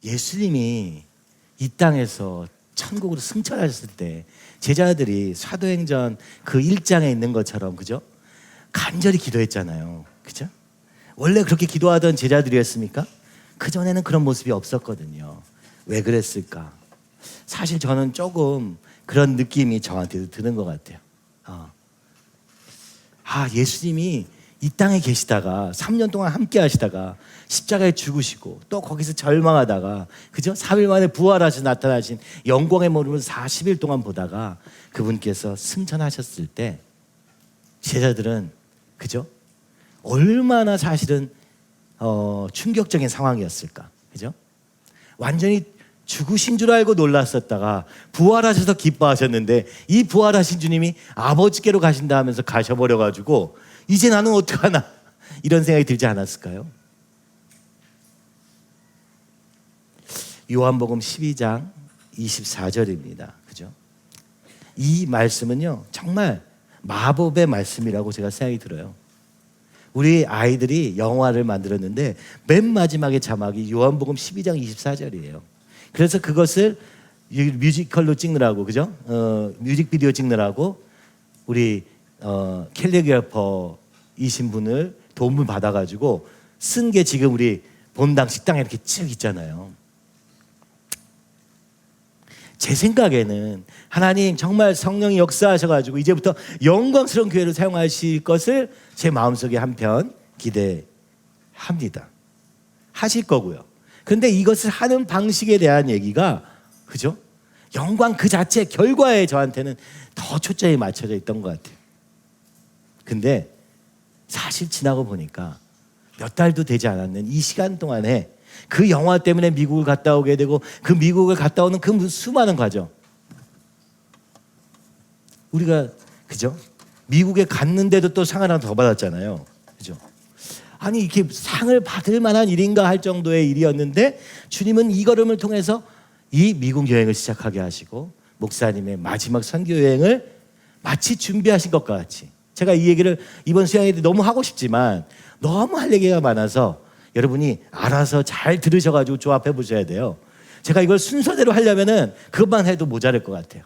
예수님이 이 땅에서 천국으로 승천하셨을 때 제자들이 사도행전 그 1장에 있는 것처럼, 그죠? 간절히 기도했잖아요. 그죠? 원래 그렇게 기도하던 제자들이었습니까? 그전에는 그런 모습이 없었거든요. 왜 그랬을까? 사실 저는 조금 그런 느낌이 저한테도 드는 것 같아요. 예수님이 이 땅에 계시다가 3년 동안 함께 하시다가 십자가에 죽으시고 또 거기서 절망하다가, 그죠? 3일 만에 부활하셔서 나타나신 영광의 모습을 40일 동안 보다가 그분께서 승천하셨을 때 제자들은, 그죠? 얼마나 사실은 충격적인 상황이었을까, 그죠? 완전히 죽으신 줄 알고 놀랐었다가 부활하셔서 기뻐하셨는데, 이 부활하신 주님이 아버지께로 가신다 하면서 가셔버려가지고 이제 나는 어떡하나, 이런 생각이 들지 않았을까요? 요한복음 12장 24절입니다. 그죠? 이 말씀은요, 정말 마법의 말씀이라고 제가 생각이 들어요. 우리 아이들이 영화를 만들었는데 맨 마지막에 자막이 요한복음 12장 24절이에요. 그래서 그것을 뮤지컬로 찍느라고, 그죠? 뮤직비디오 찍느라고 우리 캘리그래퍼이신 분을 도움을 받아가지고 쓴 게 지금 우리 본당 식당에 이렇게 쭉 있잖아요. 제 생각에는 하나님 정말 성령이 역사하셔가지고 이제부터 영광스러운 교회를 사용하실 것을 제 마음속에 한편 기대합니다. 하실 거고요. 그런데 이것을 하는 방식에 대한 얘기가, 그죠? 영광 그 자체 결과에 저한테는 더 초점이 맞춰져 있던 것 같아요. 근데 사실 지나고 보니까 몇 달도 되지 않았는 이 시간 동안에 그 영화 때문에 미국을 갔다 오게 되고 그 미국을 갔다 오는 그 수많은 과정, 우리가, 그죠? 미국에 갔는데도 또 상 하나 더 받았잖아요. 그죠? 아니, 이렇게 상을 받을 만한 일인가 할 정도의 일이었는데 주님은 이 걸음을 통해서 이 미국 여행을 시작하게 하시고 목사님의 마지막 선교 여행을 마치 준비하신 것과 같이, 제가 이 얘기를 이번 수양회 때 너무 하고 싶지만 너무 할 얘기가 많아서 여러분이 알아서 잘 들으셔가지고 조합해 보셔야 돼요. 제가 이걸 순서대로 하려면은 그것만 해도 모자랄 것 같아요.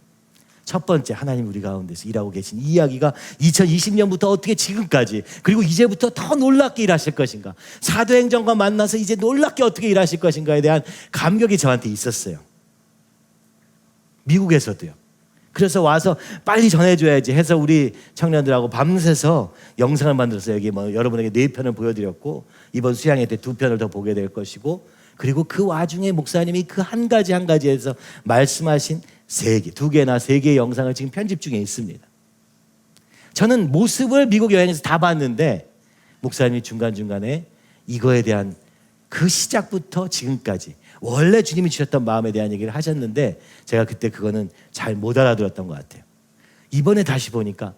첫 번째, 하나님 우리 가운데서 일하고 계신 이 이야기가 2020년부터 어떻게 지금까지, 그리고 이제부터 더 놀랍게 일하실 것인가, 사도행전과 만나서 이제 놀랍게 어떻게 일하실 것인가에 대한 감격이 저한테 있었어요. 미국에서도요. 그래서 와서 빨리 전해줘야지 해서 우리 청년들하고 밤새서 영상을 만들어서 여기 여러분에게 4편을 보여드렸고, 이번 수양회 때 2편을 더 보게 될 것이고, 그리고 그 와중에 목사님이 그 한 가지 한 가지에서 말씀하신 2개나 3개의 영상을 지금 편집 중에 있습니다. 저는 모습을 미국 여행에서 다 봤는데 목사님이 중간중간에 이거에 대한 그 시작부터 지금까지 원래 주님이 주셨던 마음에 대한 얘기를 하셨는데 제가 그때 그거는 잘 못 알아들었던 것 같아요. 이번에 다시 보니까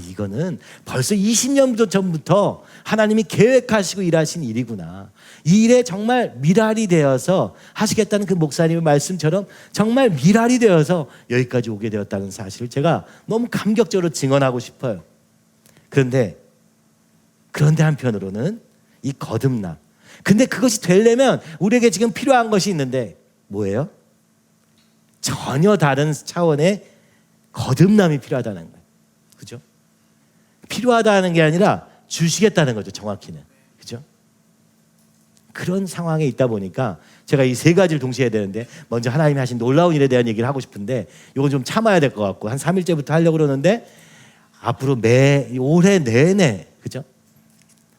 이거는 벌써 20년 전부터 하나님이 계획하시고 일하신 일이구나. 이 일에 정말 미랄이 되어서 하시겠다는 그 목사님의 말씀처럼 정말 미랄이 되어서 여기까지 오게 되었다는 사실을 제가 너무 감격적으로 증언하고 싶어요. 그런데 한편으로는 이 거듭남, 근데 그것이 되려면 우리에게 지금 필요한 것이 있는데 뭐예요? 전혀 다른 차원의 거듭남이 필요하다는 거예요. 그죠? 필요하다는 게 아니라 주시겠다는 거죠, 정확히는. 그죠? 그런 상황에 있다 보니까 제가 이 3가지를 동시에 해야 되는데, 먼저 하나님이 하신 놀라운 일에 대한 얘기를 하고 싶은데 이건 좀 참아야 될 것 같고 한 3일째부터 하려고 그러는데 앞으로 올해 내내, 그죠?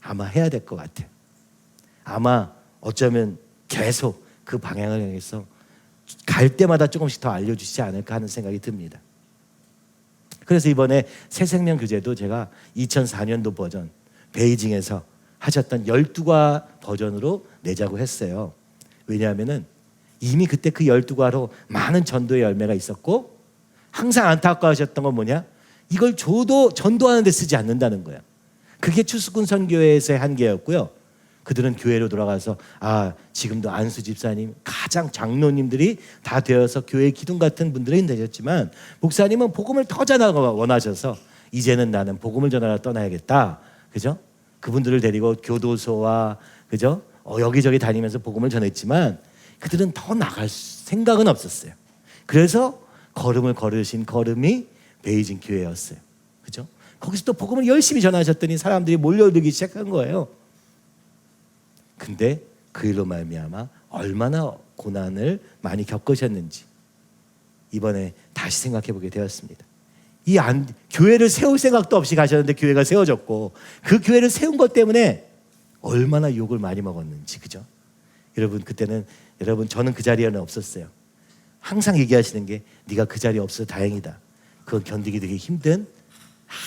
아마 해야 될 것 같아요. 아마 어쩌면 계속 그 방향을 향해서 갈 때마다 조금씩 더 알려주시지 않을까 하는 생각이 듭니다. 그래서 이번에 새생명 교제도 제가 2004년도 버전 베이징에서 하셨던 12과 버전으로 내자고 했어요. 왜냐하면은 이미 그때 그 12과로 많은 전도의 열매가 있었고, 항상 안타까우셨던 건 뭐냐? 이걸 줘도 전도하는 데 쓰지 않는다는 거예요. 그게 추수꾼 선교회에서의 한계였고요. 그들은 교회로 돌아가서 지금도 안수 집사님, 가장 장로님들이 다 되어서 교회의 기둥 같은 분들이 되셨지만, 목사님은 복음을 더 전하고 원하셔서 이제는 나는 복음을 전하러 떠나야겠다. 그죠? 그분들을 데리고 교도소와, 그죠? 여기저기 다니면서 복음을 전했지만 그들은 더 나갈 생각은 없었어요. 그래서 걸음을 걸으신 걸음이 베이징 교회였어요. 그죠? 거기서 또 복음을 열심히 전하셨더니 사람들이 몰려들기 시작한 거예요. 근데 그 일로 말미암아 얼마나 고난을 많이 겪으셨는지 이번에 다시 생각해 보게 되었습니다. 교회를 세울 생각도 없이 가셨는데 교회가 세워졌고, 그 교회를 세운 것 때문에 얼마나 욕을 많이 먹었는지. 그죠? 여러분, 그때는 저는 그 자리에는 없었어요. 항상 얘기하시는 게 네가 그 자리에 없어서 다행이다. 그건 견디기 되게 힘든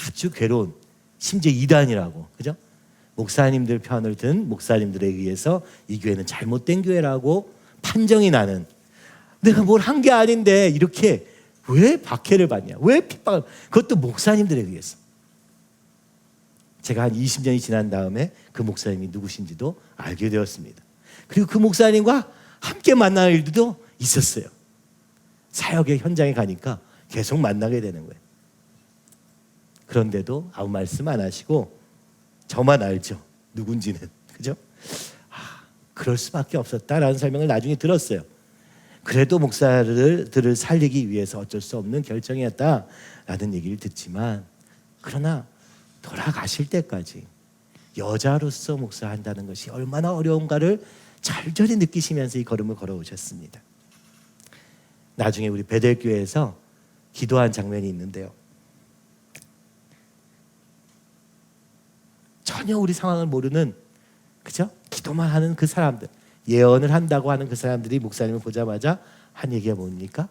아주 괴로운, 심지어 이단이라고. 그죠? 목사님들 편을 든 목사님들에 의해서 이 교회는 잘못된 교회라고 판정이 나는, 내가 뭘 한 게 아닌데 이렇게 왜 박해를 받냐, 왜 핍박을, 그것도 목사님들에 의해서. 제가 한 20년이 지난 다음에 그 목사님이 누구신지도 알게 되었습니다. 그리고 그 목사님과 함께 만날 일도 있었어요. 사역의 현장에 가니까 계속 만나게 되는 거예요. 그런데도 아무 말씀 안 하시고 저만 알죠, 누군지는. 그죠? 그럴 수밖에 없었다라는 설명을 나중에 들었어요. 그래도 목사들을 살리기 위해서 어쩔 수 없는 결정이었다라는 얘기를 듣지만, 그러나 돌아가실 때까지 여자로서 목사한다는 것이 얼마나 어려운가를 절절히 느끼시면서 이 걸음을 걸어오셨습니다. 나중에 우리 베델교회에서 기도한 장면이 있는데요, 전혀 우리 상황을 모르는, 그죠? 기도만 하는 그 사람들, 예언을 한다고 하는 그 사람들이 목사님을 보자마자 한 얘기가 뭡니까?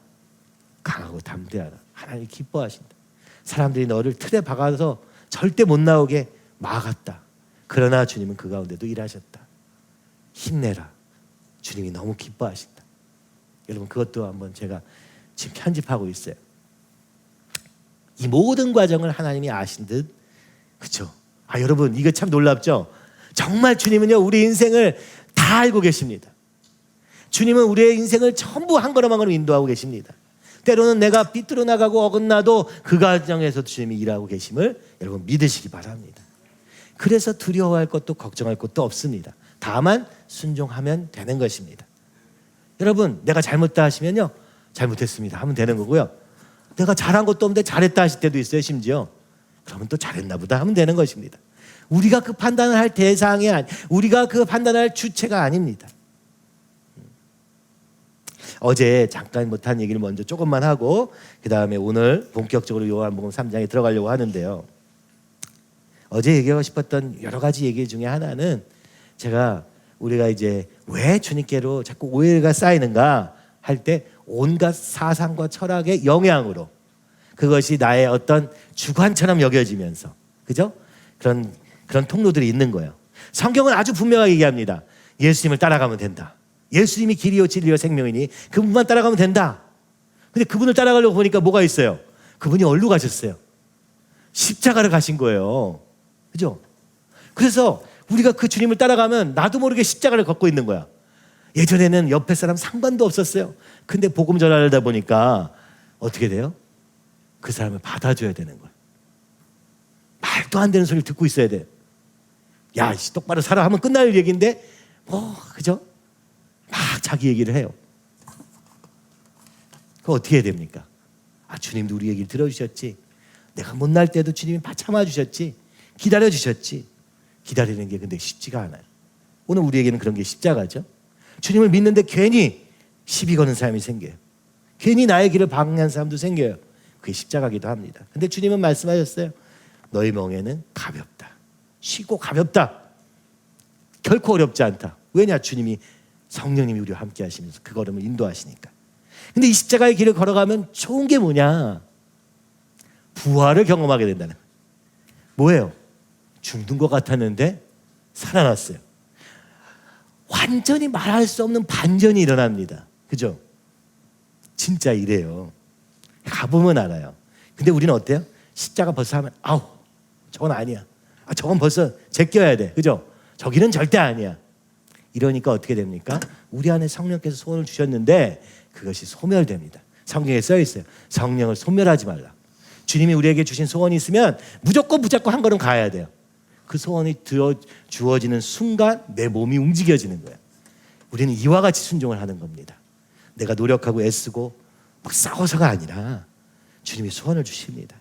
강하고 담대하라, 하나님 기뻐하신다. 사람들이 너를 틀에 박아서 절대 못 나오게 막았다. 그러나 주님은 그 가운데도 일하셨다. 힘내라, 주님이 너무 기뻐하신다. 여러분, 그것도 한번 제가 지금 편집하고 있어요. 이 모든 과정을 하나님이 아신 듯, 그렇죠? 여러분, 이거 참 놀랍죠? 정말 주님은요, 우리 인생을 다 알고 계십니다. 주님은 우리의 인생을 전부 한 걸음 한 걸음 인도하고 계십니다. 때로는 내가 삐뚤어 나가고 어긋나도 그 과정에서 주님이 일하고 계심을 여러분 믿으시기 바랍니다. 그래서 두려워할 것도 걱정할 것도 없습니다. 다만 순종하면 되는 것입니다. 여러분, 내가 잘못다 하시면요, 잘못했습니다 하면 되는 거고요. 내가 잘한 것도 없는데 잘했다 하실 때도 있어요. 심지어 그러면 또 잘했나 보다 하면 되는 것입니다. 우리가 그 판단을 할 대상이 우리가 그 판단을 할 주체가 아닙니다. 어제 잠깐 못한 얘기를 먼저 조금만 하고 그 다음에 오늘 본격적으로 요한복음 3장에 들어가려고 하는데요, 어제 얘기하고 싶었던 여러 가지 얘기 중에 하나는, 제가 우리가 이제 왜 주님께로 자꾸 오해가 쌓이는가 할 때 온갖 사상과 철학의 영향으로 그것이 나의 어떤 주관처럼 여겨지면서, 그죠? 그런 통로들이 있는 거예요. 성경은 아주 분명하게 얘기합니다. 예수님을 따라가면 된다. 예수님이 길이요 진리요 생명이니 그분만 따라가면 된다. 근데 그분을 따라가려고 보니까 뭐가 있어요? 그분이 어디로 가셨어요? 십자가를 가신 거예요. 그죠? 그래서 우리가 그 주님을 따라가면 나도 모르게 십자가를 걷고 있는 거야. 예전에는 옆에 사람 상관도 없었어요. 근데 복음 전하다 보니까 어떻게 돼요? 그 사람을 받아줘야 되는 거야. 말도 안 되는 소리를 듣고 있어야 돼. 야, 똑바로 살아 하면 끝날 얘기인데 그죠? 막 자기 얘기를 해요. 그거 어떻게 해야 됩니까? 주님도 우리 얘기를 들어주셨지. 내가 못날 때도 주님이 참아주셨지. 기다려주셨지. 기다리는 게 근데 쉽지가 않아요. 오늘 우리에게는 그런 게 십자가죠. 주님을 믿는데 괜히 시비 거는 사람이 생겨요. 괜히 나의 길을 방해하는 사람도 생겨요. 그게 십자가기도 합니다. 근데 주님은 말씀하셨어요. 너희 멍에는 가볍다. 쉬고 가볍다. 결코 어렵지 않다. 왜냐? 주님이, 성령님이 우리와 함께 하시면서 그 걸음을 인도하시니까. 근데 이 십자가의 길을 걸어가면 좋은 게 뭐냐? 부활을 경험하게 된다는 거예요. 뭐예요? 죽는 것 같았는데 살아났어요. 완전히 말할 수 없는 반전이 일어납니다. 그죠? 진짜 이래요. 가보면 알아요. 근데 우리는 어때요? 십자가 벌써 하면 저건 아니야. 저건 벌써 제껴야 돼. 그죠? 저기는 절대 아니야. 이러니까 어떻게 됩니까? 우리 안에 성령께서 소원을 주셨는데 그것이 소멸됩니다. 성경에 써 있어요. 성령을 소멸하지 말라. 주님이 우리에게 주신 소원이 있으면 무조건 붙잡고 한 걸음 가야 돼요. 그 소원이 주어지는 순간 내 몸이 움직여지는 거예요. 우리는 이와 같이 순종을 하는 겁니다. 내가 노력하고 애쓰고 막 싸워서가 아니라 주님이 소원을 주십니다.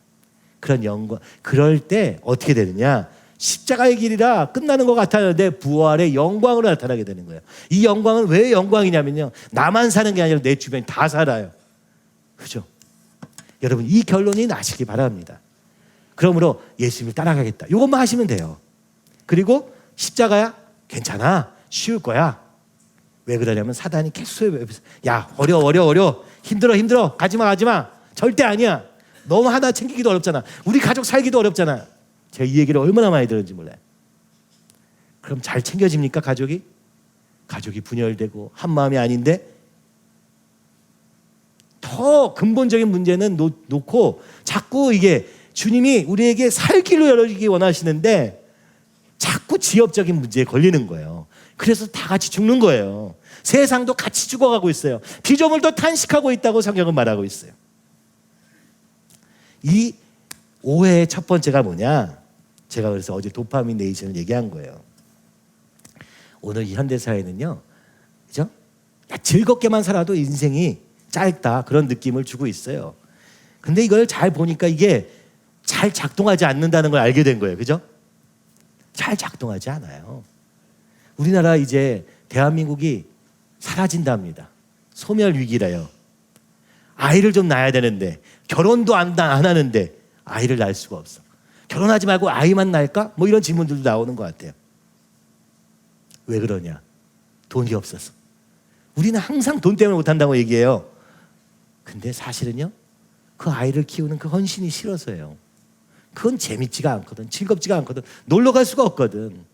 그런 영광. 그럴 때 어떻게 되느냐? 십자가의 길이라 끝나는 것 같았는데 부활의 영광으로 나타나게 되는 거예요. 이 영광은 왜 영광이냐면요, 나만 사는 게 아니라 내 주변이 다 살아요. 그죠? 여러분, 이 결론이 나시기 바랍니다. 그러므로 예수님을 따라가겠다, 이것만 하시면 돼요. 그리고 십자가야? 괜찮아, 쉬울 거야. 왜 그러냐면 사단이 계속 야, 어려워, 힘들어, 가지마, 절대 아니야. 너무 하나 챙기기도 어렵잖아. 우리 가족 살기도 어렵잖아. 제가 이 얘기를 얼마나 많이 들었는지 몰라요. 그럼 잘 챙겨집니까, 가족이? 가족이 분열되고 한 마음이 아닌데, 더 근본적인 문제는 놓고 자꾸 이게 주님이 우리에게 살 길로 열어주기 원하시는데 자꾸 지엽적인 문제에 걸리는 거예요. 그래서 다 같이 죽는 거예요. 세상도 같이 죽어가고 있어요. 피조물도 탄식하고 있다고 성경은 말하고 있어요. 이 오해의 첫 번째가 뭐냐? 제가 그래서 어제 도파민 네이션을 얘기한 거예요. 오늘 이 현대사회는요, 그죠? 즐겁게만 살아도 인생이 짧다, 그런 느낌을 주고 있어요. 근데 이걸 잘 보니까 이게 잘 작동하지 않는다는 걸 알게 된 거예요. 그죠? 잘 작동하지 않아요. 우리나라 이제 대한민국이 사라진답니다. 소멸 위기래요. 아이를 좀 낳아야 되는데, 결혼도 안 하는데 아이를 낳을 수가 없어. 결혼하지 말고 아이만 낳을까? 뭐 이런 질문들도 나오는 것 같아요. 왜 그러냐? 돈이 없어서. 우리는 항상 돈 때문에 못한다고 얘기해요. 근데 사실은요, 그 아이를 키우는 그 헌신이 싫어서요. 그건 재밌지가 않거든, 즐겁지가 않거든, 놀러 갈 수가 없거든.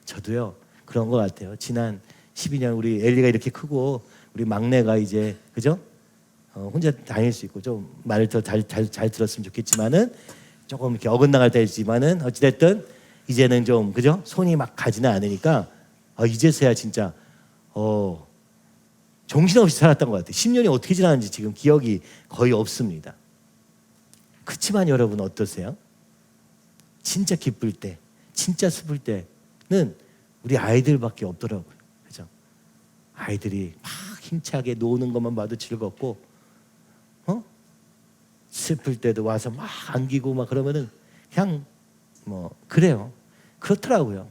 저도요 그런 것 같아요. 지난 12년 우리 엘리가 이렇게 크고 우리 막내가 이제, 그죠? 혼자 다닐 수 있고 좀 말을 더 잘 들었으면 좋겠지만은, 조금 이렇게 어긋나갈 때지만은 어찌됐든 이제는 좀, 그죠? 손이 막 가지는 않으니까 이제서야 진짜 정신없이 살았던 것 같아요. 10년이 어떻게 지났는지 지금 기억이 거의 없습니다. 그렇지만 여러분 어떠세요? 진짜 기쁠 때, 진짜 슬플 때는 우리 아이들밖에 없더라고요. 그죠? 아이들이 막 힘차게 노는 것만 봐도 즐겁고, 슬플 때도 와서 막 안기고 막 그러면은 그냥 뭐 그래요. 그렇더라고요.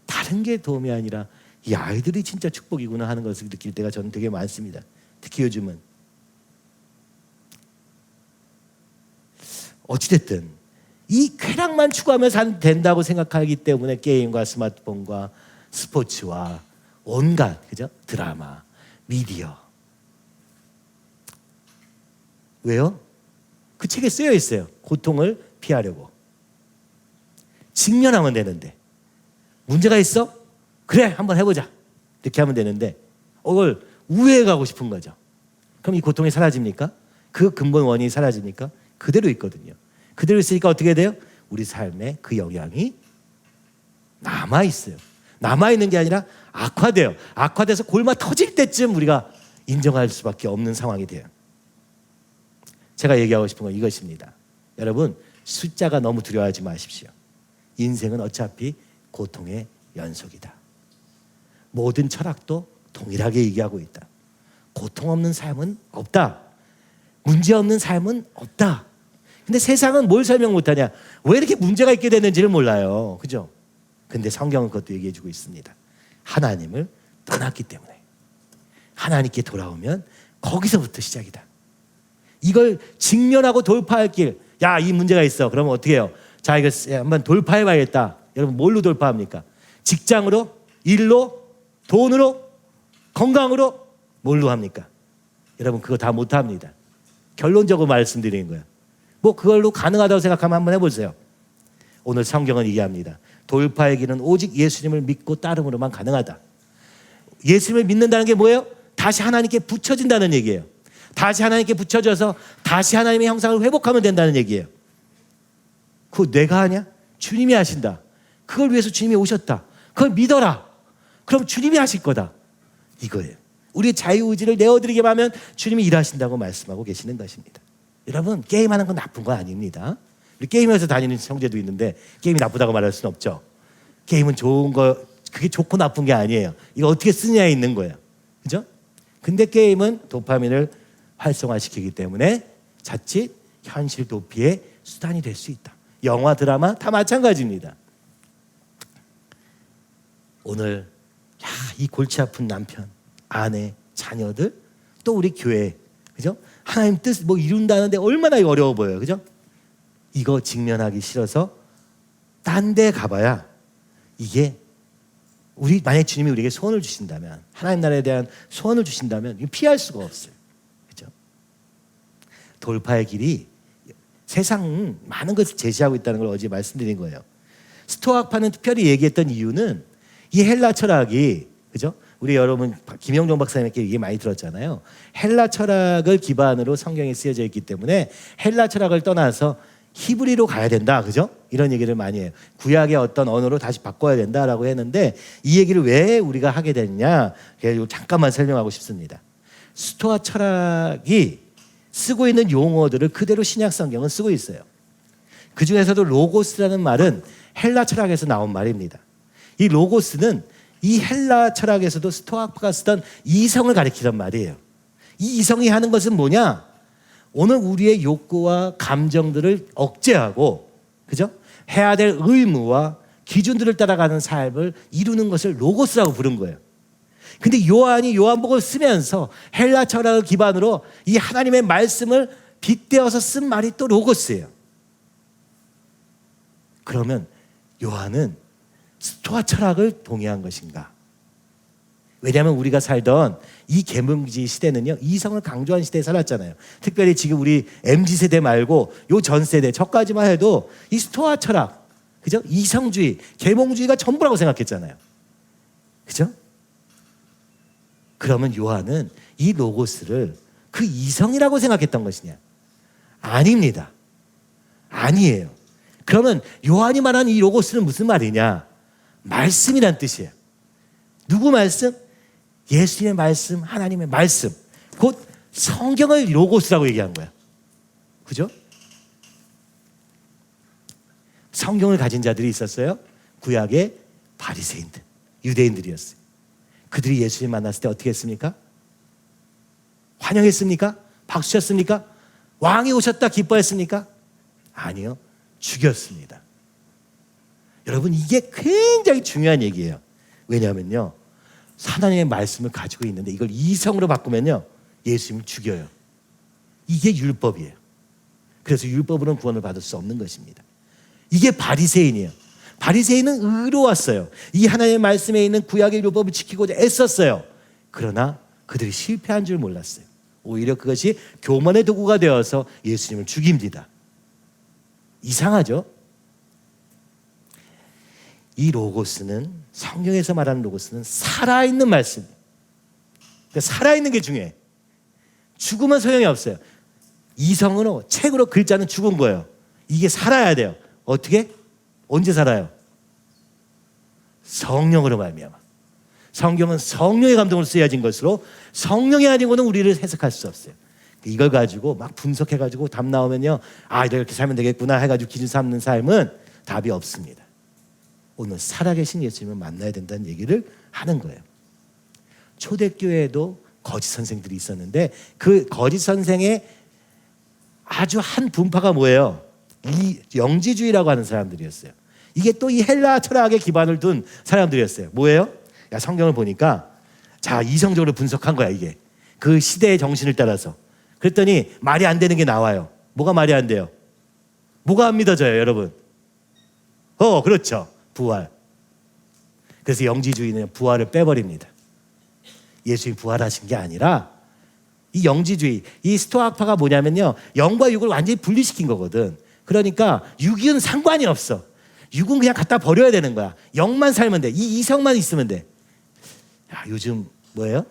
다른 게 도움이 아니라 이 아이들이 진짜 축복이구나 하는 것을 느낄 때가 저는 되게 많습니다. 특히 요즘은. 어찌됐든 이 쾌락만 추구하면서 된다고 생각하기 때문에 게임과 스마트폰과 스포츠와 온갖, 그죠? 드라마, 미디어. 왜요? 그 책에 쓰여 있어요. 고통을 피하려고. 직면하면 되는데. 문제가 있어? 그래, 한번 해보자. 이렇게 하면 되는데 그걸 우회해 가고 싶은 거죠. 그럼 이 고통이 사라집니까? 그 근본 원인이 사라집니까? 그대로 있거든요. 그대로 있으니까 어떻게 돼요? 우리 삶에 그 영향이 남아있어요. 남아있는 게 아니라 악화돼요. 악화돼서 골마 터질 때쯤 우리가 인정할 수밖에 없는 상황이 돼요. 제가 얘기하고 싶은 건 이것입니다. 여러분, 숫자가 너무 두려워하지 마십시오. 인생은 어차피 고통의 연속이다. 모든 철학도 동일하게 얘기하고 있다. 고통 없는 삶은 없다. 문제 없는 삶은 없다. 근데 세상은 뭘 설명 못하냐? 왜 이렇게 문제가 있게 됐는지를 몰라요. 그죠? 근데 성경은 그것도 얘기해주고 있습니다. 하나님을 떠났기 때문에. 하나님께 돌아오면 거기서부터 시작이다. 이걸 직면하고 돌파할 길. 야, 이 문제가 있어. 그러면 어떻게 해요? 자, 이거 한번 돌파해봐야겠다. 여러분, 뭘로 돌파합니까? 직장으로? 일로? 돈으로? 건강으로? 뭘로 합니까? 여러분, 그거 다 못합니다. 결론적으로 말씀드리는 거예요. 뭐 그걸로 가능하다고 생각하면 한번 해보세요. 오늘 성경은 얘기합니다. 돌파의 길은 오직 예수님을 믿고 따름으로만 가능하다. 예수님을 믿는다는 게 뭐예요? 다시 하나님께 붙여진다는 얘기예요. 다시 하나님께 붙여져서 다시 하나님의 형상을 회복하면 된다는 얘기예요. 그거 내가 하냐? 주님이 하신다. 그걸 위해서 주님이 오셨다. 그걸 믿어라. 그럼 주님이 하실 거다. 이거예요. 우리의 자유의지를 내어드리기만 하면 주님이 일하신다고 말씀하고 계시는 것입니다. 여러분, 게임하는 건 나쁜 거 아닙니다. 우리 게임에서 다니는 형제도 있는데 게임이 나쁘다고 말할 수는 없죠. 게임은 좋은 거, 그게 좋고 나쁜 게 아니에요. 이거 어떻게 쓰느냐에 있는 거예요. 그죠? 근데 게임은 도파민을 활성화시키기 때문에 자칫 현실 도피의 수단이 될 수 있다. 영화, 드라마 다 마찬가지입니다. 오늘 이 골치 아픈 남편, 아내, 자녀들, 또 우리 교회, 그죠? 하나님 뜻 뭐 이룬다는데 얼마나 어려워 보여요, 그죠? 이거 직면하기 싫어서 딴 데 가봐야 이게 우리 만약 주님이 우리에게 소원을 주신다면, 하나님 나라에 대한 소원을 주신다면 이거 피할 수가 없어요, 그죠? 돌파의 길이 세상 많은 것을 제시하고 있다는 걸 어제 말씀드린 거예요. 스토아파는 특별히 얘기했던 이유는 이 헬라 철학이, 그죠? 우리 여러분 김영종 박사님께 얘기 많이 들었잖아요. 헬라 철학을 기반으로 성경에 쓰여져 있기 때문에 헬라 철학을 떠나서 히브리로 가야 된다, 그죠? 이런 얘기를 많이 해요. 구약의 어떤 언어로 다시 바꿔야 된다라고 했는데 이 얘기를 왜 우리가 하게 됐냐? 잠깐만 설명하고 싶습니다. 스토아 철학이 쓰고 있는 용어들을 그대로 신약 성경은 쓰고 있어요. 그 중에서도 로고스라는 말은 헬라 철학에서 나온 말입니다. 이 로고스는 이 헬라 철학에서도 스토아파가 쓰던 이성을 가리키던 말이에요. 이 이성이 하는 것은 뭐냐? 오늘 우리의 욕구와 감정들을 억제하고, 그죠? 해야 될 의무와 기준들을 따라가는 삶을 이루는 것을 로고스라고 부른 거예요. 근데 요한이 요한복음을 쓰면서 헬라 철학을 기반으로 이 하나님의 말씀을 빗대어서 쓴 말이 또 로고스예요. 그러면 요한은 스토아 철학을 동의한 것인가? 왜냐하면 우리가 살던 이 계명주의 시대는요, 이성을 강조한 시대에 살았잖아요. 특별히 지금 우리 MZ세대 말고 요 전 세대, 저까지만 해도 이 스토아 철학, 그죠? 이성주의, 계몽주의가 전부라고 생각했잖아요. 그죠? 그러면 요한은 이 로고스를 그 이성이라고 생각했던 것이냐? 아닙니다. 아니에요. 그러면 요한이 말한 이 로고스는 무슨 말이냐? 말씀이란 뜻이에요. 누구 말씀? 예수님의 말씀, 하나님의 말씀. 곧 성경을 로고스라고 얘기한 거야. 그죠? 성경을 가진 자들이 있었어요. 구약의 바리새인들, 유대인들이었어요. 그들이 예수님 만났을 때 어떻게 했습니까? 환영했습니까? 박수 쳤습니까? 왕이 오셨다 기뻐했습니까? 아니요. 죽였습니다. 여러분, 이게 굉장히 중요한 얘기예요. 왜냐하면요, 하나님의 말씀을 가지고 있는데 이걸 이성으로 바꾸면요, 예수님을 죽여요. 이게 율법이에요. 그래서 율법으로는 구원을 받을 수 없는 것입니다. 이게 바리새인이에요. 바리새인은 의로웠어요. 이 하나님의 말씀에 있는 구약의 율법을 지키고자 애썼어요. 그러나 그들이 실패한 줄 몰랐어요. 오히려 그것이 교만의 도구가 되어서 예수님을 죽입니다. 이상하죠? 이 로고스는, 성경에서 말하는 로고스는 살아있는 말씀. 그러니까 살아있는 게 중요해. 죽으면 소용이 없어요. 이성으로, 책으로, 글자는 죽은 거예요. 이게 살아야 돼요. 어떻게? 언제 살아요? 성령으로 말미암아. 성경은 성령의 감동을 쓰여진 것으로 성령이 아니고는 우리를 해석할 수 없어요. 이걸 가지고 막 분석해가지고 답 나오면요, 아, 이렇게 살면 되겠구나 해가지고 기준 삼는 삶은 답이 없습니다. 오늘 살아계신 예수님을 만나야 된다는 얘기를 하는 거예요. 초대교회에도 거짓 선생들이 있었는데 그 거짓 선생의 아주 한 분파가 뭐예요? 이 영지주의라고 하는 사람들이었어요. 이게 또 이 헬라 철학에 기반을 둔 사람들이었어요. 뭐예요? 야, 성경을 보니까 자, 이성적으로 분석한 거야, 이게. 그 시대의 정신을 따라서. 그랬더니 말이 안 되는 게 나와요. 뭐가 말이 안 돼요? 뭐가 안 믿어져요, 여러분? 그렇죠. 부활. 그래서 영지주의는 부활을 빼버립니다. 예수님이 부활하신 게 아니라 이 영지주의, 이 스토아파가 뭐냐면요, 영과 육을 완전히 분리시킨 거거든. 그러니까 육은 상관이 없어. 육은 그냥 갖다 버려야 되는 거야. 영만 살면 돼. 이 이성만 있으면 돼. 야, 요즘 뭐예요?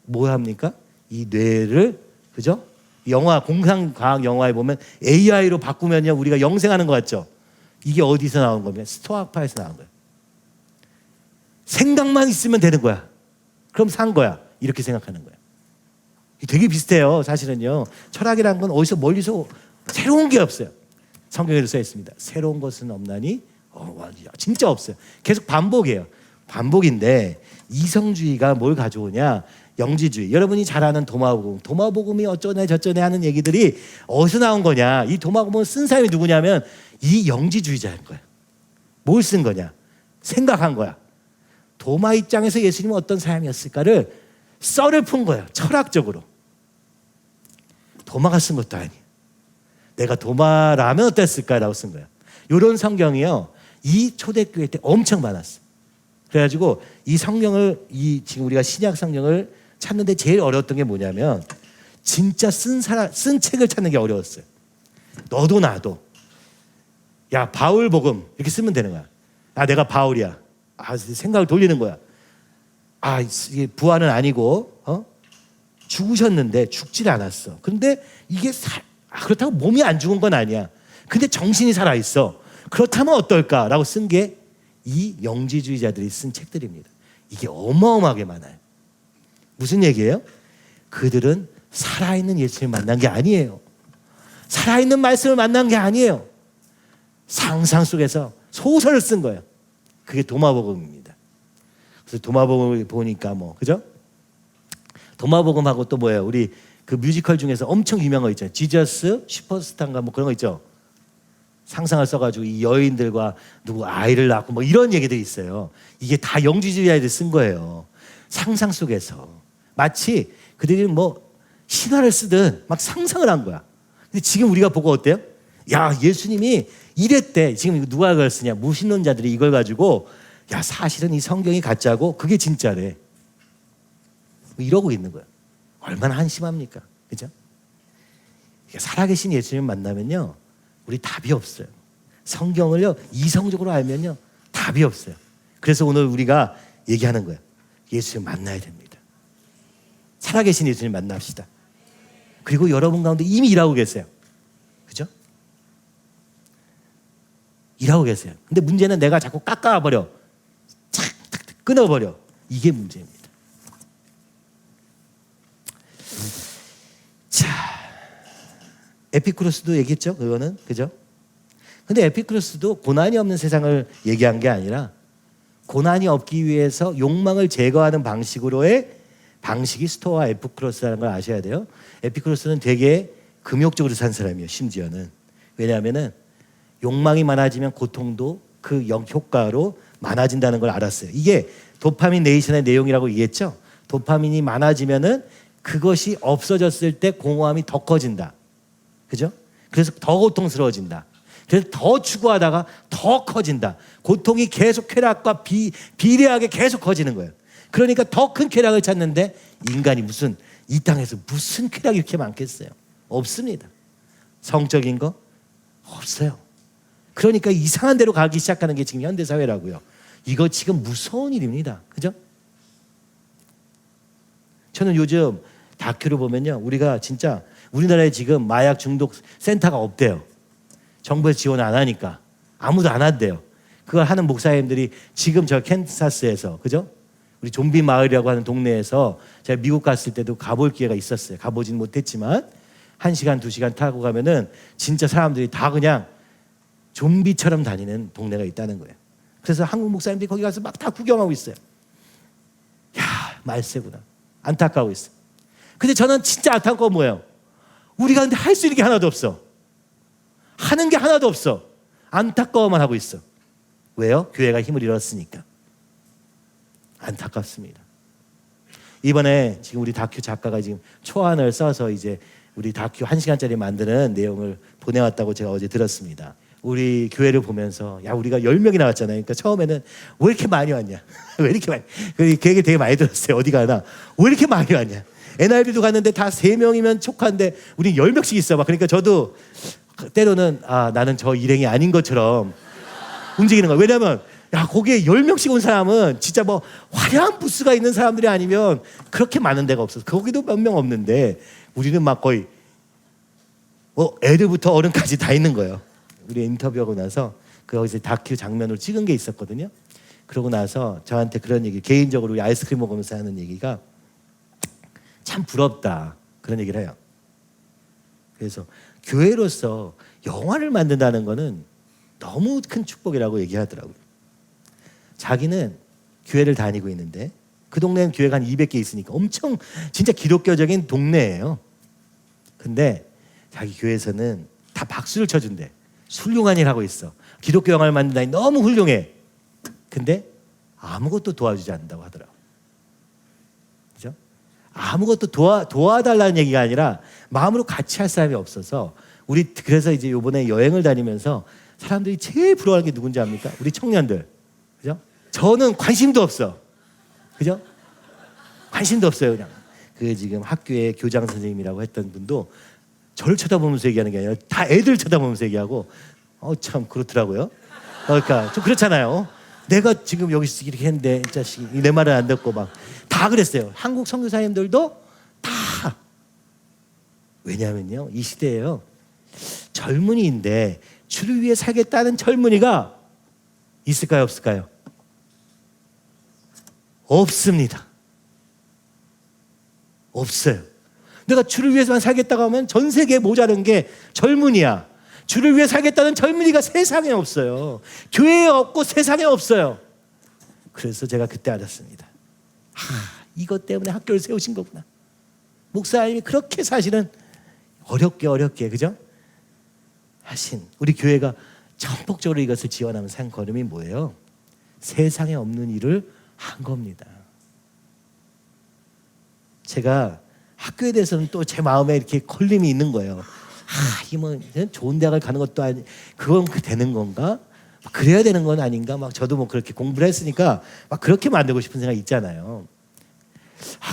뭐 합니까? 이 뇌를, 그죠? 영화, 공상과학 영화에 보면 AI로 바꾸면요, 우리가 영생하는 거 같죠? 이게 어디서 나온 거면 스토아파에서 나온 거예요. 생각만 있으면 되는 거야. 그럼 산 거야. 이렇게 생각하는 거예요. 되게 비슷해요. 사실은요, 철학이라는 건 어디서 멀리서 새로운 게 없어요. 성경에도 써 있습니다. 새로운 것은 없나니 진짜 없어요. 계속 반복해요. 반복인데 이성주의가 뭘 가져오냐? 영지주의. 여러분이 잘 아는 도마복음이 어쩌네 저쩌네 하는 얘기들이 어디서 나온 거냐? 이 도마복음을 쓴 사람이 누구냐면 이 영지주의자인 거야. 뭘 쓴 거냐? 생각한 거야. 도마 입장에서 예수님은 어떤 사람이었을까를 썰을 푼 거예요. 철학적으로. 도마가 쓴 것도 아니에요. 내가 도마라면 어땠을까라고 쓴 거예요. 이런 성경이요. 이 초대교회 때 엄청 많았어요. 그래가지고 이 성경을 지금 우리가 신약 성경을 찾는데 제일 어려웠던 게 뭐냐면 진짜 쓴 책을 찾는 게 어려웠어요. 너도 나도. 야, 바울 복음 이렇게 쓰면 되는 거야. 아, 내가 바울이야. 아, 생각을 돌리는 거야. 아, 이게 부활은 아니고 죽으셨는데 죽질 않았어. 그런데 이게 그렇다고 몸이 안 죽은 건 아니야. 근데 정신이 살아 있어. 그렇다면 어떨까라고 쓴 게 이 영지주의자들이 쓴 책들입니다. 이게 어마어마하게 많아요. 무슨 얘기예요? 그들은 살아있는 예수님을 만난 게 아니에요. 살아있는 말씀을 만난 게 아니에요. 상상 속에서 소설을 쓴 거예요. 그게 도마복음입니다. 그래서 도마복음을 보니까 그죠? 도마복음하고 또 뭐예요? 우리 그 뮤지컬 중에서 엄청 유명한 거 있잖아요. 지저스 슈퍼스타인가 그런 거 있죠. 상상을 써가지고 이 여인들과 누구 아이를 낳고 이런 얘기들이 있어요. 이게 다 영지주의자들이 쓴 거예요. 상상 속에서 마치 그들이 신화를 쓰든 막 상상을 한 거야. 근데 지금 우리가 보고 어때요? 야, 예수님이 이랬대. 지금 누가 그걸 쓰냐? 무신론자들이 이걸 가지고 야, 사실은 이 성경이 가짜고 그게 진짜래. 이러고 있는 거야. 얼마나 한심합니까? 그죠? 살아계신 예수님 만나면요, 우리 답이 없어요. 성경을요 이성적으로 알면요 답이 없어요. 그래서 오늘 우리가 얘기하는 거예요. 예수님 만나야 됩니다. 살아계신 예수님 만납시다. 그리고 여러분 가운데 이미 일하고 계세요. 그죠? 일하고 계세요. 근데 문제는 내가 자꾸 깎아버려. 착 끊어버려. 이게 문제입니다. 자, 에피쿠로스도 얘기했죠. 그거는 그죠? 근데 에피쿠로스도 고난이 없는 세상을 얘기한 게 아니라 고난이 없기 위해서 욕망을 제거하는 방식으로의 방식이 스토아 에피쿠로스라는 걸 아셔야 돼요. 에피쿠로스는 되게 금욕적으로 산 사람이에요. 심지어는. 왜냐하면은 욕망이 많아지면 고통도 그 역효과로 많아진다는 걸 알았어요. 이게 도파민 네이션의 내용이라고 얘기했죠. 도파민이 많아지면은 그것이 없어졌을 때 공허함이 더 커진다. 그죠? 그래서 더 고통스러워진다. 그래서 더 추구하다가 더 커진다. 고통이 계속 쾌락과 비례하게 계속 커지는 거예요. 그러니까 더 큰 쾌락을 찾는데 인간이 이 땅에서 무슨 쾌락이 이렇게 많겠어요? 없습니다. 성적인 거 없어요. 그러니까 이상한 데로 가기 시작하는 게 지금 현대사회라고요. 이거 지금 무서운 일입니다. 그죠? 저는 요즘 다큐를 보면요, 우리가 진짜 우리나라에 지금 마약 중독 센터가 없대요. 정부에서 지원 안 하니까 아무도 안 한대요. 그걸 하는 목사님들이 지금 저 캔사스에서, 그죠? 우리 좀비 마을이라고 하는 동네에서 제가 미국 갔을 때도 가볼 기회가 있었어요. 가보진 못했지만 1시간, 2시간 타고 가면은 진짜 사람들이 다 그냥 좀비처럼 다니는 동네가 있다는 거예요. 그래서 한국 목사님들이 거기 가서 막 다 구경하고 있어요. 야, 말세구나. 안타까워 있어요. 근데 저는 진짜 안타까워 뭐예요? 우리가 근데 할 수 있는 게 하나도 없어. 하는 게 하나도 없어. 안타까워만 하고 있어. 왜요? 교회가 힘을 잃었으니까. 안타깝습니다. 이번에 지금 우리 다큐 작가가 지금 초안을 써서 이제 우리 다큐 1시간짜리 만드는 내용을 보내왔다고 제가 어제 들었습니다. 우리 교회를 보면서 야, 우리가 10명이 나왔잖아요. 그러니까 처음에는 왜 이렇게 많이 왔냐? 왜 이렇게 많이? 그 얘기 되게 많이 들었어요. 어디 가나 왜 이렇게 많이 왔냐? NRB도 갔는데 다 3명이면 촉한데 우리 10명씩 있어 막. 그러니까 저도 때로는 나는 저 일행이 아닌 것처럼 움직이는 거예요. 왜냐하면 야, 거기에 10명씩 온 사람은 진짜 화려한 부스가 있는 사람들이 아니면 그렇게 많은 데가 없어서 거기도 몇 명 없는데 우리는 막 거의 애들부터 어른까지 다 있는 거예요. 우리 인터뷰하고 나서 거기서 다큐 장면을 찍은 게 있었거든요. 그러고 나서 저한테 그런 얘기, 개인적으로 우리 아이스크림 먹으면서 하는 얘기가 참 부럽다, 그런 얘기를 해요. 그래서 교회로서 영화를 만든다는 거는 너무 큰 축복이라고 얘기하더라고요. 자기는 교회를 다니고 있는데 그 동네는 교회가 한 200개 있으니까 엄청 진짜 기독교적인 동네예요. 근데 자기 교회에서는 다 박수를 쳐준대. 훌륭한 일 하고 있어. 기독교 영화를 만든다니 너무 훌륭해. 근데 아무것도 도와주지 않는다고 하더라고. 그죠? 아무것도 도와달라는 얘기가 아니라 마음으로 같이 할 사람이 없어서 우리 그래서 이제 요번에 여행을 다니면서 사람들이 제일 부러워하는 게 누군지 압니까? 우리 청년들. 그죠? 저는 관심도 없어. 그죠? 관심도 없어요, 그냥. 그 지금 학교에 교장 선생님이라고 했던 분도 저를 쳐다보면서 얘기하는 게 아니라 다 애들 쳐다보면서 얘기하고 참 그렇더라고요. 그러니까 좀 그렇잖아요. 내가 지금 여기서 이렇게 했는데 이 자식이 내 말을 안 듣고 막 다 그랬어요. 한국 선교사님들도 다. 왜냐하면요, 이 시대에요, 젊은이인데 주를 위해 살겠다는 젊은이가 있을까요, 없을까요? 없습니다. 없어요. 내가 주를 위해서만 살겠다고 하면 전 세계에 모자른 게 젊은이야. 주를 위해 살겠다는 젊은이가 세상에 없어요. 교회에 없고 세상에 없어요. 그래서 제가 그때 알았습니다. 이것 때문에 학교를 세우신 거구나. 목사님이 그렇게 사실은 어렵게 그죠? 하신 우리 교회가 전폭적으로 이것을 지원하면서 한 걸음이 뭐예요? 세상에 없는 일을 한 겁니다. 제가 학교에 대해서는 또 제 마음에 이렇게 걸림이 있는 거예요. 뭐 좋은 대학을 가는 것도 아니, 그건 되는 건가? 그래야 되는 건 아닌가? 막 저도 뭐 그렇게 공부를 했으니까 막 그렇게 만들고 싶은 생각이 있잖아요.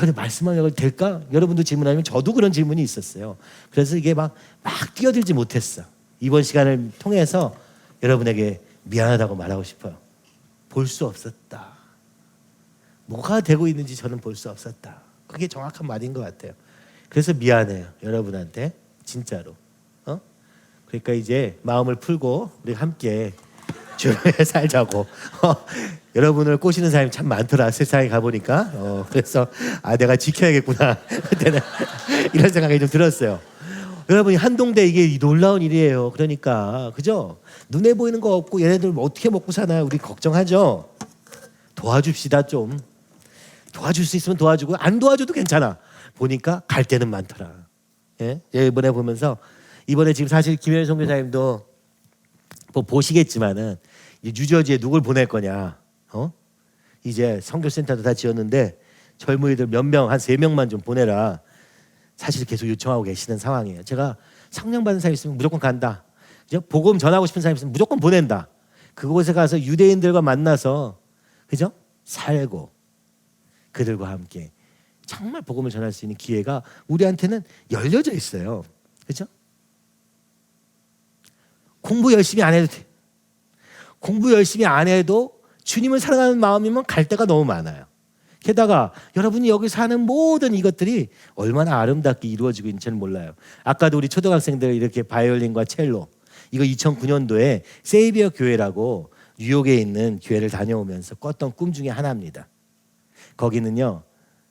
근데 말씀하면 될까? 여러분도 질문하면 저도 그런 질문이 있었어요. 그래서 이게 막 뛰어들지 못했어. 이번 시간을 통해서 여러분에게 미안하다고 말하고 싶어요. 볼 수 없었다. 뭐가 되고 있는지 저는 볼 수 없었다. 그게 정확한 말인 것 같아요. 그래서 미안해요, 여러분한테. 진짜로. 그러니까 이제 마음을 풀고 우리 함께 주를 살자고. 여러분을 꼬시는 사람이 참 많더라, 세상에 가보니까. 그래서 내가 지켜야겠구나. 그때는 이런 생각이 좀 들었어요. 여러분이 한동대 이게 놀라운 일이에요. 그러니까 그죠? 눈에 보이는 거 없고 얘네들 어떻게 먹고 사나요? 우리 걱정하죠. 도와줍시다 좀. 도와줄 수 있으면 도와주고 안 도와줘도 괜찮아. 보니까 갈 데는 많더라. 예? 이번에 보면서 이번에 지금 사실 김현일 선교사님도 뭐 보시겠지만은 뉴저지에 누굴 보낼 거냐? 이제 선교센터도 다 지었는데 젊은이들 몇 명, 한 3명만 좀 보내라. 사실 계속 요청하고 계시는 상황이에요. 제가 성령 받은 사람 있으면 무조건 간다. 그죠? 복음 전하고 싶은 사람 있으면 무조건 보낸다. 그곳에 가서 유대인들과 만나서 그죠? 살고 그들과 함께 정말 복음을 전할 수 있는 기회가 우리한테는 열려져 있어요. 그죠? 공부 열심히 안 해도 돼. 공부 열심히 안 해도 주님을 사랑하는 마음이면 갈 데가 너무 많아요. 게다가 여러분이 여기 사는 모든 이것들이 얼마나 아름답게 이루어지고 있는지는 몰라요. 아까도 우리 초등학생들 이렇게 바이올린과 첼로, 이거 2009년도에 세이비어 교회라고 뉴욕에 있는 교회를 다녀오면서 꿨던 꿈 중에 하나입니다. 거기는요,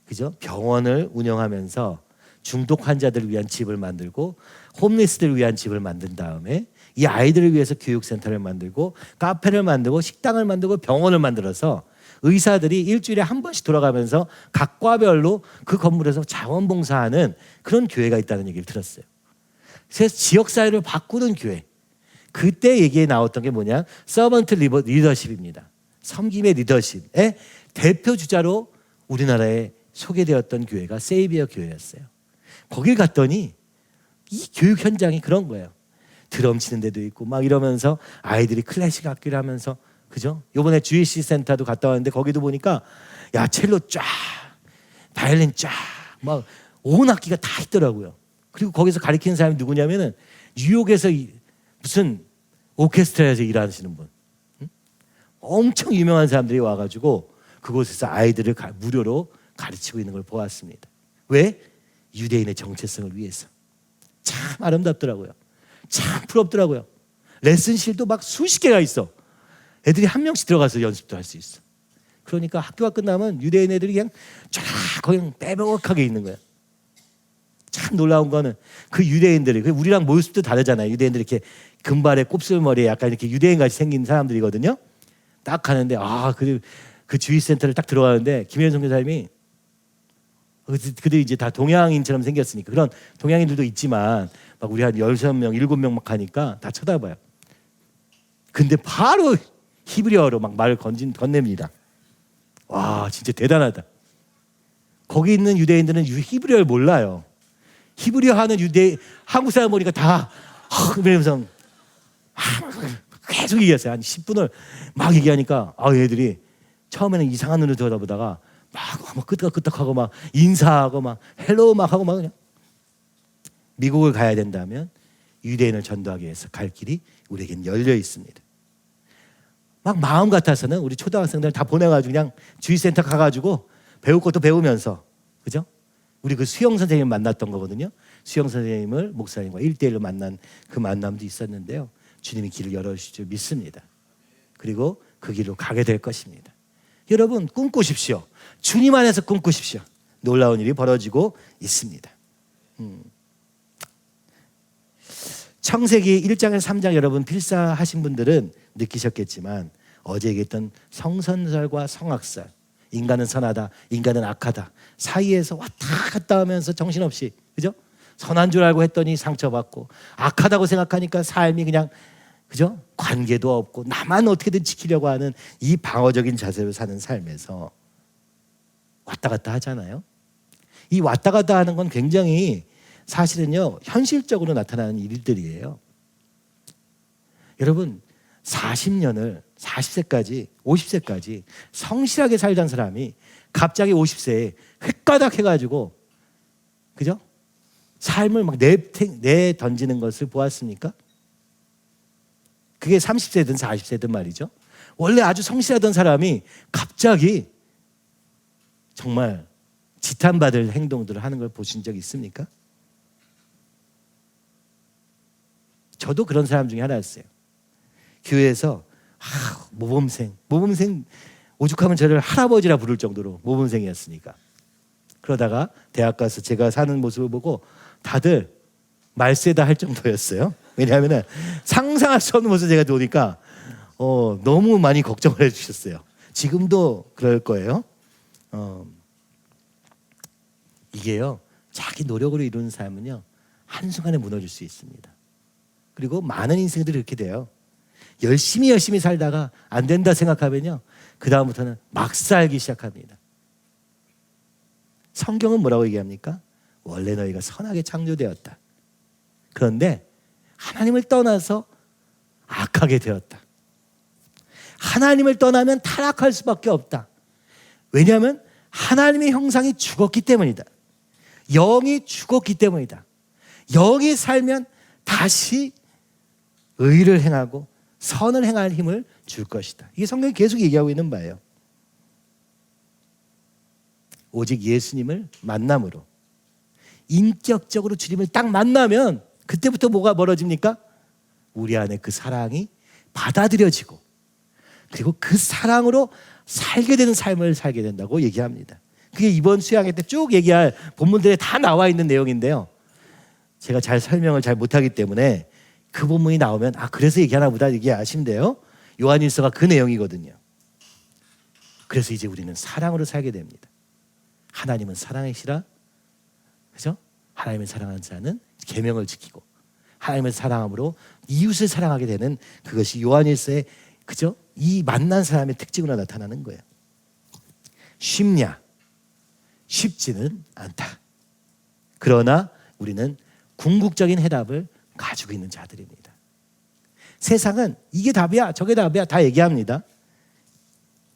그죠? 병원을 운영하면서 중독 환자들을 위한 집을 만들고 홈리스들을 위한 집을 만든 다음에 이 아이들을 위해서 교육센터를 만들고 카페를 만들고 식당을 만들고 병원을 만들어서 의사들이 일주일에 한 번씩 돌아가면서 각 과별로 그 건물에서 자원봉사하는 그런 교회가 있다는 얘기를 들었어요. 그래서 지역사회를 바꾸는 교회. 그때 얘기에 나왔던 게 뭐냐? 서번트 리더십입니다. 섬김의 리더십의 대표 주자로 우리나라에 소개되었던 교회가 세이비어 교회였어요. 거길 갔더니 이 교육 현장이 그런 거예요. 드럼 치는 데도 있고 막 이러면서 아이들이 클래식 악기를 하면서, 그죠? 요번에 GC 센터도 갔다 왔는데 거기도 보니까 야, 첼로 쫙, 바이올린 쫙, 막 온 악기가 다 있더라고요. 그리고 거기서 가르치는 사람이 누구냐면은 뉴욕에서 무슨 오케스트라에서 일하시는 분, 엄청 유명한 사람들이 와가지고 그곳에서 아이들을 무료로 가르치고 있는 걸 보았습니다. 왜? 유대인의 정체성을 위해서. 참 아름답더라고요. 참 부럽더라고요. 레슨실도 막 수십 개가 있어. 애들이 한 명씩 들어가서 연습도 할 수 있어. 그러니까 학교가 끝나면 유대인 애들이 그냥 쫙 그냥 빼곡하게 있는 거야. 참 놀라운 거는 그 유대인들이, 우리랑 모습도 다르잖아요. 유대인들이 이렇게 금발에 곱슬머리에 약간 이렇게 유대인같이 생긴 사람들이거든요. 딱 가는데 그리고 그 주의센터를 딱 들어가는데 김현성 교사님이 그들 이제 다 동양인처럼 생겼으니까 그런 동양인들도 있지만 막 우리 한 16명, 7명 막 가니까 다 쳐다봐요. 근데 바로 히브리어로 막 말을 건넵니다. 와, 진짜 대단하다. 거기 있는 유대인들은 히브리어를 몰라요. 히브리어 하는 한국 사람 보니까 다 이러면서 계속 얘기했어요. 한 10분을 막 얘기하니까 얘들이 처음에는 이상한 눈으로 쳐다보다가 막 끄떡끄떡하고 막 인사하고 막 헬로우 막 하고 막 그냥 미국을 가야 된다면 유대인을 전도하기 위해서 갈 길이 우리에겐 열려 있습니다. 막 마음 같아서는 우리 초등학생들 다 보내가지고 그냥 주의센터 가가지고 배울 것도 배우면서, 그죠? 우리 그 수영 선생님 만났던 거거든요. 수영 선생님을 목사님과 1대1로 만난 그 만남도 있었는데요. 주님이 길을 열어주실 줄 믿습니다. 그리고 그 길로 가게 될 것입니다. 여러분 꿈꾸십시오. 주님 안에서 꿈꾸십시오. 놀라운 일이 벌어지고 있습니다. 창세기 1장에서 3장 여러분 필사하신 분들은 느끼셨겠지만 어제 얘기했던 성선설과 성악설, 인간은 선하다, 인간은 악하다 사이에서 왔다 갔다 하면서 정신없이, 그죠? 선한 줄 알고 했더니 상처받고 악하다고 생각하니까 삶이 그냥, 그죠? 관계도 없고 나만 어떻게든 지키려고 하는 이 방어적인 자세로 사는 삶에서 왔다 갔다 하잖아요. 이 왔다 갔다 하는 건 굉장히 사실은요 현실적으로 나타나는 일들이에요. 여러분 40년을 40세까지 50세까지 성실하게 살던 사람이 갑자기 50세에 획가닥 해가지고, 그죠? 삶을 막 내던지는 것을 보았습니까? 그게 30세든 40세든 말이죠. 원래 아주 성실하던 사람이 갑자기 정말 지탄받을 행동들을 하는 걸 보신 적 있습니까? 저도 그런 사람 중에 하나였어요. 교회에서 모범생 오죽하면 저를 할아버지라 부를 정도로 모범생이었으니까. 그러다가 대학 가서 제가 사는 모습을 보고 다들 말세다 할 정도였어요. 왜냐하면 상상할 수 없는 모습을 제가 보니까 너무 많이 걱정을 해주셨어요. 지금도 그럴 거예요. 이게요 자기 노력으로 이루는 삶은요 한순간에 무너질 수 있습니다. 그리고 많은 인생들이 그렇게 돼요. 열심히 살다가 안 된다 생각하면요 그 다음부터는 막 살기 시작합니다. 성경은 뭐라고 얘기합니까? 원래 너희가 선하게 창조되었다. 그런데 하나님을 떠나서 악하게 되었다. 하나님을 떠나면 타락할 수밖에 없다. 왜냐하면 하나님의 형상이 죽었기 때문이다. 영이 죽었기 때문이다. 영이 살면 다시 의를 행하고 선을 행할 힘을 줄 것이다. 이게 성경이 계속 얘기하고 있는 바예요. 오직 예수님을 만남으로 인격적으로 주님을 딱 만나면 그때부터 뭐가 벌어집니까? 우리 안에 그 사랑이 받아들여지고 그리고 그 사랑으로 살게 되는 삶을 살게 된다고 얘기합니다. 그게 이번 수양회 때 쭉 얘기할 본문들에 다 나와 있는 내용인데요. 제가 잘 설명을 잘 못하기 때문에 그 본문이 나오면 그래서 얘기하나 보다 얘기하시면 돼요. 요한일서가 그 내용이거든요. 그래서 이제 우리는 사랑으로 살게 됩니다. 하나님은 사랑이시라, 그죠? 하나님을 사랑하는 자는 계명을 지키고 하나님을 사랑함으로 이웃을 사랑하게 되는 그것이 요한일서의, 그죠? 이 만난 사람의 특징으로 나타나는 거예요. 쉽냐? 쉽지는 않다. 그러나 우리는 궁극적인 해답을 가지고 있는 자들입니다. 세상은 이게 답이야 저게 답이야 다 얘기합니다.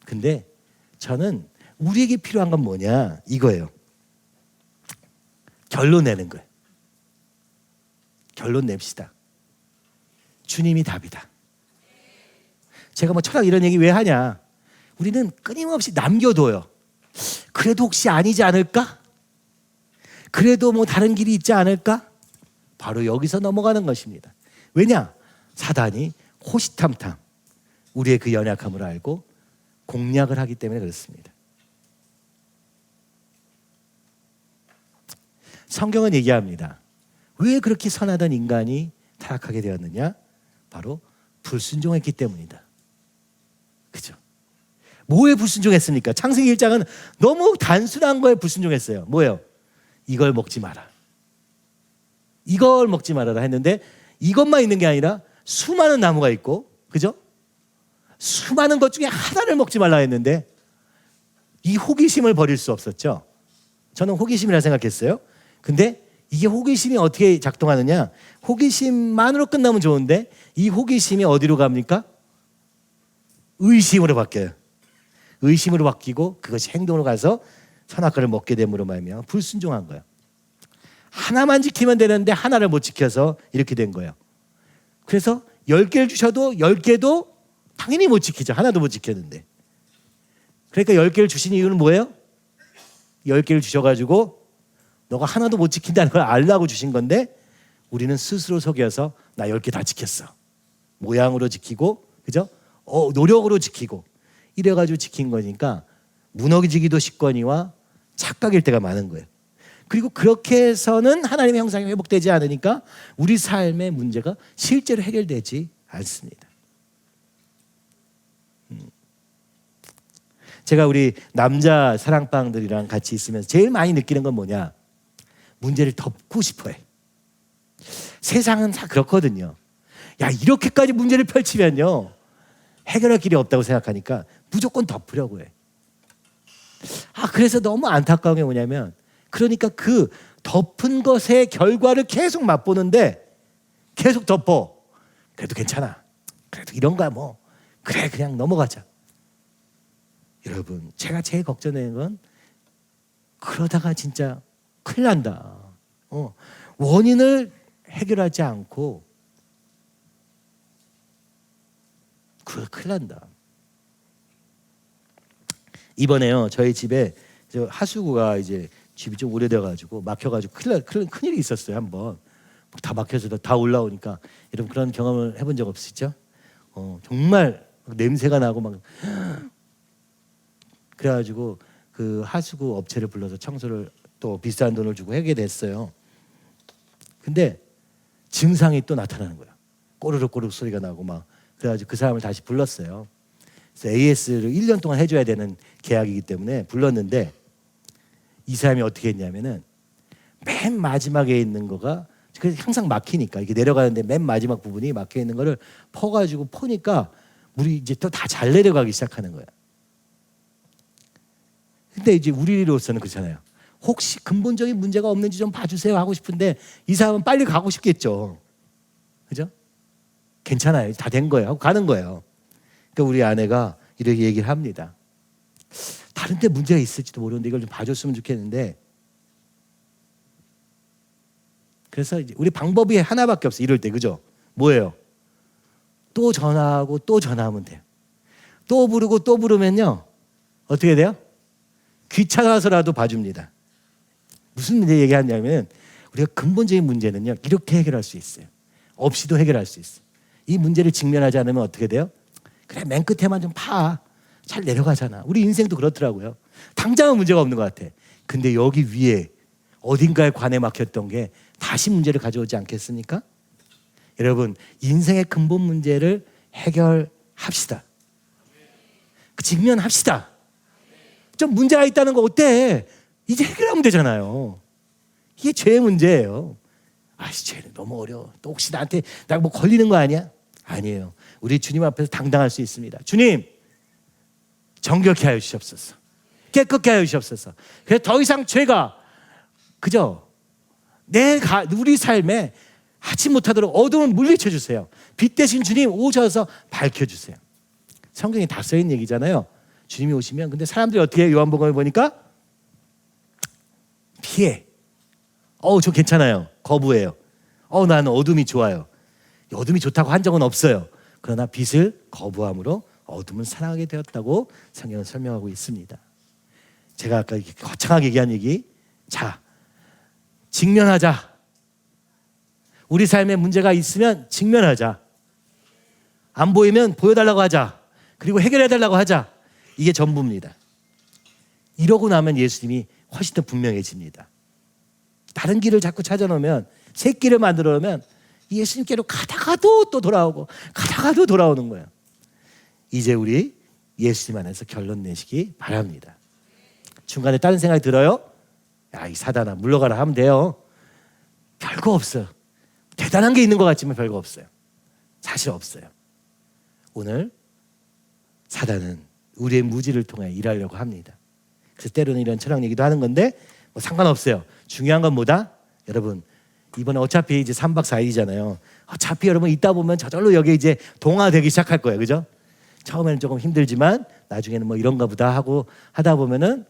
근데 저는 우리에게 필요한 건 뭐냐 이거예요. 결론 내는 거예요. 결론 냅시다. 주님이 답이다. 제가 뭐 철학 이런 얘기 왜 하냐, 우리는 끊임없이 남겨둬요. 그래도 혹시 아니지 않을까? 그래도 뭐 다른 길이 있지 않을까? 바로 여기서 넘어가는 것입니다. 왜냐? 사단이 호시탐탐 우리의 그 연약함을 알고 공략을 하기 때문에 그렇습니다. 성경은 얘기합니다. 왜 그렇게 선하던 인간이 타락하게 되었느냐? 바로 불순종했기 때문이다. 그죠? 뭐에 불순종했습니까? 창세기 1장은 너무 단순한 거에 불순종했어요. 뭐예요? 이걸 먹지 마라. 이걸 먹지 말아라 했는데 이것만 있는 게 아니라 수많은 나무가 있고, 그죠? 수많은 것 중에 하나를 먹지 말라 했는데 이 호기심을 버릴 수 없었죠. 저는 호기심이라 생각했어요. 근데 이게 호기심이 어떻게 작동하느냐? 호기심만으로 끝나면 좋은데 이 호기심이 어디로 갑니까? 의심으로 바뀌어요. 의심으로 바뀌고 그것이 행동으로 가서 선악과를 먹게 됨으로 말미암아 불순종한 거예요. 하나만 지키면 되는데 하나를 못 지켜서 이렇게 된 거예요. 그래서 10개를 주셔도 10개도 당연히 못 지키죠. 하나도 못 지켰는데. 그러니까 10개를 주신 이유는 뭐예요? 10개를 주셔가지고 너가 하나도 못 지킨다는 걸 알라고 주신 건데 우리는 스스로 속여서 나 10개 다 지켰어. 모양으로 지키고, 그죠? 노력으로 지키고 이래가지고 지킨 거니까 무너지기도 쉽거니와 착각일 때가 많은 거예요. 그리고 그렇게 해서는 하나님의 형상이 회복되지 않으니까 우리 삶의 문제가 실제로 해결되지 않습니다. 제가 우리 남자 사랑방들이랑 같이 있으면서 제일 많이 느끼는 건 뭐냐? 문제를 덮고 싶어해. 세상은 다 그렇거든요. 야, 이렇게까지 문제를 펼치면요 해결할 길이 없다고 생각하니까 무조건 덮으려고 해. 그래서 너무 안타까운 게 뭐냐면, 그러니까 그 덮은 것의 결과를 계속 맛보는데 계속 덮어. 그래도 괜찮아. 그래도 이런 거야 뭐. 그래 그냥 넘어가자. 여러분, 제가 제일 걱정되는 건 그러다가 진짜 큰일 난다. 원인을 해결하지 않고 그래 큰일 난다. 이번에요 저희 집에 하수구가 이제 집이 좀 오래돼가지고 막혀가지고 큰일이 있었어요. 한번 다 막혀서 다 올라오니까, 여러분 그런 경험을 해본 적 없으시죠? 정말 냄새가 나고 막 그래가지고 그 하수구 업체를 불러서 청소를 또 비싼 돈을 주고 하게 됐어요. 근데 증상이 또 나타나는 거야. 꼬르륵 소리가 나고 막. 그래가지고 그 사람을 다시 불렀어요. 그래서 AS를 1년 동안 해줘야 되는 계약이기 때문에 불렀는데 이 사람이 어떻게 했냐면은 맨 마지막에 있는 거가, 그래서 항상 막히니까 이게 내려가는데 맨 마지막 부분이 막혀 있는 거를 퍼가지고 퍼니까 물이 이제 또 다 잘 내려가기 시작하는 거야. 근데 이제 우리로서는 그렇잖아요. 혹시 근본적인 문제가 없는지 좀 봐주세요 하고 싶은데 이 사람은 빨리 가고 싶겠죠. 그죠? 괜찮아요. 다 된 거예요. 하고 가는 거예요. 그러니까 우리 아내가 이렇게 얘기를 합니다. 다른 데 문제가 있을지도 모르는데 이걸 좀 봐줬으면 좋겠는데, 그래서 이제 우리 방법이 하나밖에 없어요. 이럴 때. 그죠? 뭐예요? 또 전화하고 또 전화하면 돼요. 또 부르고 또 부르면요 어떻게 돼요? 귀찮아서라도 봐줍니다. 무슨 문제 얘기하냐면, 우리가 근본적인 문제는요 이렇게 해결할 수 있어요. 없이도 해결할 수 있어요. 이 문제를 직면하지 않으면 어떻게 돼요? 그래 맨 끝에만 좀 파. 잘 내려가잖아. 우리 인생도 그렇더라고요. 당장은 문제가 없는 것 같아. 근데 여기 위에 어딘가에 관에 막혔던 게 다시 문제를 가져오지 않겠습니까? 여러분, 인생의 근본 문제를 해결합시다. 직면합시다. 좀 문제가 있다는 거 어때? 이제 해결하면 되잖아요. 이게 죄의 문제예요. 죄는 너무 어려워. 또 혹시 나한테 나 뭐 걸리는 거 아니야? 아니에요. 우리 주님 앞에서 당당할 수 있습니다. 주님, 정결케 하여 주시옵소서. 깨끗게 하여 주시옵소서. 그래서 더 이상 죄가 그죠? 우리 삶에 하지 못하도록 어두움을 물리쳐 주세요. 빛 대신 주님 오셔서 밝혀주세요. 성경에 다 써있는 얘기잖아요. 주님이 오시면, 근데 사람들이 어떻게 해요? 요한복음을 보니까 피해. 저 괜찮아요. 거부해요. 나는 어둠이 좋아요. 어둠이 좋다고 한 적은 없어요. 그러나 빛을 거부함으로 어둠을 사랑하게 되었다고 성경은 설명하고 있습니다. 제가 아까 이렇게 거창하게 얘기한 얘기, 자, 직면하자. 우리 삶에 문제가 있으면 직면하자. 안 보이면 보여달라고 하자. 그리고 해결해달라고 하자. 이게 전부입니다. 이러고 나면 예수님이 훨씬 더 분명해집니다. 다른 길을 자꾸 찾아놓으면, 새 길을 만들어 놓으면 예수님께로 가다가도 또 돌아오고 가다가도 돌아오는 거예요. 이제 우리 예수님 안에서 결론 내시기 바랍니다. 중간에 다른 생각이 들어요? 야, 이 사단아 물러가라 하면 돼요. 별거 없어요. 대단한 게 있는 것 같지만 별거 없어요. 사실 없어요. 오늘 사단은 우리의 무지를 통해 일하려고 합니다. 그래서 때로는 이런 철학 얘기도 하는 건데 뭐 상관없어요. 중요한 건 뭐다? 여러분 이번에 어차피 이제 3박 4일이잖아요. 어차피 여러분 있다 보면 저절로 여기 이제 동화되기 시작할 거예요. 그죠? 처음에는 조금 힘들지만 나중에는 뭐 이런가 보다 하고 하다 보면은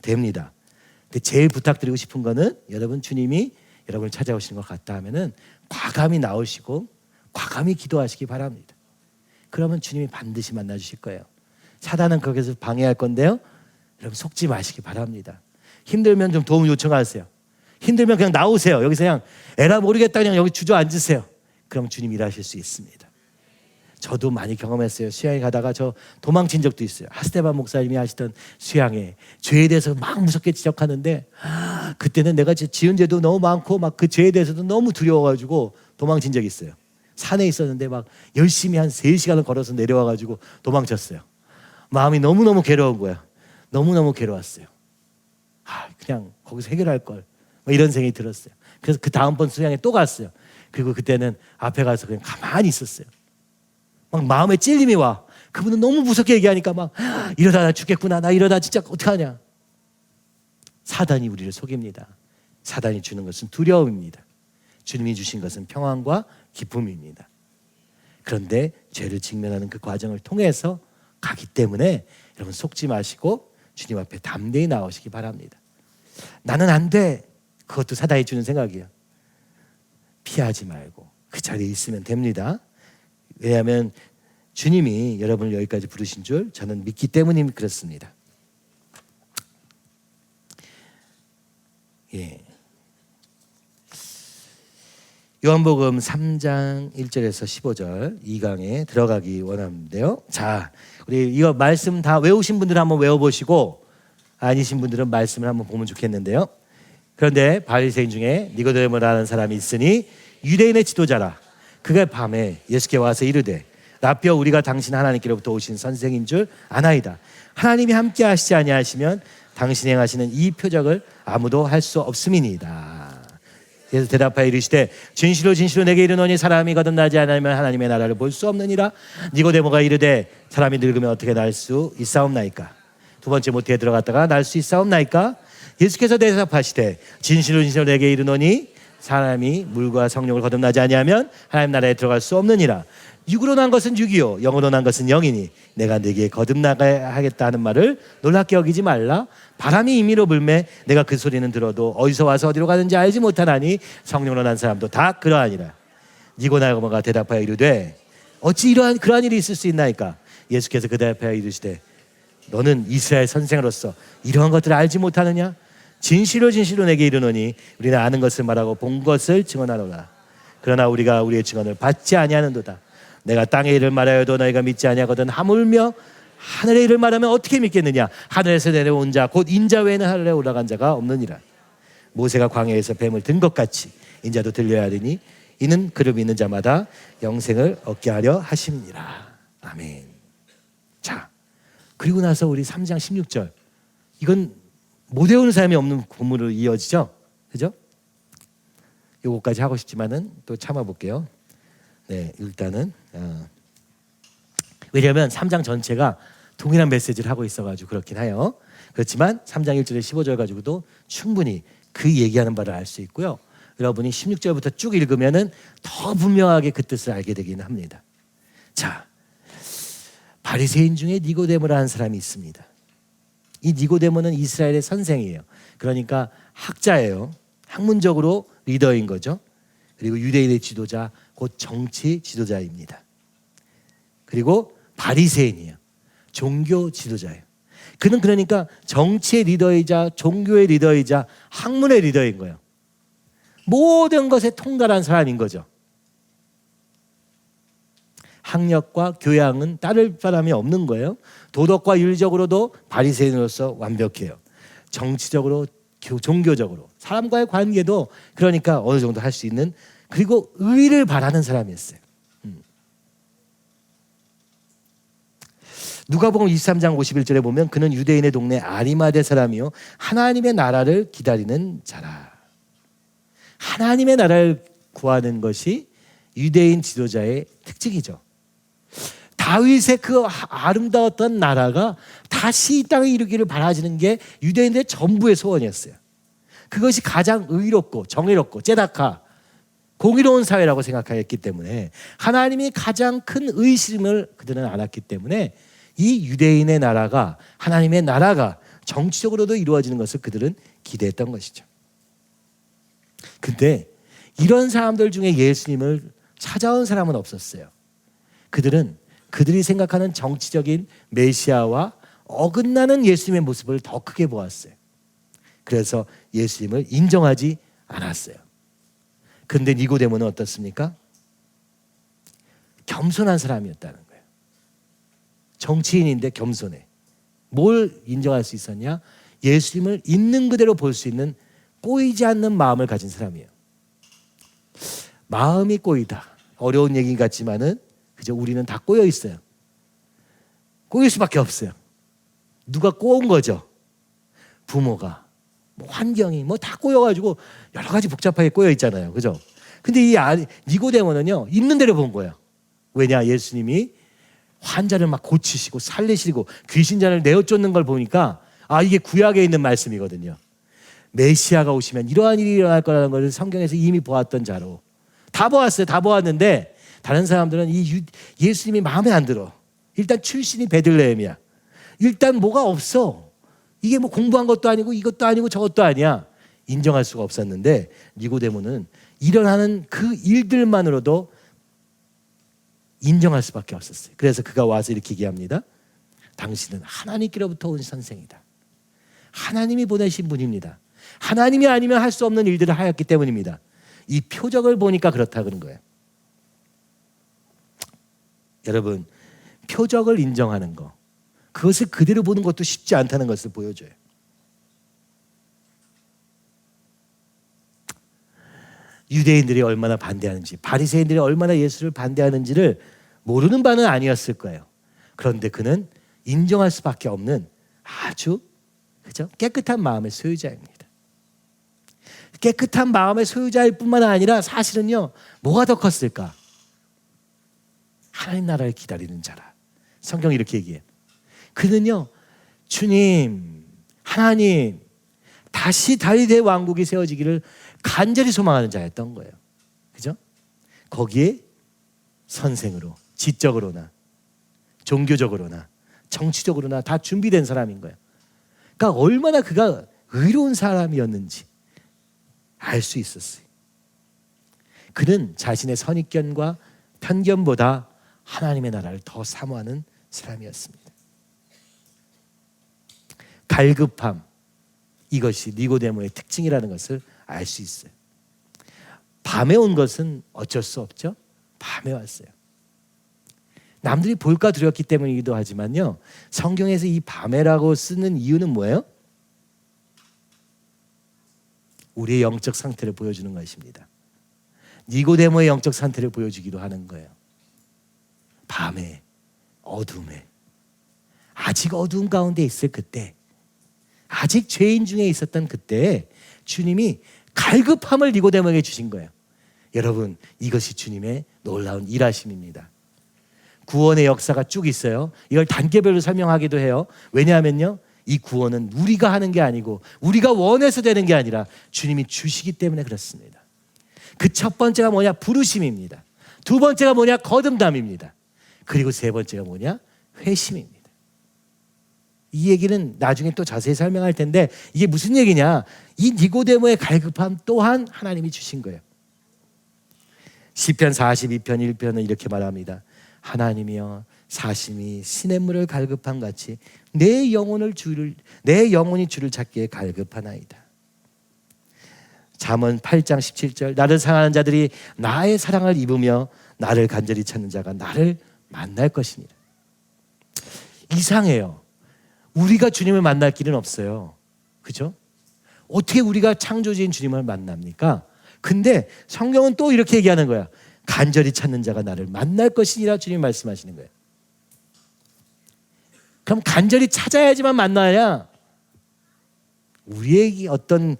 됩니다. 근데 제일 부탁드리고 싶은 거는 여러분 주님이 여러분을 찾아오시는 것 같다 하면은 과감히 나오시고 과감히 기도하시기 바랍니다. 그러면 주님이 반드시 만나 주실 거예요. 사단은 거기서 방해할 건데요. 여러분 속지 마시기 바랍니다. 힘들면 좀 도움 요청하세요. 힘들면 그냥 나오세요. 여기서 그냥 에라 모르겠다 그냥 여기 주저앉으세요. 그럼 주님 일하실 수 있습니다. 저도 많이 경험했어요. 수양에 가다가 저 도망친 적도 있어요. 하스테반 목사님이 하시던 수양에 죄에 대해서 막 무섭게 지적하는데 그때는 내가 지은 죄도 너무 많고 막 그 죄에 대해서도 너무 두려워가지고 도망친 적이 있어요. 산에 있었는데 막 열심히 한 3시간을 걸어서 내려와가지고 도망쳤어요. 마음이 너무너무 괴로운 거야. 너무너무 괴로웠어요. 그냥 거기서 해결할 걸. 이런 생각이 들었어요. 그래서 그 다음번 수양에 또 갔어요. 그리고 그때는 앞에 가서 그냥 가만히 있었어요. 막 마음에 찔림이 와. 그분은 너무 무섭게 얘기하니까 막 이러다 나 죽겠구나. 나 이러다 진짜 어떡하냐. 사단이 우리를 속입니다. 사단이 주는 것은 두려움입니다. 주님이 주신 것은 평안과 기쁨입니다. 그런데 죄를 직면하는 그 과정을 통해서 가기 때문에 여러분 속지 마시고 주님 앞에 담대히 나오시기 바랍니다. 나는 안 돼. 그것도 사단이 주는 생각이에요. 피하지 말고 그 자리에 있으면 됩니다. 왜냐하면 주님이 여러분을 여기까지 부르신 줄 저는 믿기 때문에 그렇습니다. 예. 요한복음 3장 1절에서 15절 2강에 들어가기 원하는데요. 자, 우리 이거 말씀 다 외우신 분들은 한번 외워보시고 아니신 분들은 말씀을 한번 보면 좋겠는데요. 그런데 바리새인 중에 니고데모라는 사람이 있으니 유대인의 지도자라. 그가 밤에 예수께 와서 이르되 라삐어 우리가 당신 하나님께로부터 오신 선생인 줄 아나이다. 하나님이 함께 하시지 아니하시면 당신이 행하시는 이 표적을 아무도 할 수 없음이니이다. 그래서 대답하여 이르시되 진실로 진실로 내게 이르노니 사람이 거듭나지 않으면 하나님의 나라를 볼 수 없느니라. 니고데모가 이르되 사람이 늙으면 어떻게 날 수 있사옵나이까. 두 번째 모태에 들어갔다가 날 수 있사옵나이까. 예수께서 대답하시되 진실로 진실로 내게 이르노니 사람이 물과 성령을 거듭나지 아니하면 하나님 나라에 들어갈 수 없느니라. 육으로 난 것은 육이요 영으로 난 것은 영이니 내가 네게 거듭나게 하겠다 하는 말을 놀랍게 여기지 말라. 바람이 임의로 불매 내가 그 소리는 들어도 어디서 와서 어디로 가는지 알지 못하나니 성령으로 난 사람도 다 그러하니라. 니고데모가 대답하여 이르되 어찌 그러한 일이 있을 수 있나이까. 예수께서 그 대답하여 이르시되 너는 이스라엘 선생으로서 이러한 것들을 알지 못하느냐. 진실로 진실로 내게 이르노니 우리는 아는 것을 말하고 본 것을 증언하노라. 그러나 우리가 우리의 증언을 받지 아니하는도다. 내가 땅의 일을 말하여도 너희가 믿지 아니하거든 하물며 하늘의 일을 말하면 어떻게 믿겠느냐. 하늘에서 내려온 자 곧 인자 외에는 하늘에 올라간 자가 없느니라. 모세가 광야에서 뱀을 든 것 같이 인자도 들려야 하리니 이는 그를 믿는 자마다 영생을 얻게 하려 하심이니라. 아멘. 자, 그리고 나서 우리 3장 16절 이건 못 외우는 사람이 없는 본문으로 이어지죠. 그죠? 요거까지 하고 싶지만은 또 참아볼게요. 네, 일단은 왜냐하면 3장 전체가 동일한 메시지를 하고 있어가지고 그렇긴 해요. 그렇지만 3장 1절에 15절 가지고도 충분히 그 얘기하는 바를 알 수 있고요. 여러분이 16절부터 쭉 읽으면은 더 분명하게 그 뜻을 알게 되기는 합니다. 자, 바리새인 중에 니고데모라는 사람이 있습니다. 이 니고데모는 이스라엘의 선생이에요. 그러니까 학자예요. 학문적으로 리더인 거죠. 그리고 유대인의 지도자, 곧 정치 지도자입니다. 그리고 바리새인이에요. 종교 지도자예요. 그는 그러니까 정치의 리더이자 종교의 리더이자 학문의 리더인 거예요. 모든 것에 통달한 사람인 거죠. 학력과 교양은 따를 사람이 없는 거예요. 도덕과 윤리적으로도 바리새인으로서 완벽해요. 정치적으로, 종교적으로, 사람과의 관계도 그러니까 어느 정도 할 수 있는, 그리고 의를 바라는 사람이었어요. 누가복음 23장 51절에 보면 그는 유대인의 동네 아리마대 사람이요 하나님의 나라를 기다리는 자라. 하나님의 나라를 구하는 것이 유대인 지도자의 특징이죠. 다윗의 그 아름다웠던 나라가 다시 이 땅에 이르기를 바라지는 게 유대인들의 전부의 소원이었어요. 그것이 가장 의롭고 정의롭고 제다카 공의로운 사회라고 생각했기 때문에 하나님이 가장 큰 의심을 그들은 알았기 때문에 이 유대인의 나라가 하나님의 나라가 정치적으로도 이루어지는 것을 그들은 기대했던 것이죠. 근데 이런 사람들 중에 예수님을 찾아온 사람은 없었어요. 그들은 그들이 생각하는 정치적인 메시아와 어긋나는 예수님의 모습을 더 크게 보았어요. 그래서 예수님을 인정하지 않았어요. 근데 니고데모는 어떻습니까? 겸손한 사람이었다는 거예요. 정치인인데 겸손해. 뭘 인정할 수 있었냐? 예수님을 있는 그대로 볼 수 있는 꼬이지 않는 마음을 가진 사람이에요. 마음이 꼬이다. 어려운 얘기 같지만은 그저 우리는 다 꼬여 있어요. 꼬일 수밖에 없어요. 누가 꼬은 거죠? 부모가, 뭐 환경이 뭐 다 꼬여가지고 여러 가지 복잡하게 꼬여 있잖아요. 그죠? 근데 이 니고데모는요 있는 대로 본 거예요. 왜냐? 예수님이 환자를 막 고치시고 살리시고 귀신자를 내어 쫓는 걸 보니까 이게 구약에 있는 말씀이거든요. 메시아가 오시면 이러한 일이 일어날 거라는 것을 성경에서 이미 보았던 자로 다 보았어요. 다 보았는데 다른 사람들은 예수님이 마음에 안 들어. 일단 출신이 베들레헴이야. 일단 뭐가 없어. 이게 뭐 공부한 것도 아니고 이것도 아니고 저것도 아니야. 인정할 수가 없었는데 니고데모는 일어나는 그 일들만으로도 인정할 수밖에 없었어요. 그래서 그가 와서 이렇게 얘기합니다. 당신은 하나님께로부터 온 선생이다. 하나님이 보내신 분입니다. 하나님이 아니면 할 수 없는 일들을 하였기 때문입니다. 이 표적을 보니까 그렇다 그런 거예요. 여러분, 표적을 인정하는 거, 그것을 그대로 보는 것도 쉽지 않다는 것을 보여줘요. 유대인들이 얼마나 반대하는지, 바리새인들이 얼마나 예수를 반대하는지를 모르는 바는 아니었을 거예요. 그런데 그는 인정할 수밖에 없는 아주 그죠? 깨끗한 마음의 소유자입니다. 깨끗한 마음의 소유자일 뿐만 아니라 사실은요, 뭐가 더 컸을까? 하나님 나라를 기다리는 자라. 성경이 이렇게 얘기해요. 그는요, 주님, 하나님, 다시 다윗의 왕국이 세워지기를 간절히 소망하는 자였던 거예요. 그죠? 거기에 선생으로, 지적으로나, 종교적으로나, 정치적으로나 다 준비된 사람인 거예요. 그러니까 얼마나 그가 의로운 사람이었는지 알 수 있었어요. 그는 자신의 선입견과 편견보다 하나님의 나라를 더 사모하는 사람이었습니다. 갈급함, 이것이 니고데모의 특징이라는 것을 알 수 있어요. 밤에 온 것은 어쩔 수 없죠. 밤에 왔어요. 남들이 볼까 두렵기 때문이기도 하지만요, 성경에서 이 밤에라고 쓰는 이유는 뭐예요? 우리의 영적 상태를 보여주는 것입니다. 니고데모의 영적 상태를 보여주기도 하는 거예요. 밤에, 어둠에, 아직 어두운 가운데 있을 그때, 아직 죄인 중에 있었던 그때 주님이 갈급함을 니고데모에게 주신 거예요. 여러분, 이것이 주님의 놀라운 일하심입니다. 구원의 역사가 쭉 있어요. 이걸 단계별로 설명하기도 해요. 왜냐하면요, 이 구원은 우리가 하는 게 아니고 우리가 원해서 되는 게 아니라 주님이 주시기 때문에 그렇습니다. 그 첫 번째가 뭐냐? 부르심입니다. 두 번째가 뭐냐? 거듭남입니다. 그리고 세 번째가 뭐냐? 회심입니다. 이 얘기는 나중에 또 자세히 설명할 텐데 이게 무슨 얘기냐? 이 니고데모의 갈급함 또한 하나님이 주신 거예요. 시편 42편 1편은 이렇게 말합니다. 하나님이여, 사심이 시냇물을 갈급한 같이 내 영혼이 주를 찾기에 갈급하나이다. 잠언 8장 17절, 나를 사랑하는 자들이 나의 사랑을 입으며 나를 간절히 찾는 자가 나를 만날 것이니라. 이상해요. 우리가 주님을 만날 길은 없어요. 그죠? 어떻게 우리가 창조주인 주님을 만납니까? 근데 성경은 또 이렇게 얘기하는 거야. 간절히 찾는 자가 나를 만날 것이니라 주님 말씀하시는 거예요. 그럼 간절히 찾아야지만 만나야 우리의 어떤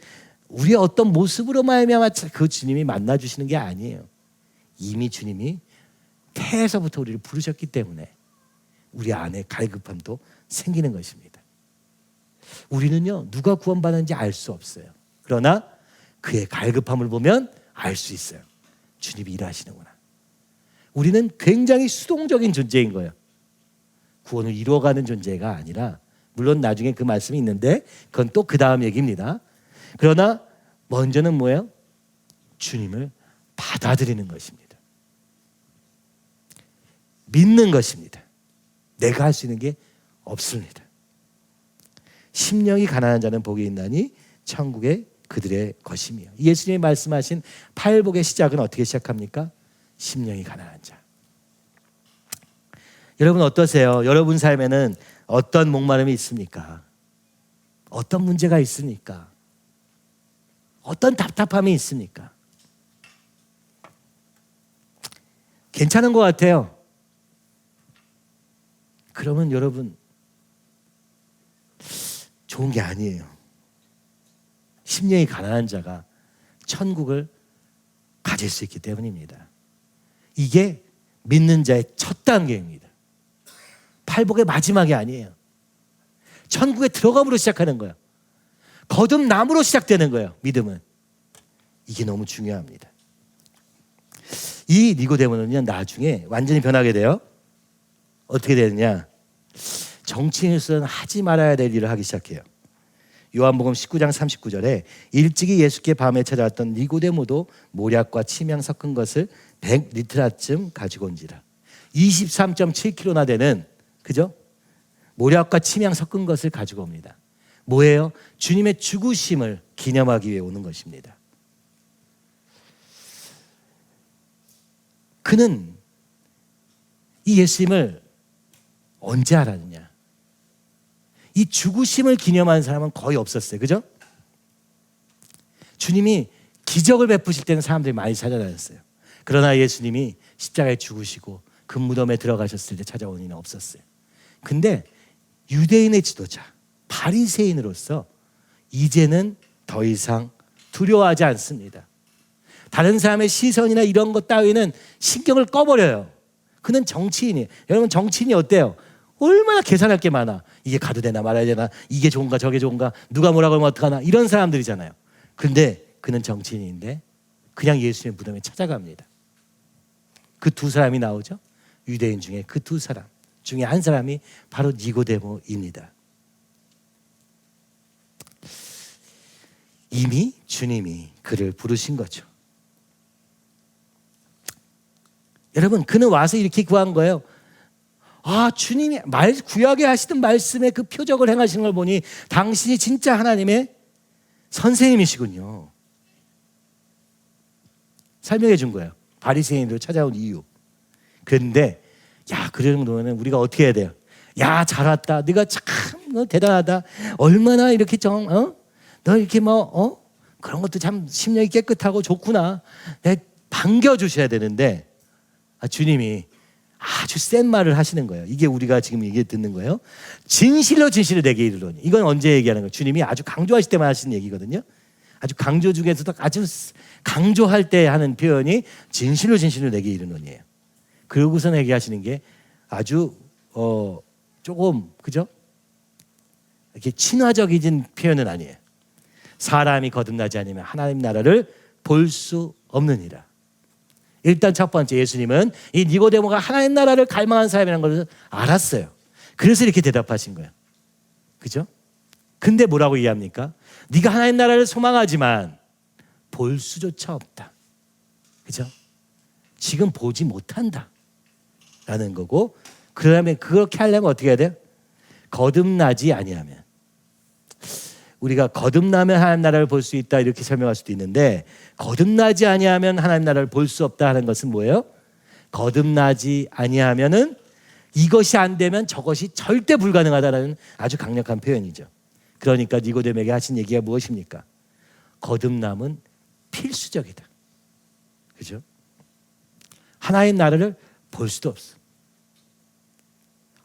모습으로 말미암아 그 주님이 만나 주시는 게 아니에요. 이미 주님이 태에서부터 우리를 부르셨기 때문에 우리 안에 갈급함도 생기는 것입니다. 우리는요, 누가 구원받았는지 알 수 없어요. 그러나 그의 갈급함을 보면 알 수 있어요. 주님이 일하시는구나. 우리는 굉장히 수동적인 존재인 거예요. 구원을 이루어가는 존재가 아니라, 물론 나중에 그 말씀이 있는데 그건 또 그 다음 얘기입니다. 그러나 먼저는 뭐예요? 주님을 받아들이는 것입니다. 믿는 것입니다. 내가 할 수 있는 게 없습니다. 심령이 가난한 자는 복이 있나니 천국의 그들의 것이며. 예수님이 말씀하신 팔복의 시작은 어떻게 시작합니까? 심령이 가난한 자. 여러분 어떠세요? 여러분 삶에는 어떤 목마름이 있습니까? 어떤 문제가 있습니까? 어떤 답답함이 있습니까? 괜찮은 것 같아요. 그러면 여러분 좋은 게 아니에요. 심령이 가난한 자가 천국을 가질 수 있기 때문입니다. 이게 믿는 자의 첫 단계입니다. 팔복의 마지막이 아니에요. 천국에 들어감으로 시작하는 거예요. 거듭남으로 시작되는 거예요. 믿음은. 이게 너무 중요합니다. 이 니고데모는요, 나중에 완전히 변하게 돼요. 어떻게 되느냐? 정치인으로서는 하지 말아야 될 일을 하기 시작해요. 요한복음 19장 39절에 일찍이 예수께 밤에 찾아왔던 니고데모도 모략과 침향 섞은 것을 100리트라쯤 가지고 온지라. 23.7kg나 되는, 그죠? 모략과 침향 섞은 것을 가지고 옵니다. 뭐예요? 주님의 죽으심을 기념하기 위해 오는 것입니다. 그는 이 예수님을 언제 알았느냐? 이 죽으심을 기념하는 사람은 거의 없었어요. 그죠? 주님이 기적을 베푸실 때는 사람들이 많이 찾아다녔어요. 그러나 예수님이 십자가에 죽으시고 그 무덤에 들어가셨을 때 찾아온 이는 없었어요. 근데 유대인의 지도자, 바리새인으로서 이제는 더 이상 두려워하지 않습니다. 다른 사람의 시선이나 이런 것 따위는 신경을 꺼버려요. 그는 정치인이에요. 여러분 정치인이 어때요? 얼마나 계산할 게 많아. 이게 가도 되나 말아야 되나, 이게 좋은가 저게 좋은가, 누가 뭐라고 하면 어떡하나, 이런 사람들이잖아요. 근데 그는 정치인인데 그냥 예수님의 무덤에 찾아갑니다. 그 두 사람이 나오죠. 유대인 중에 그 두 사람 중에 한 사람이 바로 니고데모입니다. 이미 주님이 그를 부르신 거죠. 여러분, 그는 와서 이렇게 구한 거예요. 아, 주님이 구약에 하시던 말씀의 그 표적을 행하시는 걸 보니 당신이 진짜 하나님의 선생님이시군요. 설명해 준 거예요. 바리새인으로 찾아온 이유. 그런데 그 정도면 우리가 어떻게 해야 돼요? 야, 잘 왔다. 네가 참 대단하다. 얼마나 이렇게 너 이렇게 그런 것도 참 심령이 깨끗하고 좋구나. 반겨주셔야 되는데 주님이 아주 센 말을 하시는 거예요. 이게 우리가 지금 얘기 듣는 거예요. 진실로 진실을 내게 이르노니. 이건 언제 얘기하는 거예요? 주님이 아주 강조하실 때만 하시는 얘기거든요. 아주 강조 중에서도 아주 강조할 때 하는 표현이 진실로 진실을 내게 이르노니예요. 그러고서 얘기하시는 게 아주 조금, 그죠? 이렇게 친화적인 표현은 아니에요. 사람이 거듭나지 않으면 하나님 나라를 볼 수 없느니라. 일단 첫 번째, 예수님은 이 니고데모가 하나님 나라를 갈망한 사람이라는 걸 알았어요. 그래서 이렇게 대답하신 거예요. 그죠? 근데 뭐라고 이해합니까? 네가 하나님 나라를 소망하지만 볼 수조차 없다. 그죠? 지금 보지 못한다 라는 거고, 그러면 그렇게 하려면 어떻게 해야 돼요? 거듭나지 아니하면. 우리가 거듭나면 하나님 나라를 볼 수 있다 이렇게 설명할 수도 있는데, 거듭나지 아니하면 하나님 나라를 볼 수 없다 하는 것은 뭐예요? 거듭나지 아니하면은 이것이 안 되면 저것이 절대 불가능하다라는 아주 강력한 표현이죠. 그러니까 니고데모에게 하신 얘기가 무엇입니까? 거듭남은 필수적이다. 그죠? 하나님 나라를 볼 수도 없어.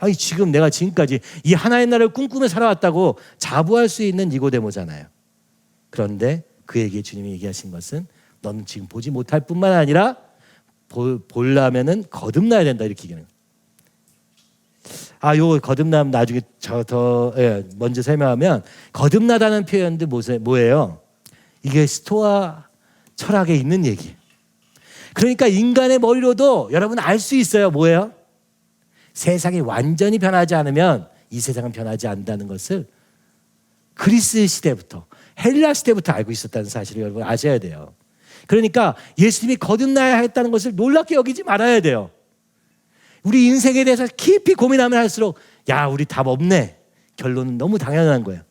아니 지금 내가 지금까지 이 하나의 나라를 꿈꾸며 살아왔다고 자부할 수 있는 니고데모잖아요. 그런데 그에게 주님이 얘기하신 것은 너는 지금 보지 못할 뿐만 아니라 보려면은 거듭나야 된다 이렇게 얘기하는 거예요. 요 거듭남 나중에 먼저 설명하면 거듭나다는 표현도 뭐예요? 이게 스토아 철학에 있는 얘기예요. 그러니까 인간의 머리로도 여러분 알 수 있어요. 뭐예요? 세상이 완전히 변하지 않으면 이 세상은 변하지 않는다는 것을 그리스 시대부터 헬라 시대부터 알고 있었다는 사실을 여러분 아셔야 돼요. 그러니까 예수님이 거듭나야 했다는 것을 놀랍게 여기지 말아야 돼요. 우리 인생에 대해서 깊이 고민하면 할수록 우리 답 없네. 결론은 너무 당연한 거예요.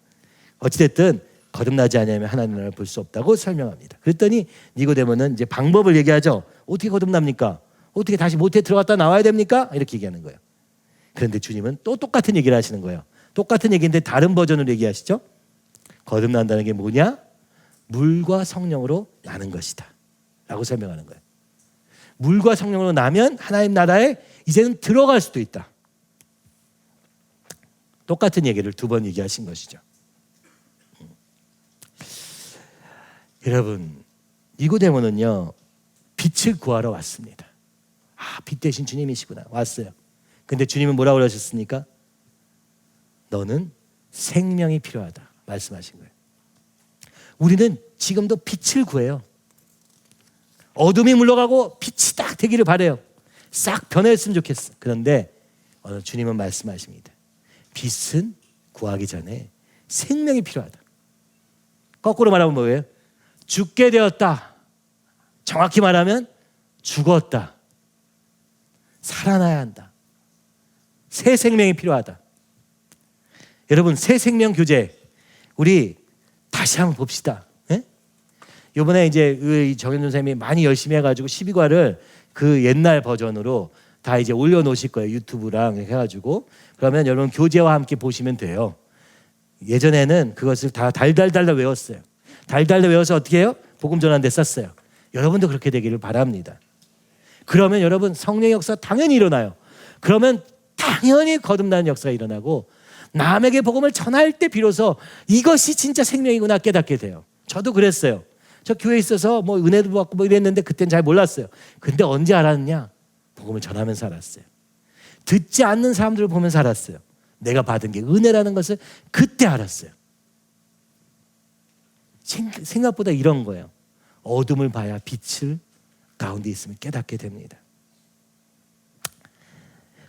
어찌됐든 거듭나지 않으면 하나님 나라를 볼 수 없다고 설명합니다. 그랬더니 니고데모는 이제 방법을 얘기하죠. 어떻게 거듭납니까? 어떻게 다시 모태에 들어갔다 나와야 됩니까? 이렇게 얘기하는 거예요. 그런데 주님은 또 똑같은 얘기를 하시는 거예요. 똑같은 얘기인데 다른 버전으로 얘기하시죠. 거듭난다는 게 뭐냐? 물과 성령으로 나는 것이다 라고 설명하는 거예요. 물과 성령으로 나면 하나님 나라에 이제는 들어갈 수도 있다. 똑같은 얘기를 두 번 얘기하신 것이죠. 여러분, 니고데모는요 빛을 구하러 왔습니다. 빛 대신 주님이시구나. 왔어요. 근데 주님은 뭐라고 그러셨습니까? 너는 생명이 필요하다 말씀하신 거예요. 우리는 지금도 빛을 구해요. 어둠이 물러가고 빛이 딱 되기를 바라요. 싹 변했으면 좋겠어. 그런데 오늘 주님은 말씀하십니다. 빛은 구하기 전에 생명이 필요하다. 거꾸로 말하면 뭐예요? 죽게 되었다. 정확히 말하면 죽었다. 살아나야 한다. 새 생명이 필요하다. 여러분, 새 생명 교제 우리 다시 한번 봅시다. 이번에 이제 정현준 선생님이 많이 열심히 해가지고 12과를 그 옛날 버전으로 다 이제 올려놓으실 거예요. 유튜브랑 해가지고. 그러면 여러분 교재와 함께 보시면 돼요. 예전에는 그것을 다 달달달 외웠어요. 달달달 외워서 어떻게 해요? 복음 전하는 데 썼어요. 여러분도 그렇게 되기를 바랍니다. 그러면 여러분 성령의 역사 당연히 일어나요. 그러면 당연히 거듭나는 역사가 일어나고 남에게 복음을 전할 때 비로소 이것이 진짜 생명이구나 깨닫게 돼요. 저도 그랬어요. 저 교회에 있어서 뭐 은혜도 받고 뭐 이랬는데 그때는 잘 몰랐어요. 근데 언제 알았냐? 복음을 전하면서 알았어요. 듣지 않는 사람들을 보면서 알았어요. 내가 받은 게 은혜라는 것을 그때 알았어요. 생각보다 이런 거예요. 어둠을 봐야 빛을 가운데 있으면 깨닫게 됩니다.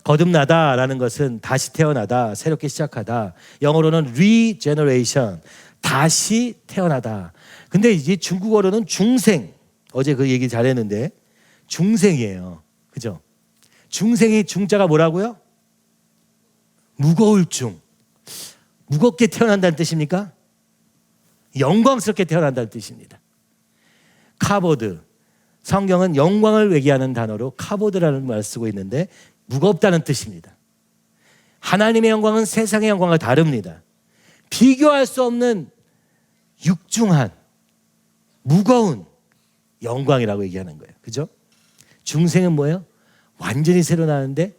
거듭나다라는 것은 다시 태어나다, 새롭게 시작하다. 영어로는 regeneration, 다시 태어나다. 근데 이제 중국어로는 중생. 어제 그 얘기 잘했는데 중생이에요. 그죠? 중생이 중자가 뭐라고요? 무거울 중. 무겁게 태어난다는 뜻입니까? 영광스럽게 태어난다는 뜻입니다. 카보드. 성경은 영광을 얘기하는 단어로 카보드라는 말을 쓰고 있는데 무겁다는 뜻입니다. 하나님의 영광은 세상의 영광과 다릅니다. 비교할 수 없는 육중한 무거운 영광이라고 얘기하는 거예요. 그죠? 중생은 뭐예요? 완전히 새로 나는데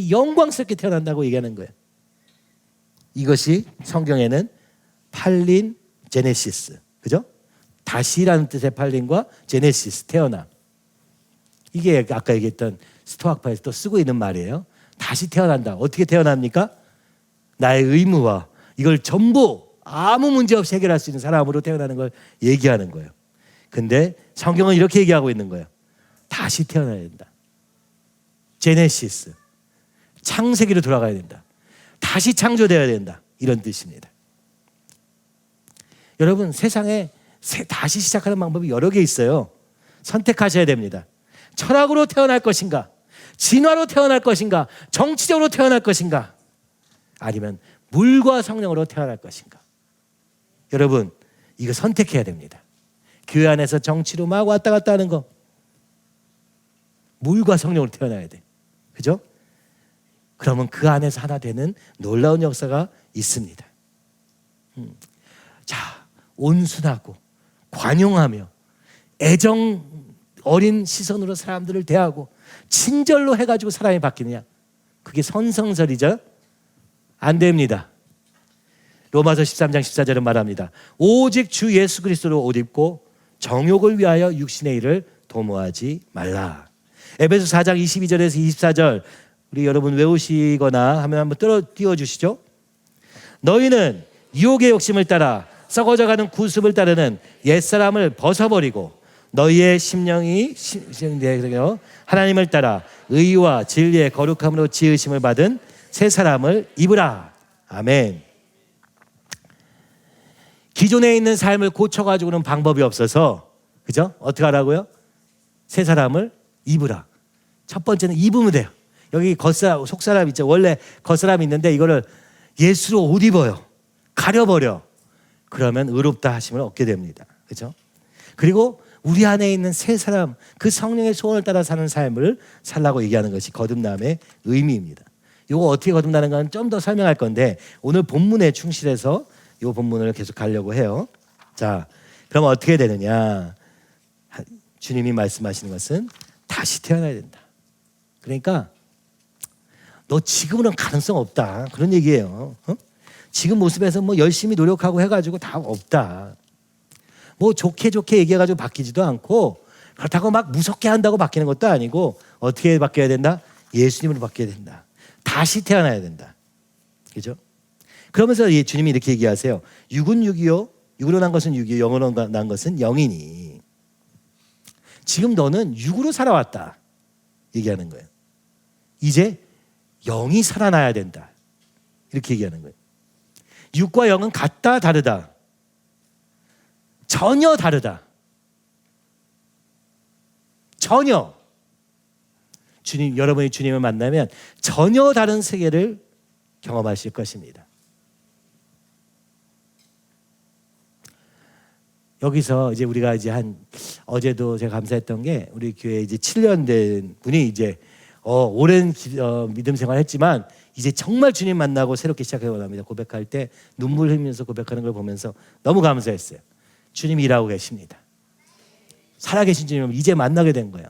영광스럽게 태어난다고 얘기하는 거예요. 이것이 성경에는 팔린 제네시스. 그죠? 다시라는 뜻의 팔린과 제네시스, 태어남. 이게 아까 얘기했던 스토아파에서 또 쓰고 있는 말이에요. 다시 태어난다. 어떻게 태어납니까? 나의 의무와 이걸 전부 아무 문제 없이 해결할 수 있는 사람으로 태어나는 걸 얘기하는 거예요. 근데 성경은 이렇게 얘기하고 있는 거예요. 다시 태어나야 된다. 제네시스. 창세기로 돌아가야 된다. 다시 창조되어야 된다. 이런 뜻입니다. 여러분, 세상에 다시 시작하는 방법이 여러 개 있어요. 선택하셔야 됩니다. 철학으로 태어날 것인가? 진화로 태어날 것인가? 정치적으로 태어날 것인가? 아니면 물과 성령으로 태어날 것인가? 여러분, 이거 선택해야 됩니다. 교회 안에서 정치로 막 왔다 갔다 하는 거, 물과 성령으로 태어나야 돼. 그죠? 그러면 그 안에서 하나 되는 놀라운 역사가 있습니다. 자, 온순하고 관용하며 애정 어린 시선으로 사람들을 대하고 친절로 해가지고 사람이 바뀌느냐? 그게 선성설이죠? 안 됩니다. 로마서 13장 14절은 말합니다. 오직 주 예수 그리스도로 옷 입고 정욕을 위하여 육신의 일을 도모하지 말라. 에베소 4장 22절에서 24절 우리 여러분 외우시거나 하면 한번 띄워주시죠. 너희는 유혹의 욕심을 따라 썩어져가는 구습을 따르는 옛사람을 벗어버리고 너희의 심령이 하나님을 따라 의와 진리의 거룩함으로 지으심을 받은 새 사람을 입으라. 아멘. 기존에 있는 삶을 고쳐가지고는 방법이 없어서, 그죠? 어떻게 하라고요? 새 사람을 입으라. 첫 번째는 입으면 돼요. 여기 겉사람, 속사람 있죠. 원래 겉사람이 있는데 이거를 예수로 옷 입어요. 가려버려. 그러면 의롭다 하심을 얻게 됩니다. 그죠? 그리고 우리 안에 있는 새 사람, 그 성령의 소원을 따라 사는 삶을 살라고 얘기하는 것이 거듭남의 의미입니다. 이거 어떻게 거듭나는 건 좀 더 설명할 건데 오늘 본문에 충실해서 이 본문을 계속 가려고 해요. 자, 그럼 어떻게 되느냐? 주님이 말씀하시는 것은 다시 태어나야 된다. 그러니까 너 지금은 가능성 없다. 그런 얘기예요. 지금 모습에서 뭐 열심히 노력하고 해가지고 다 없다. 뭐 좋게 얘기해가지고 바뀌지도 않고 그렇다고 막 무섭게 한다고 바뀌는 것도 아니고 어떻게 바뀌어야 된다? 예수님으로 바뀌어야 된다. 다시 태어나야 된다. 그죠? 그러면서 주님이 이렇게 얘기하세요. 육은 육이요. 육으로 난 것은 육이요. 영으로 난 것은 영이니. 지금 너는 육으로 살아왔다. 얘기하는 거예요. 이제 영이 살아나야 된다. 이렇게 얘기하는 거예요. 육과 영은 같다, 다르다. 전혀 다르다. 전혀. 여러분이 주님을 만나면 전혀 다른 세계를 경험하실 것입니다. 여기서 이제 우리가 이제 어제도 제가 감사했던 게 우리 교회 이제 7년 된 분이 이제 오랜 믿음 생활했지만 이제 정말 주님 만나고 새롭게 시작하고 합니다. 고백할 때 눈물 흘리면서 고백하는 걸 보면서 너무 감사했어요. 주님이 일하고 계십니다. 살아계신 주님을 이제 만나게 된 거예요.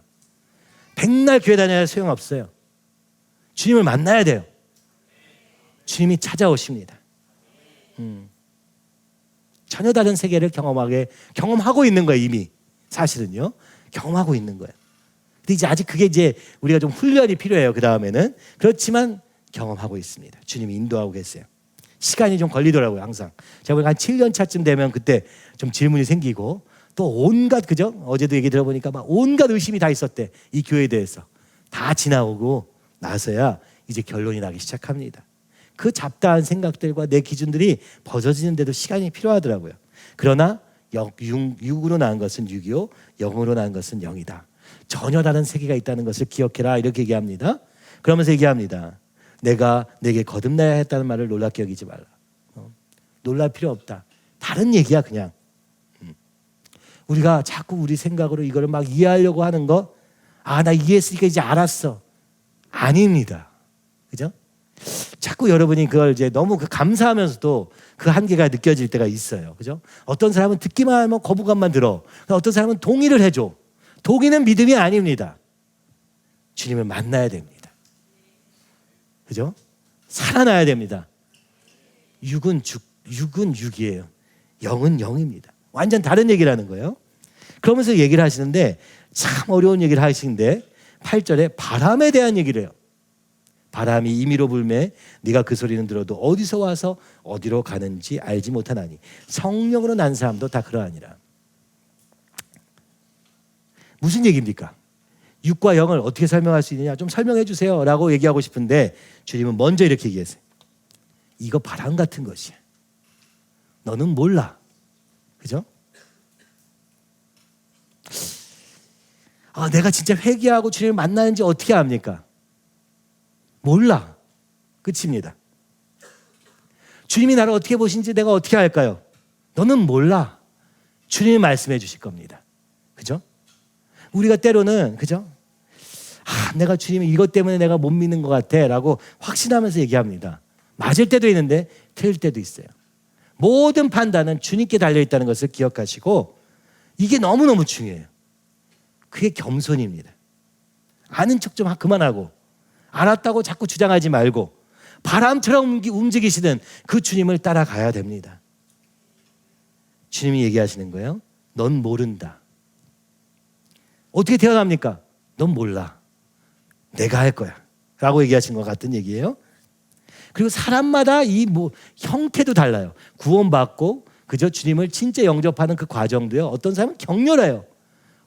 백날 교회 다녀야 소용없어요. 주님을 만나야 돼요. 주님이 찾아오십니다. 전혀 다른 세계를 경험하고 있는 거예요. 이미 사실은요. 경험하고 있는 거예요. 근데 이제 아직 그게 이제 우리가 좀 훈련이 필요해요. 그 다음에는. 그렇지만 경험하고 있습니다. 주님이 인도하고 계세요. 시간이 좀 걸리더라고요. 항상. 제가 보니까 한 7년 차쯤 되면 그때 좀 질문이 생기고 또 온갖, 그죠? 어제도 얘기 들어보니까 막 온갖 의심이 다 있었대. 이 교회에 대해서. 다 지나오고 나서야 이제 결론이 나기 시작합니다. 그 잡다한 생각들과 내 기준들이 벗어지는데도 시간이 필요하더라고요. 그러나 육으로 낳은 것은 육이요, 영으로 낳은 것은 영이다. 전혀 다른 세계가 있다는 것을 기억해라. 이렇게 얘기합니다. 그러면서 얘기합니다. 내가 내게 거듭나야 했다는 말을 놀랍게 여기지 말라. 놀랄 필요 없다. 다른 얘기야 그냥. 우리가 자꾸 우리 생각으로 이거를 막 이해하려고 하는 거, 나 이해했으니까 이제 알았어. 아닙니다. 그죠? 자꾸 여러분이 그걸 이제 너무 감사하면서도 그 한계가 느껴질 때가 있어요. 그죠? 어떤 사람은 듣기만 하면 거부감만 들어. 어떤 사람은 동의를 해줘. 동의는 믿음이 아닙니다. 주님을 만나야 됩니다. 그죠? 살아나야 됩니다. 육은 육이에요. 영은 영입니다. 완전 다른 얘기라는 거예요. 그러면서 얘기를 하시는데 참 어려운 얘기를 하시는데 8절에 바람에 대한 얘기를 해요. 바람이 임의로 불매 네가 그 소리는 들어도 어디서 와서 어디로 가는지 알지 못하나니 성령으로 난 사람도 다 그러하니라. 무슨 얘기입니까? 육과 영을 어떻게 설명할 수 있느냐? 좀 설명해 주세요 라고 얘기하고 싶은데 주님은 먼저 이렇게 얘기했어요. 이거 바람 같은 것이야. 너는 몰라. 그죠? 내가 진짜 회개하고 주님을 만나는지 어떻게 압니까? 몰라. 끝입니다. 주님이 나를 어떻게 보신지 내가 어떻게 알까요? 너는 몰라. 주님이 말씀해 주실 겁니다. 그죠? 우리가 때로는, 그죠? 내가 주님이 이것 때문에 내가 못 믿는 것 같아 라고 확신하면서 얘기합니다. 맞을 때도 있는데 틀릴 때도 있어요. 모든 판단은 주님께 달려있다는 것을 기억하시고 이게 너무너무 중요해요. 그게 겸손입니다. 아는 척 좀 그만하고 알았다고 자꾸 주장하지 말고 바람처럼 움직이시는 그 주님을 따라가야 됩니다. 주님이 얘기하시는 거예요. 넌 모른다. 어떻게 태어납니까? 넌 몰라. 내가 할 거야. 라고 얘기하신 것 같은 얘기예요. 그리고 사람마다 이 형태도 달라요. 구원받고 그저 주님을 진짜 영접하는 그 과정도요. 어떤 사람은 격렬해요.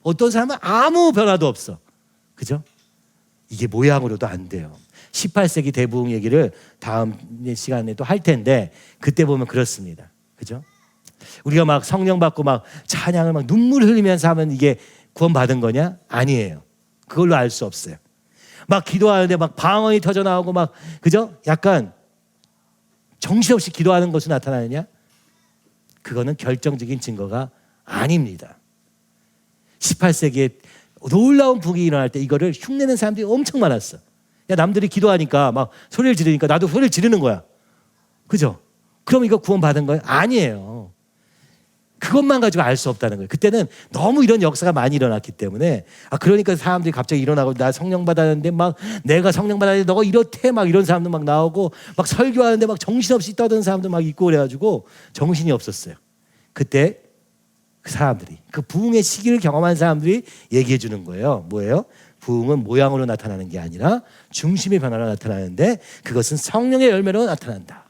어떤 사람은 아무 변화도 없어. 그죠? 이게 모양으로도 안 돼요. 18세기 대부흥 얘기를 다음 시간에 또 할 텐데 그때 보면 그렇습니다. 그죠? 우리가 막 성령 받고 막 찬양을 막 눈물 흘리면서 하면 이게 구원받은 거냐? 아니에요. 그걸로 알 수 없어요. 막 기도하는데 막 방언이 터져 나오고 막 그죠? 약간 정신없이 기도하는 것이 나타나느냐? 그거는 결정적인 증거가 아닙니다. 18세기에 놀라운 북이 일어날 때 이거를 흉내내는 사람들이 엄청 많았어. 야, 남들이 기도하니까 막 소리를 지르니까 나도 소리를 지르는 거야. 그죠? 그럼 이거 구원받은 거예요? 아니에요. 그것만 가지고 알 수 없다는 거예요. 그때는 너무 이런 역사가 많이 일어났기 때문에 그러니까 사람들이 갑자기 일어나고 나 성령 받았는데 막 내가 성령 받았는데 너가 이렇대 막 이런 사람도 막 나오고 막 설교하는데 막 정신없이 떠드는 사람도 막 있고 그래가지고 정신이 없었어요. 그때 그 사람들이 그 부흥의 시기를 경험한 사람들이 얘기해 주는 거예요. 뭐예요? 부흥은 모양으로 나타나는 게 아니라 중심의 변화로 나타나는데 그것은 성령의 열매로 나타난다.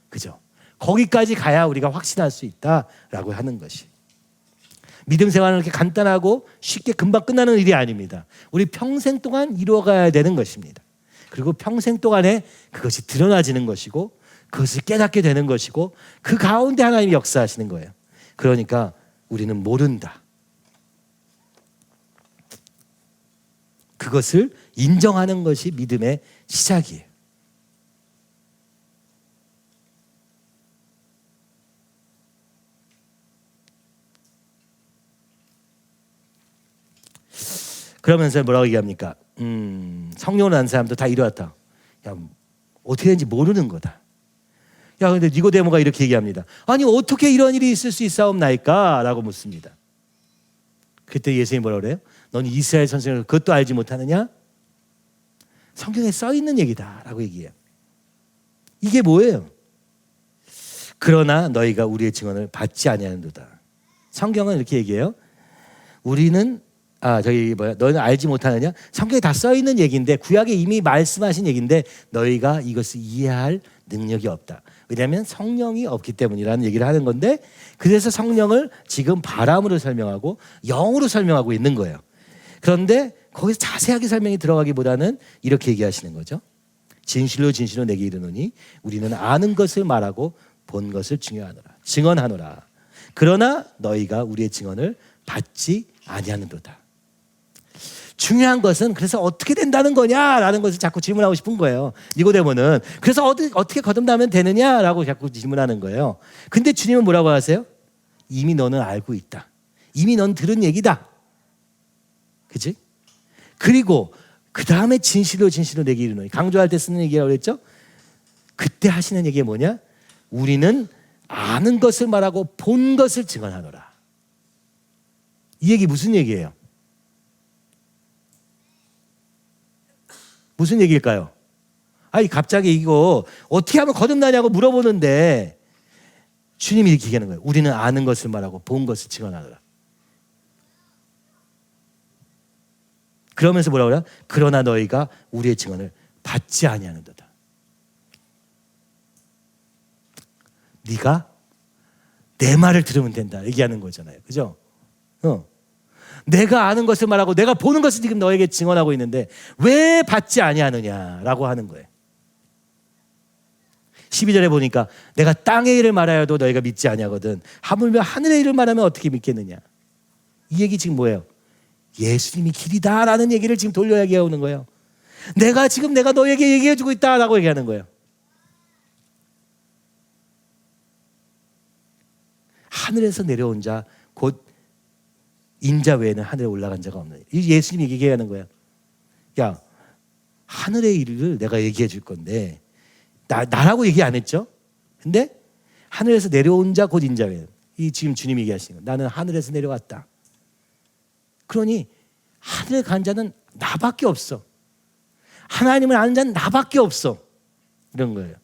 그죠? 거기까지 가야 우리가 확신할 수 있다라고 하는 것이. 믿음 생활은 그렇게 간단하고 쉽게 금방 끝나는 일이 아닙니다. 우리 평생 동안 이루어가야 되는 것입니다. 그리고 평생 동안에 그것이 드러나지는 것이고 그것을 깨닫게 되는 것이고 그 가운데 하나님이 역사하시는 거예요. 그러니까 우리는 모른다. 그것을 인정하는 것이 믿음의 시작이에요. 그러면서 뭐라고 얘기합니까? 성령을 난 사람도 다 이루었다. 야, 어떻게 되는지 모르는 거다. 야, 근데 니고데모가 이렇게 얘기합니다. 아니, 어떻게 이런 일이 있을 수 있사옵나이까? 라고 묻습니다. 그때 예수님이 뭐라고 그래요? 넌 이스라엘 선생을 그것도 알지 못하느냐? 성경에 써 있는 얘기다. 라고 얘기해요. 이게 뭐예요? 그러나 너희가 우리의 증언을 받지 아니하는도다. 성경은 이렇게 얘기해요. 우리는 너희는 알지 못하느냐? 성경에 다 써 있는 얘기인데 구약에 이미 말씀하신 얘기인데 너희가 이것을 이해할 능력이 없다. 왜냐하면 성령이 없기 때문이라는 얘기를 하는 건데 그래서 성령을 지금 바람으로 설명하고 영으로 설명하고 있는 거예요. 그런데 거기서 자세하게 설명이 들어가기보다는 이렇게 얘기하시는 거죠. 진실로 진실로 내게 이르노니 우리는 아는 것을 말하고 본 것을 증언하노라. 그러나 너희가 우리의 증언을 받지 아니하는도다. 중요한 것은 그래서 어떻게 된다는 거냐라는 것을 자꾸 질문하고 싶은 거예요. 니고데모는 그래서 어떻게 거듭나면 되느냐라고 자꾸 질문하는 거예요. 근데 주님은 뭐라고 하세요? 이미 너는 알고 있다. 이미 넌 들은 얘기다. 그치? 그리고 그 다음에 진실로 진실로 내게 이르노니 강조할 때 쓰는 얘기라고 그랬죠? 그때 하시는 얘기가 뭐냐? 우리는 아는 것을 말하고 본 것을 증언하노라. 이 얘기 무슨 얘기예요? 무슨 얘기일까요? 아니 갑자기 이거 어떻게 하면 거듭나냐고 물어보는데 주님이 이렇게 얘기하는 거예요. 우리는 아는 것을 말하고 본 것을 증언하노라. 그러면서 뭐라고 그래요? 그러나 너희가 우리의 증언을 받지 아니하는도다. 네가 내 말을 들으면 된다 얘기하는 거잖아요. 그죠? 내가 아는 것을 말하고 내가 보는 것을 지금 너에게 증언하고 있는데 왜 받지 아니하느냐라고 하는 거예요. 12절에 보니까 내가 땅의 일을 말하여도 너희가 믿지 아니하거든 하물며 하늘의 일을 말하면 어떻게 믿겠느냐. 이 얘기 지금 뭐예요? 예수님이 길이다라는 얘기를 지금 돌려 얘기하는 거예요. 내가 너에게 얘기해주고 있다라고 얘기하는 거예요. 하늘에서 내려온 자 곧 인자 외에는 하늘에 올라간 자가 없는. 예수님이 얘기하는 거야. 야, 하늘의 일을 내가 얘기해 줄 건데 나라고 얘기 안 했죠? 근데 하늘에서 내려온 자 곧 인자 외에는. 이 지금 주님이 얘기하시는 거야. 나는 하늘에서 내려왔다. 그러니 하늘에 간 자는 나밖에 없어. 하나님을 아는 자는 나밖에 없어. 이런 거예요.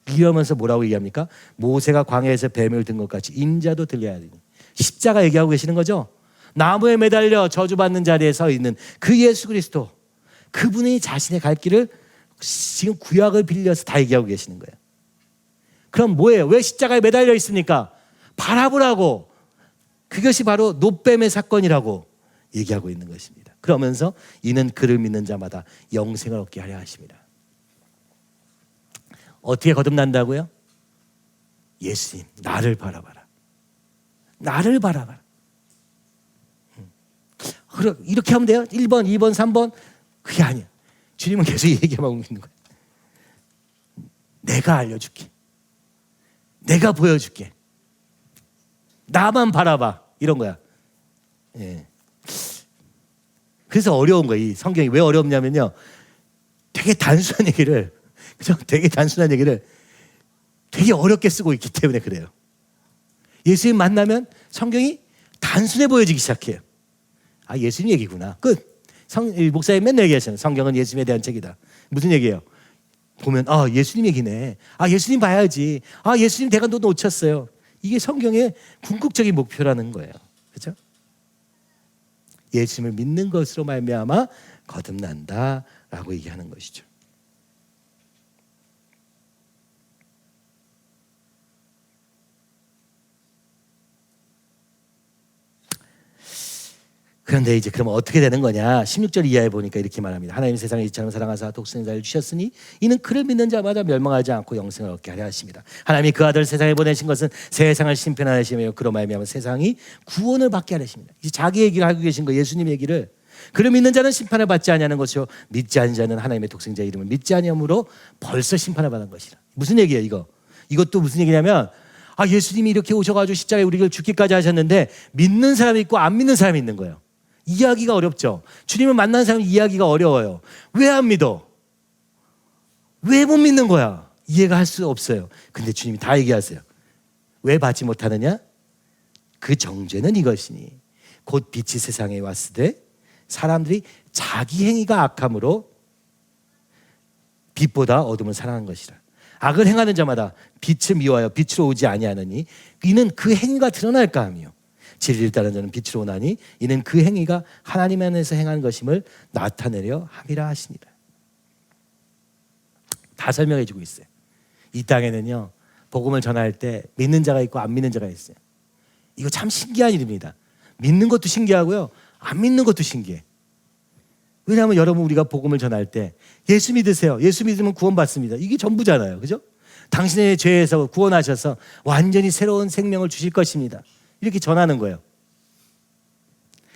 이러면서 뭐라고 얘기합니까? 모세가 광야에서 뱀을 든 것 같이 인자도 들려야 되니. 십자가 얘기하고 계시는 거죠. 나무에 매달려 저주받는 자리에 서 있는 그 예수 그리스도, 그분이 자신의 갈 길을 지금 구약을 빌려서 다 얘기하고 계시는 거예요. 그럼 뭐예요? 왜 십자가에 매달려 있습니까? 바라보라고. 그것이 바로 노뱀의 사건이라고 얘기하고 있는 것입니다. 그러면서 이는 그를 믿는 자마다 영생을 얻게 하려 하십니다. 어떻게 거듭난다고요? 예수님, 나를 바라봐라. 나를 바라봐라. 이렇게 하면 돼요? 1번, 2번, 3번? 그게 아니야. 주님은 계속 얘기하고 있는 거예요. 내가 알려줄게. 내가 보여줄게. 나만 바라봐. 이런 거야. 예. 그래서 어려운 거예요. 이 성경이 왜 어렵냐면요. 되게 단순한 얘기를, 그죠? 되게 단순한 얘기를 되게 어렵게 쓰고 있기 때문에 그래요. 예수님 만나면 성경이 단순해 보여지기 시작해요. 아, 예수님 얘기구나. 끝. 목사님 맨날 얘기하시잖아요. 성경은 예수님에 대한 책이다. 무슨 얘기예요? 보면 예수님 얘기네. 예수님 봐야지. 예수님 내가 너 놓쳤어요. 이게 성경의 궁극적인 목표라는 거예요. 그렇죠? 예수님을 믿는 것으로 말미암아 거듭난다라고 얘기하는 것이죠. 그런데 이제 그러면 어떻게 되는 거냐? 16절 이하에 보니까 이렇게 말합니다. 하나님 세상을 이처럼 사랑하사 독생자를 주셨으니 이는 그를 믿는 자마다 멸망하지 않고 영생을 얻게 하려 하십니다. 하나님이 그 아들 세상에 보내신 것은 세상을 심판하시며 그로 말미암아 세상이 구원을 받게 하려 하십니다. 이제 자기 얘기를 하고 계신 거, 예수님 얘기를. 그를 믿는 자는 심판을 받지 아니하는 것이요 믿지 않는 자는 하나님의 독생자 이름을 믿지 아니함으로 벌써 심판을 받은 것이라. 무슨 얘기예요 이거? 이것도 무슨 얘기냐면 예수님이 이렇게 오셔가지고 십자가에 우리를 죽기까지 하셨는데 믿는 사람이 있고 안 믿는 사람이 있는 거예요. 이해하기가 어렵죠. 주님을 만난 사람은 이해하기가 어려워요. 왜 안 믿어? 왜 못 믿는 거야? 이해가 할 수 없어요. 근데 주님이 다 얘기하세요. 왜 받지 못하느냐? 그 정죄는 이것이니 곧 빛이 세상에 왔으되 사람들이 자기 행위가 악함으로 빛보다 어둠을 사랑한 것이라. 악을 행하는 자마다 빛을 미워하여 빛으로 오지 아니하느니 이는 그 행위가 드러날까 하며 진리를 따르는 자는 빛으로 오나니 이는 그 행위가 하나님 안에서 행하는 것임을 나타내려 함이라 하시니라. 다 설명해 주고 있어요. 이 땅에는요 복음을 전할 때 믿는 자가 있고 안 믿는 자가 있어요. 이거 참 신기한 일입니다. 믿는 것도 신기하고요 안 믿는 것도 신기해. 왜냐하면 여러분 우리가 복음을 전할 때 예수 믿으세요. 예수 믿으면 구원받습니다. 이게 전부잖아요. 그죠? 당신의 죄에서 구원하셔서 완전히 새로운 생명을 주실 것입니다. 이렇게 전하는 거예요.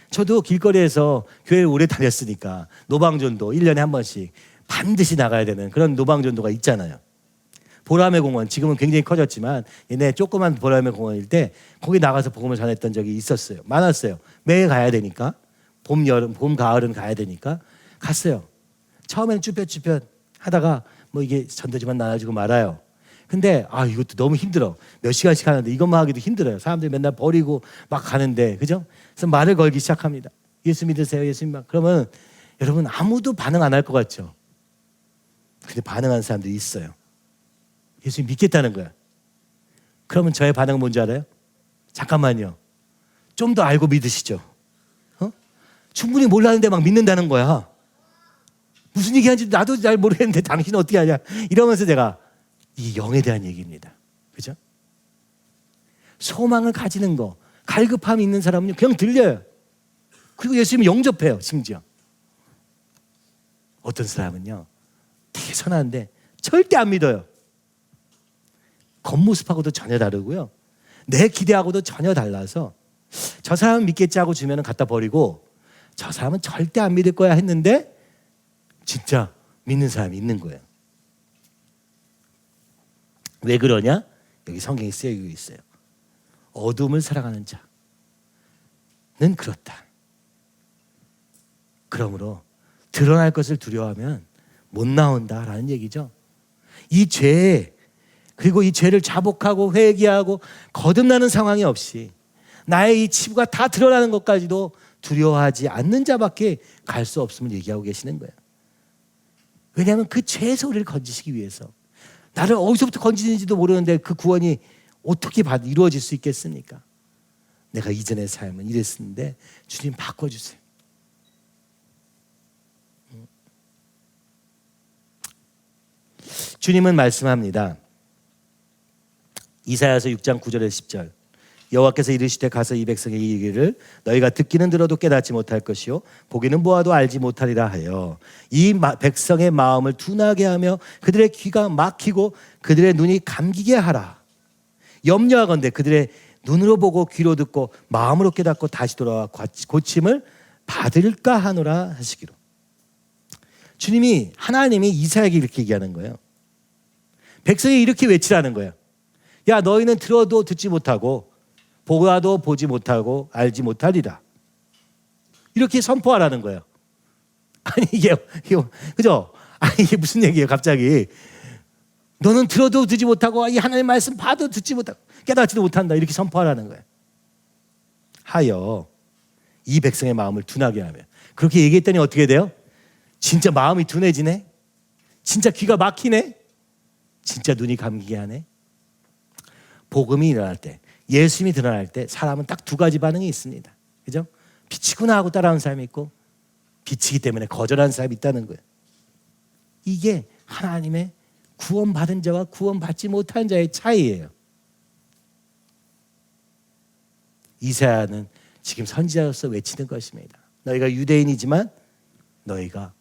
저도 길거리에서 교회를 오래 다녔으니까 노방전도 1년에 한 번씩 반드시 나가야 되는 그런 노방전도가 있잖아요. 보라매 공원, 지금은 굉장히 커졌지만 옛날에 조그만 보라매 공원일 때 거기 나가서 복음을 전했던 적이 있었어요. 많았어요. 매일 가야 되니까. 봄, 여름, 봄, 가을은 가야 되니까 갔어요. 처음에는 쭈뼛쭈뼛 하다가 뭐 이게 전도지만 나눠주고 말아요. 근데 이것도 너무 힘들어. 몇 시간씩 하는데 이것만 하기도 힘들어요. 사람들이 맨날 버리고 막 가는데, 그죠? 그래서 말을 걸기 시작합니다. 예수 믿으세요, 예수님. 그러면 여러분 아무도 반응 안 할 것 같죠? 근데 반응하는 사람들이 있어요. 예수님 믿겠다는 거야. 그러면 저의 반응은 뭔지 알아요? 잠깐만요. 좀 더 알고 믿으시죠. 충분히 몰랐는데 막 믿는다는 거야. 무슨 얘기하는지 나도 잘 모르겠는데 당신은 어떻게 하냐. 이러면서 제가 이 영에 대한 얘기입니다. 그죠? 소망을 가지는 거, 갈급함이 있는 사람은 그냥 들려요. 그리고 예수님을 영접해요, 심지어. 어떤 사람은요, 되게 선한데 절대 안 믿어요. 겉모습하고도 전혀 다르고요. 내 기대하고도 전혀 달라서 저 사람은 믿겠지 하고 주면은 갖다 버리고 저 사람은 절대 안 믿을 거야 했는데 진짜 믿는 사람이 있는 거예요. 왜 그러냐? 여기 성경에 쓰여지고 있어요. 어둠을 사랑하는 자는 그렇다. 그러므로 드러날 것을 두려워하면 못 나온다라는 얘기죠. 이 죄, 그리고 이 죄를 자복하고 회개하고 거듭나는 상황이 없이 나의 이 치부가 다 드러나는 것까지도 두려워하지 않는 자밖에 갈 수 없음을 얘기하고 계시는 거예요. 왜냐하면 그 죄에서 우리를 건지시기 위해서. 나를 어디서부터 건지는지도 모르는데 그 구원이 어떻게 이루어질 수 있겠습니까? 내가 이전의 삶은 이랬었는데 주님 바꿔주세요. 주님은 말씀합니다. 이사야서 6장 9절에 10절. 여호와께서 이르시되 가서 이 백성에게 이르기를 너희가 듣기는 들어도 깨닫지 못할 것이요 보기는 보아도 알지 못하리라 하여 이 백성의 마음을 둔하게 하며 그들의 귀가 막히고 그들의 눈이 감기게 하라. 염려하건대 그들의 눈으로 보고 귀로 듣고 마음으로 깨닫고 다시 돌아와 고침을 받을까 하노라 하시기로. 주님이 하나님이 이사야에게 이렇게 얘기하는 거예요. 백성이 이렇게 외치라는 거예요. 야, 너희는 들어도 듣지 못하고 보아도 보지 못하고 알지 못하리라. 이렇게 선포하라는 거예요. 아니 이게 그죠? 아니 이게 무슨 얘기예요? 갑자기 너는 들어도 듣지 못하고 이 하나님의 말씀 봐도 듣지 못하고 깨닫지도 못한다. 이렇게 선포하라는 거예요. 하여 이 백성의 마음을 둔하게 하며. 그렇게 얘기했더니 어떻게 돼요? 진짜 마음이 둔해지네. 진짜 귀가 막히네. 진짜 눈이 감기게 하네. 복음이 일어날 때, 예수님이 드러날 때 사람은 딱 두 가지 반응이 있습니다. 그죠? 비치구나 하고 따라오는 사람이 있고 비치기 때문에 거절하는 사람이 있다는 거예요. 이게 하나님의 구원받은 자와 구원받지 못한 자의 차이예요. 이사야는 지금 선지자로서 외치는 것입니다. 너희가 유대인이지만 너희가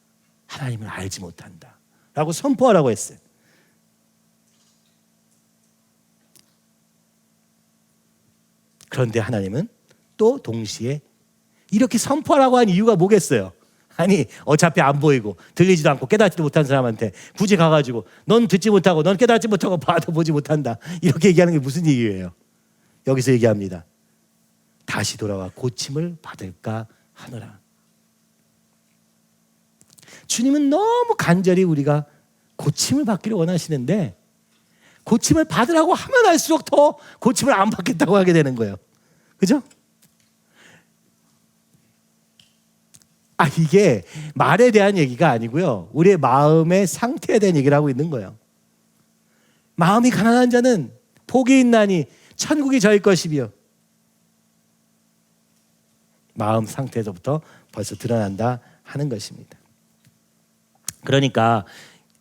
하나님을 알지 못한다 라고 선포하라고 했어요. 그런데 하나님은 또 동시에 이렇게 선포하라고 한 이유가 뭐겠어요? 아니 어차피 안 보이고 들리지도 않고 깨닫지도 못한 사람한테 굳이 가가지고 넌 듣지 못하고 넌 깨닫지 못하고 봐도 보지 못한다 이렇게 얘기하는 게 무슨 얘기예요? 여기서 얘기합니다. 다시 돌아와 고침을 받을까 하노라. 주님은 너무 간절히 우리가 고침을 받기를 원하시는데 고침을 받으라고 하면 할수록 더 고침을 안 받겠다고 하게 되는 거예요. 그죠? 이게 말에 대한 얘기가 아니고요. 우리의 마음의 상태에 대한 얘기를 하고 있는 거예요. 마음이 가난한 자는 복이 있나니 천국이 저희 것이며. 마음 상태에서부터 벌써 드러난다 하는 것입니다. 그러니까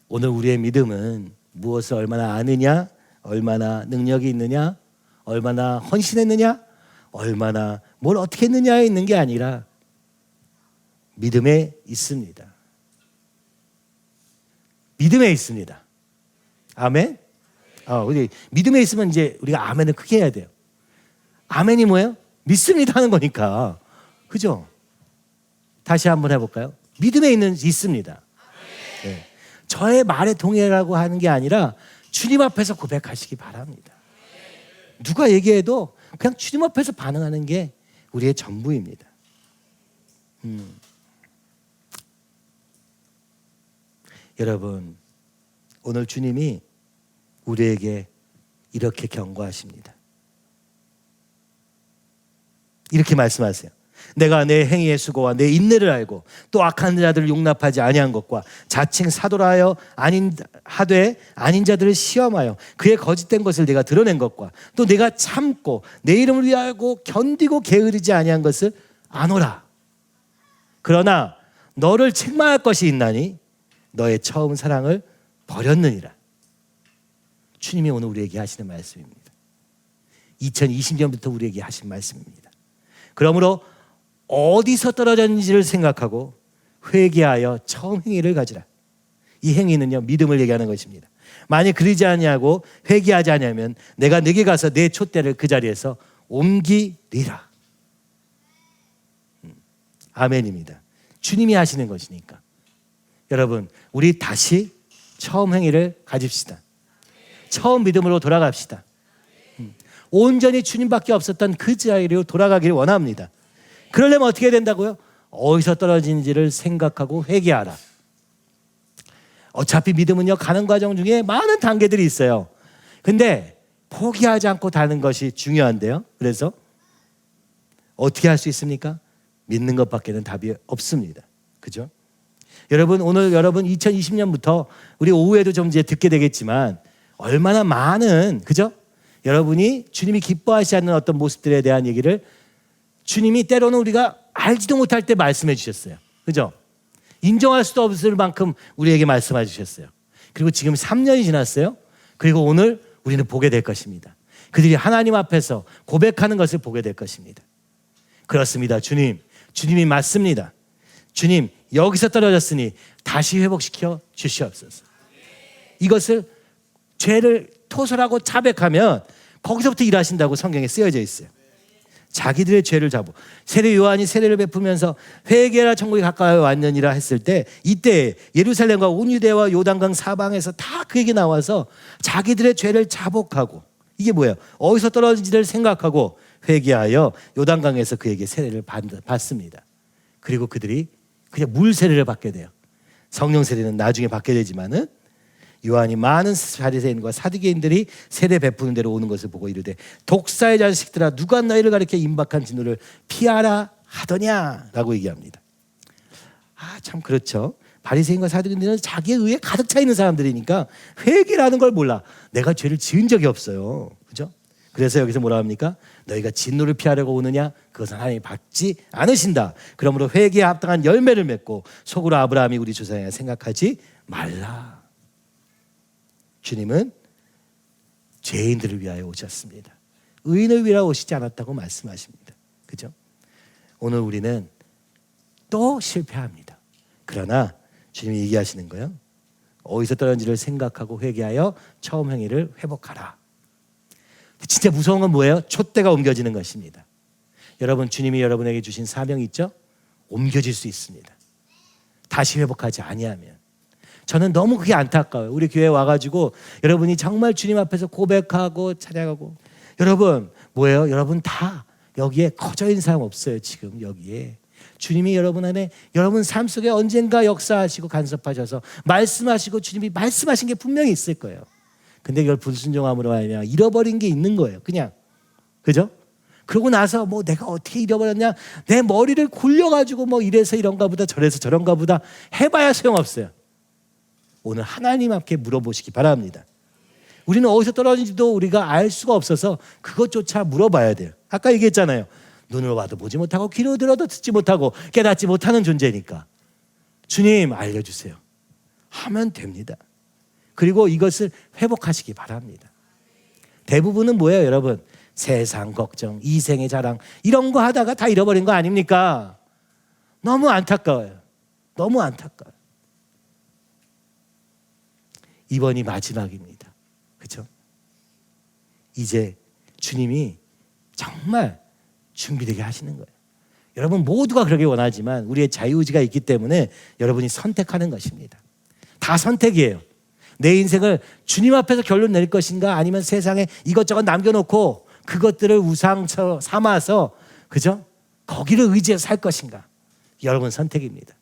오늘 우리의 믿음은 무엇을 얼마나 아느냐, 얼마나 능력이 있느냐, 얼마나 헌신했느냐, 얼마나 뭘 어떻게 했느냐에 있는 게 아니라 믿음에 있습니다. 믿음에 있습니다. 아멘? 우리 믿음에 있으면 이제 우리가 아멘을 크게 해야 돼요. 아멘이 뭐예요? 믿습니다 하는 거니까. 그죠? 다시 한번 해볼까요? 믿음에 있습니다. 네. 저의 말에 동의라고 하는 게 아니라 주님 앞에서 고백하시기 바랍니다. 누가 얘기해도 그냥 주님 앞에서 반응하는 게 우리의 전부입니다. 여러분, 오늘 주님이 우리에게 이렇게 경고하십니다. 이렇게 말씀하세요. 내가 내 행위의 수고와 내 인내를 알고 또 악한 자들을 용납하지 아니한 것과 자칭 사도라하여 하되 아닌 자들을 시험하여 그의 거짓된 것을 내가 드러낸 것과 또 내가 참고 내 이름을 위하고 견디고 게으르지 아니한 것을 아노라. 그러나 너를 책망할 것이 있나니 너의 처음 사랑을 버렸느니라. 주님이 오늘 우리에게 하시는 말씀입니다. 2020년부터 우리에게 하신 말씀입니다. 그러므로 어디서 떨어졌는지를 생각하고 회개하여 처음 행위를 가지라. 이 행위는요, 믿음을 얘기하는 것입니다. 만약 그러지 아니하고 회개하지 아니하면 내가 네게 가서 내 촛대를 그 자리에서 옮기리라. 아멘입니다. 주님이 하시는 것이니까. 여러분, 우리 다시 처음 행위를 가집시다. 처음 믿음으로 돌아갑시다. 온전히 주님밖에 없었던 그 자리로 돌아가기를 원합니다. 그러려면 어떻게 해야 된다고요? 어디서 떨어진지를 생각하고 회개하라. 어차피 믿음은요, 가는 과정 중에 많은 단계들이 있어요. 근데 포기하지 않고 가는 것이 중요한데요. 그래서 어떻게 할 수 있습니까? 믿는 것밖에는 답이 없습니다. 그죠? 여러분 오늘 여러분 2020년부터 우리 오후에도 좀 이제 듣게 되겠지만 얼마나 많은 그죠? 여러분이 주님이 기뻐하시지 않는 어떤 모습들에 대한 얘기를 주님이 때로는 우리가 알지도 못할 때 말씀해 주셨어요. 그죠? 인정할 수도 없을 만큼 우리에게 말씀해 주셨어요. 그리고 지금 3년이 지났어요. 그리고 오늘 우리는 보게 될 것입니다. 그들이 하나님 앞에서 고백하는 것을 보게 될 것입니다. 그렇습니다. 주님이 맞습니다. 주님 여기서 떨어졌으니 다시 회복시켜 주시옵소서. 이것을 죄를 토설하고 자백하면 거기서부터 일하신다고 성경에 쓰여져 있어요. 자기들의 죄를 잡고 세례 요한이 세례를 베푸면서 회개라 천국이 가까이 왔느니라 했을 때 이때 예루살렘과 온 유대와 요단강 사방에서 다 그에게 나와서 자기들의 죄를 자복하고 이게 뭐예요? 어디서 떨어진지를 생각하고 회개하여 요단강에서 그에게 세례를 받습니다. 그리고 그들이 그냥 물 세례를 받게 돼요. 성령 세례는 나중에 받게 되지만은 요한이 많은 바리새인과 사두개인들이 세례 베푸는 데로 오는 것을 보고 이르되 독사의 자식들아 누가 너희를 가리켜 임박한 진노를 피하라 하더냐라고 얘기합니다. 참 그렇죠. 바리새인과 사두개인들은 자기의 의에 가득 차 있는 사람들이니까 회개라는 걸 몰라. 내가 죄를 지은 적이 없어요. 그죠? 그래서 여기서 뭐라 합니까? 너희가 진노를 피하려고 오느냐? 그것은 하나님이 받지 않으신다. 그러므로 회개에 합당한 열매를 맺고 속으로 아브라함이 우리 조상이라 생각하지 말라. 주님은 죄인들을 위하여 오셨습니다. 의인을 위하여 오시지 않았다고 말씀하십니다. 그죠? 오늘 우리는 또 실패합니다. 그러나 주님이 얘기하시는 거예요. 어디서 떨어진지를 생각하고 회개하여 처음 행위를 회복하라. 진짜 무서운 건 뭐예요? 촛대가 옮겨지는 것입니다. 여러분 주님이 여러분에게 주신 사명이 있죠? 옮겨질 수 있습니다. 다시 회복하지 아니하면. 저는 너무 그게 안타까워요. 우리 교회에 와가지고 여러분이 정말 주님 앞에서 고백하고 찬양하고 여러분 뭐예요? 여러분 다 여기에 커져 있는 사람 없어요. 지금 여기에 주님이 여러분 안에 여러분 삶 속에 언젠가 역사하시고 간섭하셔서 말씀하시고 주님이 말씀하신 게 분명히 있을 거예요. 근데 이걸 불순종함으로 하면 잃어버린 게 있는 거예요. 그냥 그죠? 그러고 나서 뭐 내가 어떻게 잃어버렸냐? 내 머리를 굴려가지고 뭐 이래서 이런가 보다 저래서 저런가 보다 해봐야 소용없어요. 오늘 하나님 앞에 물어보시기 바랍니다. 우리는 어디서 떨어진지도 우리가 알 수가 없어서 그것조차 물어봐야 돼요. 아까 얘기했잖아요. 눈으로 봐도 보지 못하고 귀로 들어도 듣지 못하고 깨닫지 못하는 존재니까 주님 알려주세요. 하면 됩니다. 그리고 이것을 회복하시기 바랍니다. 대부분은 뭐예요 여러분? 세상 걱정, 이생의 자랑 이런 거 하다가 다 잃어버린 거 아닙니까? 너무 안타까워요. 너무 안타까워요. 이번이 마지막입니다. 그렇죠? 이제 주님이 정말 준비되게 하시는 거예요. 여러분 모두가 그러길 원하지만 우리의 자유의지가 있기 때문에 여러분이 선택하는 것입니다. 다 선택이에요. 내 인생을 주님 앞에서 결론 낼 것인가 아니면 세상에 이것저것 남겨놓고 그것들을 우상 삼아서 그죠? 거기를 의지해서 살 것인가? 여러분 선택입니다.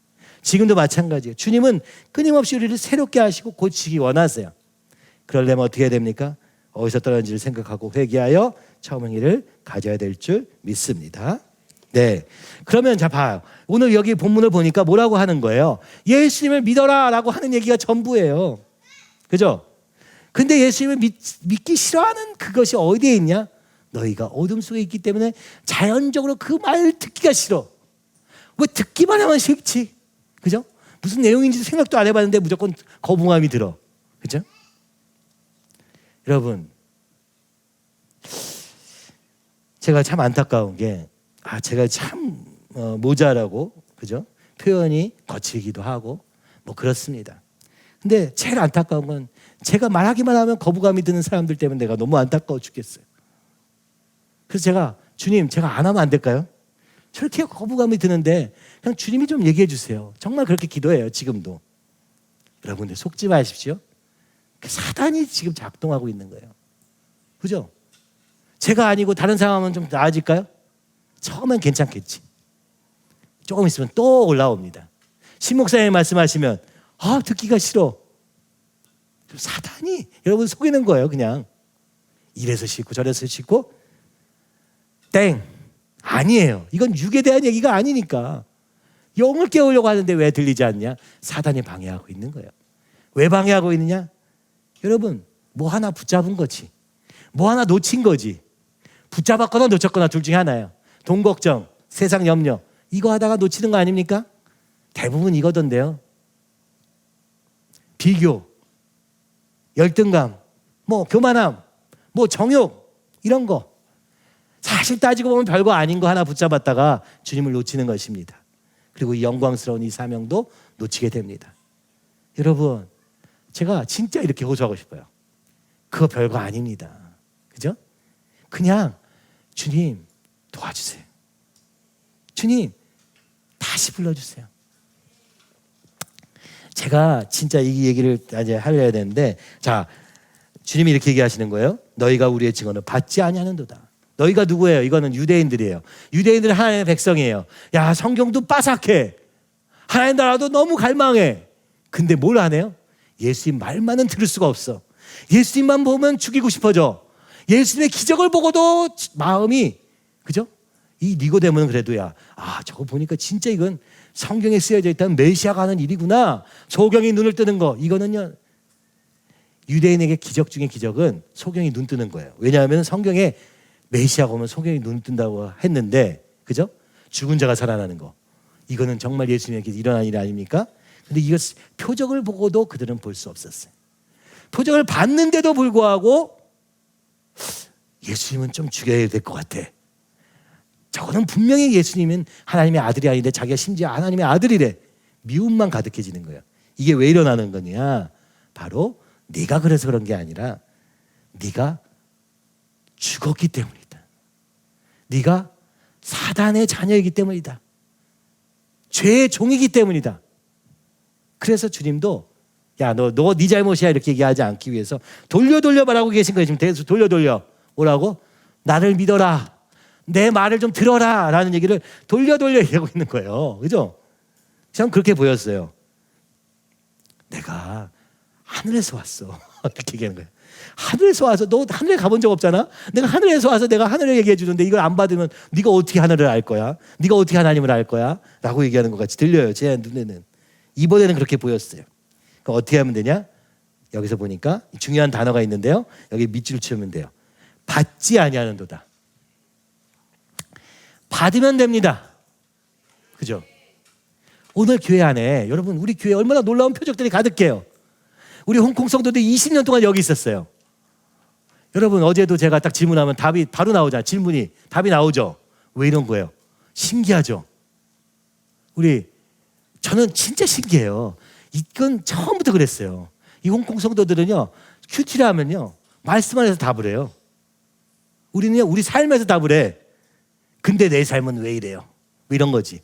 지금도 마찬가지예요. 주님은 끊임없이 우리를 새롭게 하시고 고치기 원하세요. 그러려면 어떻게 해야 됩니까? 어디서 떨어진지를 생각하고 회개하여 처음 행위를 가져야 될 줄 믿습니다. 네. 그러면 자 봐요. 오늘 여기 본문을 보니까 뭐라고 하는 거예요? 예수님을 믿어라라고 하는 얘기가 전부예요. 그죠? 근데 예수님을 믿기 싫어하는 그것이 어디에 있냐? 너희가 어둠 속에 있기 때문에 자연적으로 그 말 듣기가 싫어. 왜 듣기만 하면 쉽지? 그죠? 무슨 내용인지 생각도 안 해봤는데 무조건 거부감이 들어. 그죠? 여러분 제가 참 안타까운 게 제가 참 모자라고 그죠? 표현이 거칠기도 하고 뭐 그렇습니다. 근데 제일 안타까운 건 제가 말하기만 하면 거부감이 드는 사람들 때문에 내가 너무 안타까워 죽겠어요. 그래서 제가 주님 제가 안 하면 안 될까요? 저렇게 거부감이 드는데 그냥 주님이 좀 얘기해 주세요. 정말 그렇게 기도해요. 지금도. 여러분들 속지 마십시오. 사단이 지금 작동하고 있는 거예요. 그죠? 제가 아니고 다른 사람은 좀 나아질까요? 처음엔 괜찮겠지. 조금 있으면 또 올라옵니다. 신 목사님 말씀하시면 듣기가 싫어. 사단이 여러분 속이는 거예요. 그냥 이래서 싫고 저래서 싫고 땡. 아니에요. 이건 육에 대한 얘기가 아니니까. 영을 깨우려고 하는데 왜 들리지 않냐? 사단이 방해하고 있는 거예요. 왜 방해하고 있느냐? 여러분, 뭐 하나 붙잡은 거지. 뭐 하나 놓친 거지. 붙잡았거나 놓쳤거나 둘 중에 하나예요. 돈 걱정, 세상 염려, 이거 하다가 놓치는 거 아닙니까? 대부분 이거던데요. 비교, 열등감, 뭐 교만함, 뭐 정욕, 이런 거. 사실 따지고 보면 별거 아닌 거 하나 붙잡았다가 주님을 놓치는 것입니다. 그리고 이 영광스러운 이 사명도 놓치게 됩니다. 여러분, 제가 진짜 이렇게 호소하고 싶어요. 그거 별거 아닙니다. 그죠? 그냥 주님 도와주세요. 주님 다시 불러주세요. 제가 진짜 이 얘기를 이제 하려야 되는데, 자, 주님이 이렇게 얘기하시는 거예요. 너희가 우리의 증언을 받지 아니하는도다. 너희가 누구예요? 이거는 유대인들이에요. 유대인들은 하나님의 백성이에요. 야, 성경도 빠삭해. 하나님 나라도 너무 갈망해. 근데 뭘 안 해요? 예수님 말만은 들을 수가 없어. 예수님만 보면 죽이고 싶어져. 예수님의 기적을 보고도 마음이, 그죠? 이 니고데모는 그래도 저거 보니까 진짜 이건 성경에 쓰여져 있다는 메시아가 하는 일이구나. 소경이 눈을 뜨는 거. 이거는요, 유대인에게 기적 중에 기적은 소경이 눈 뜨는 거예요. 왜냐하면 성경에 메시아가 오면 소경이 눈 뜬다고 했는데, 그죠? 죽은 자가 살아나는 거. 이거는 정말 예수님에게 일어난 일 아닙니까? 근데 이거 표적을 보고도 그들은 볼 수 없었어요. 표적을 봤는데도 불구하고 예수님은 좀 죽여야 될 것 같아. 저거는 분명히 예수님은 하나님의 아들이 아닌데 자기가 심지어 하나님의 아들이래. 미움만 가득해지는 거예요. 이게 왜 일어나는 거냐? 바로 네가 그래서 그런 게 아니라 네가 죽었기 때문이다. 네가 사단의 자녀이기 때문이다. 죄의 종이기 때문이다. 그래서 주님도 너 네 잘못이야 이렇게 얘기하지 않기 위해서 돌려 말하고 계신 거예요. 지금 계속 돌려 뭐라고? 나를 믿어라. 내 말을 좀 들어라 라는 얘기를 돌려 얘기하고 있는 거예요. 그죠? 참 그렇게 보였어요. 내가 하늘에서 왔어. 이렇게 얘기하는 거예요. 하늘에서 와서, 너 하늘에 가본 적 없잖아? 내가 하늘에서 와서 내가 하늘을 얘기해 주는데 이걸 안 받으면 네가 어떻게 하늘을 알 거야? 네가 어떻게 하나님을 알 거야? 라고 얘기하는 것 같이 들려요. 제 눈에는. 이번에는 그렇게 보였어요. 그럼 어떻게 하면 되냐? 여기서 보니까 중요한 단어가 있는데요. 여기 밑줄을 치우면 돼요. 받지 아니하는도다. 받으면 됩니다. 그죠? 오늘 교회 안에 여러분, 우리 교회 얼마나 놀라운 표적들이 가득해요. 우리 홍콩 성도들이 20년 동안 여기 있었어요. 여러분, 어제도 제가 딱 질문하면 답이 바로 나오잖아요. 질문이 답이 나오죠. 왜 이런 거예요? 신기하죠. 저는 진짜 신기해요. 이건 처음부터 그랬어요. 이 홍콩 성도들은요, 큐티를 하면요, 말씀 안에서 답을 해요. 우리는요, 우리 삶에서 답을 해. 근데 내 삶은 왜 이래요? 뭐 이런 거지.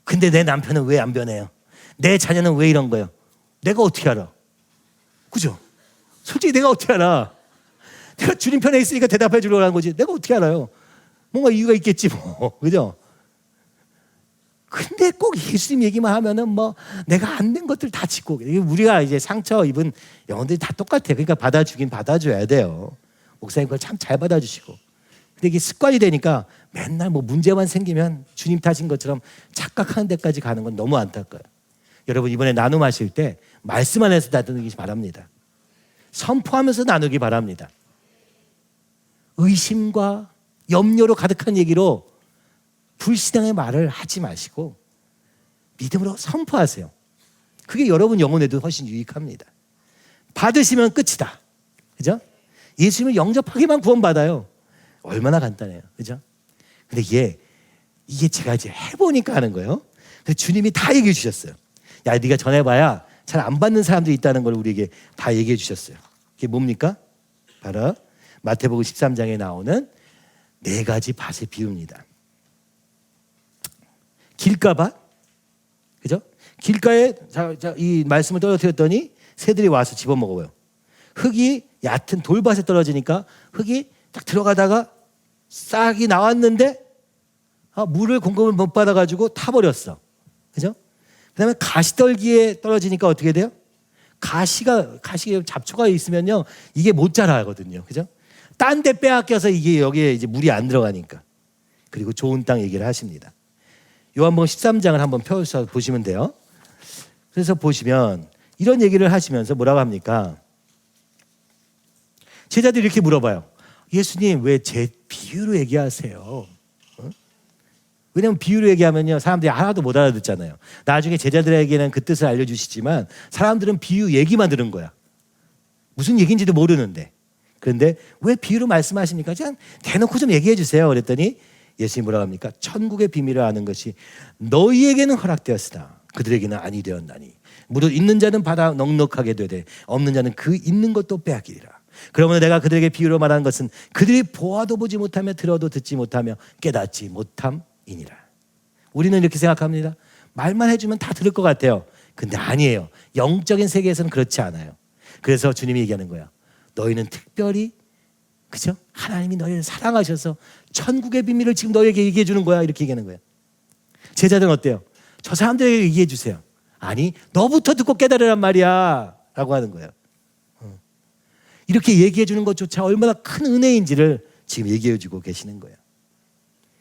근데 내 남편은 왜 안 변해요? 내 자녀는 왜 이런 거예요? 내가 어떻게 알아? 그죠? 솔직히 내가 어떻게 알아? 내가 주님 편에 있으니까 대답해 주려고 하는 거지. 내가 어떻게 알아요? 뭔가 이유가 있겠지 뭐. 그죠? 근데 꼭 예수님 얘기만 하면은 뭐 내가 안 된 것들 다 짚고, 우리가 이제 상처 입은 영혼들이 다 똑같아요. 그러니까 받아주긴 받아줘야 돼요. 목사님 그걸 참 잘 받아주시고. 근데 이게 습관이 되니까 맨날 뭐 문제만 생기면 주님 탓인 것처럼 착각하는 데까지 가는 건 너무 안타까워요. 여러분, 이번에 나눔하실 때 말씀 안에서 나누기 바랍니다. 선포하면서 나누기 바랍니다. 의심과 염려로 가득한 얘기로 불신앙의 말을 하지 마시고 믿음으로 선포하세요. 그게 여러분 영혼에도 훨씬 유익합니다. 받으시면 끝이다. 그죠? 예수님을 영접하기만 구원받아요. 얼마나 간단해요. 그죠? 근데 이게 제가 이제 해보니까 하는 거예요. 근데 주님이 다 얘기해 주셨어요. 야, 네가 전해봐야 잘 안 받는 사람들이 있다는 걸 우리에게 다 얘기해 주셨어요. 그게 뭡니까? 바로 마태복음 13장에 나오는 4가지 밭의 비유입니다. 길가밭, 그죠? 길가에 이 말씀을 떨어뜨렸더니 새들이 와서 집어먹어요. 흙이 얕은 돌밭에 떨어지니까 흙이 딱 들어가다가 싹이 나왔는데 물을 공급을 못 받아가지고 타버렸어. 그죠? 그 다음에 가시떨기에 떨어지니까 어떻게 돼요? 가시에 잡초가 있으면요, 이게 못 자라거든요. 그죠? 딴 데 빼앗겨서 이게 여기에 이제 물이 안 들어가니까. 그리고 좋은 땅 얘기를 하십니다. 요한복음 13장을 한번 펴서 보시면 돼요. 그래서 보시면 이런 얘기를 하시면서 뭐라고 합니까? 제자들이 이렇게 물어봐요. 예수님 왜 제 비유로 얘기하세요? 왜냐하면 비유로 얘기하면요 사람들이 하나도 못 알아듣잖아요. 나중에 제자들에게는 그 뜻을 알려주시지만 사람들은 비유 얘기만 들은 거야. 무슨 얘기인지도 모르는데. 그런데 왜 비유로 말씀하십니까? 그냥 대놓고 좀 얘기해 주세요. 그랬더니 예수님이 뭐라고 합니까? 천국의 비밀을 아는 것이 너희에게는 허락되었으나 그들에게는 아니 되었나니 무릇 있는 자는 받아 넉넉하게 되되 없는 자는 그 있는 것도 빼앗기리라. 그러므로 내가 그들에게 비유로 말하는 것은 그들이 보아도 보지 못하며 들어도 듣지 못하며 깨닫지 못함이니라. 우리는 이렇게 생각합니다. 말만 해주면 다 들을 것 같아요. 근데 아니에요. 영적인 세계에서는 그렇지 않아요. 그래서 주님이 얘기하는 거야. 너희는 특별히 그죠? 하나님이 너희를 사랑하셔서 천국의 비밀을 지금 너희에게 얘기해 주는 거야. 이렇게 얘기하는 거예요. 제자들은 어때요? 저 사람들에게 얘기해 주세요. 아니 너부터 듣고 깨달으란 말이야 라고 하는 거예요. 이렇게 얘기해 주는 것조차 얼마나 큰 은혜인지를 지금 얘기해 주고 계시는 거예요.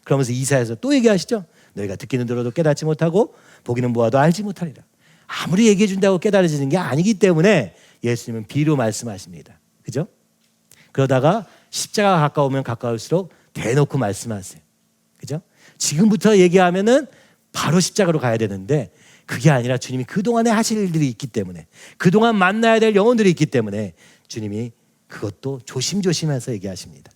그러면서 이사야서 또 얘기하시죠. 너희가 듣기는 들어도 깨닫지 못하고 보기는 보아도 알지 못하리라. 아무리 얘기해 준다고 깨달아지는 게 아니기 때문에 예수님은 비유로 말씀하십니다. 그죠? 그러다가 십자가가 가까우면 가까울수록 대놓고 말씀하세요. 그죠? 지금부터 얘기하면은 바로 십자가로 가야 되는데 그게 아니라 주님이 그동안에 하실 일들이 있기 때문에 그동안 만나야 될 영혼들이 있기 때문에 주님이 그것도 조심조심해서 얘기하십니다.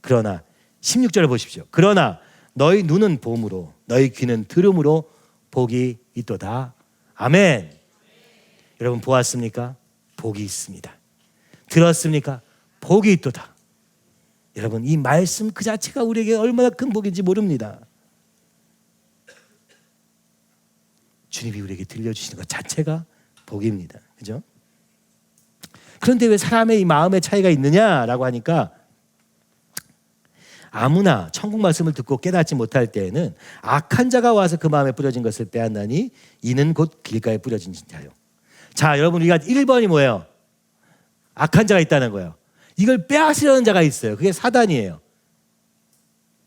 그러나 16절을 보십시오. 그러나 너희 눈은 봄으로 너희 귀는 들음으로 복이 있도다. 아멘. 여러분 보았습니까? 복이 있습니다. 들었습니까? 복이 있도다. 여러분 이 말씀 그 자체가 우리에게 얼마나 큰 복인지 모릅니다. 주님이 우리에게 들려주시는 것 자체가 복입니다. 그죠? 그런데 왜 사람의 이 마음의 차이가 있느냐라고 하니까 아무나 천국 말씀을 듣고 깨닫지 못할 때에는 악한 자가 와서 그 마음에 뿌려진 것을 빼앗나니 이는 곧 길가에 뿌려진 자요. 자, 여러분 우리가 1번이 뭐예요? 악한 자가 있다는 거예요. 이걸 빼앗으려는 자가 있어요. 그게 사단이에요.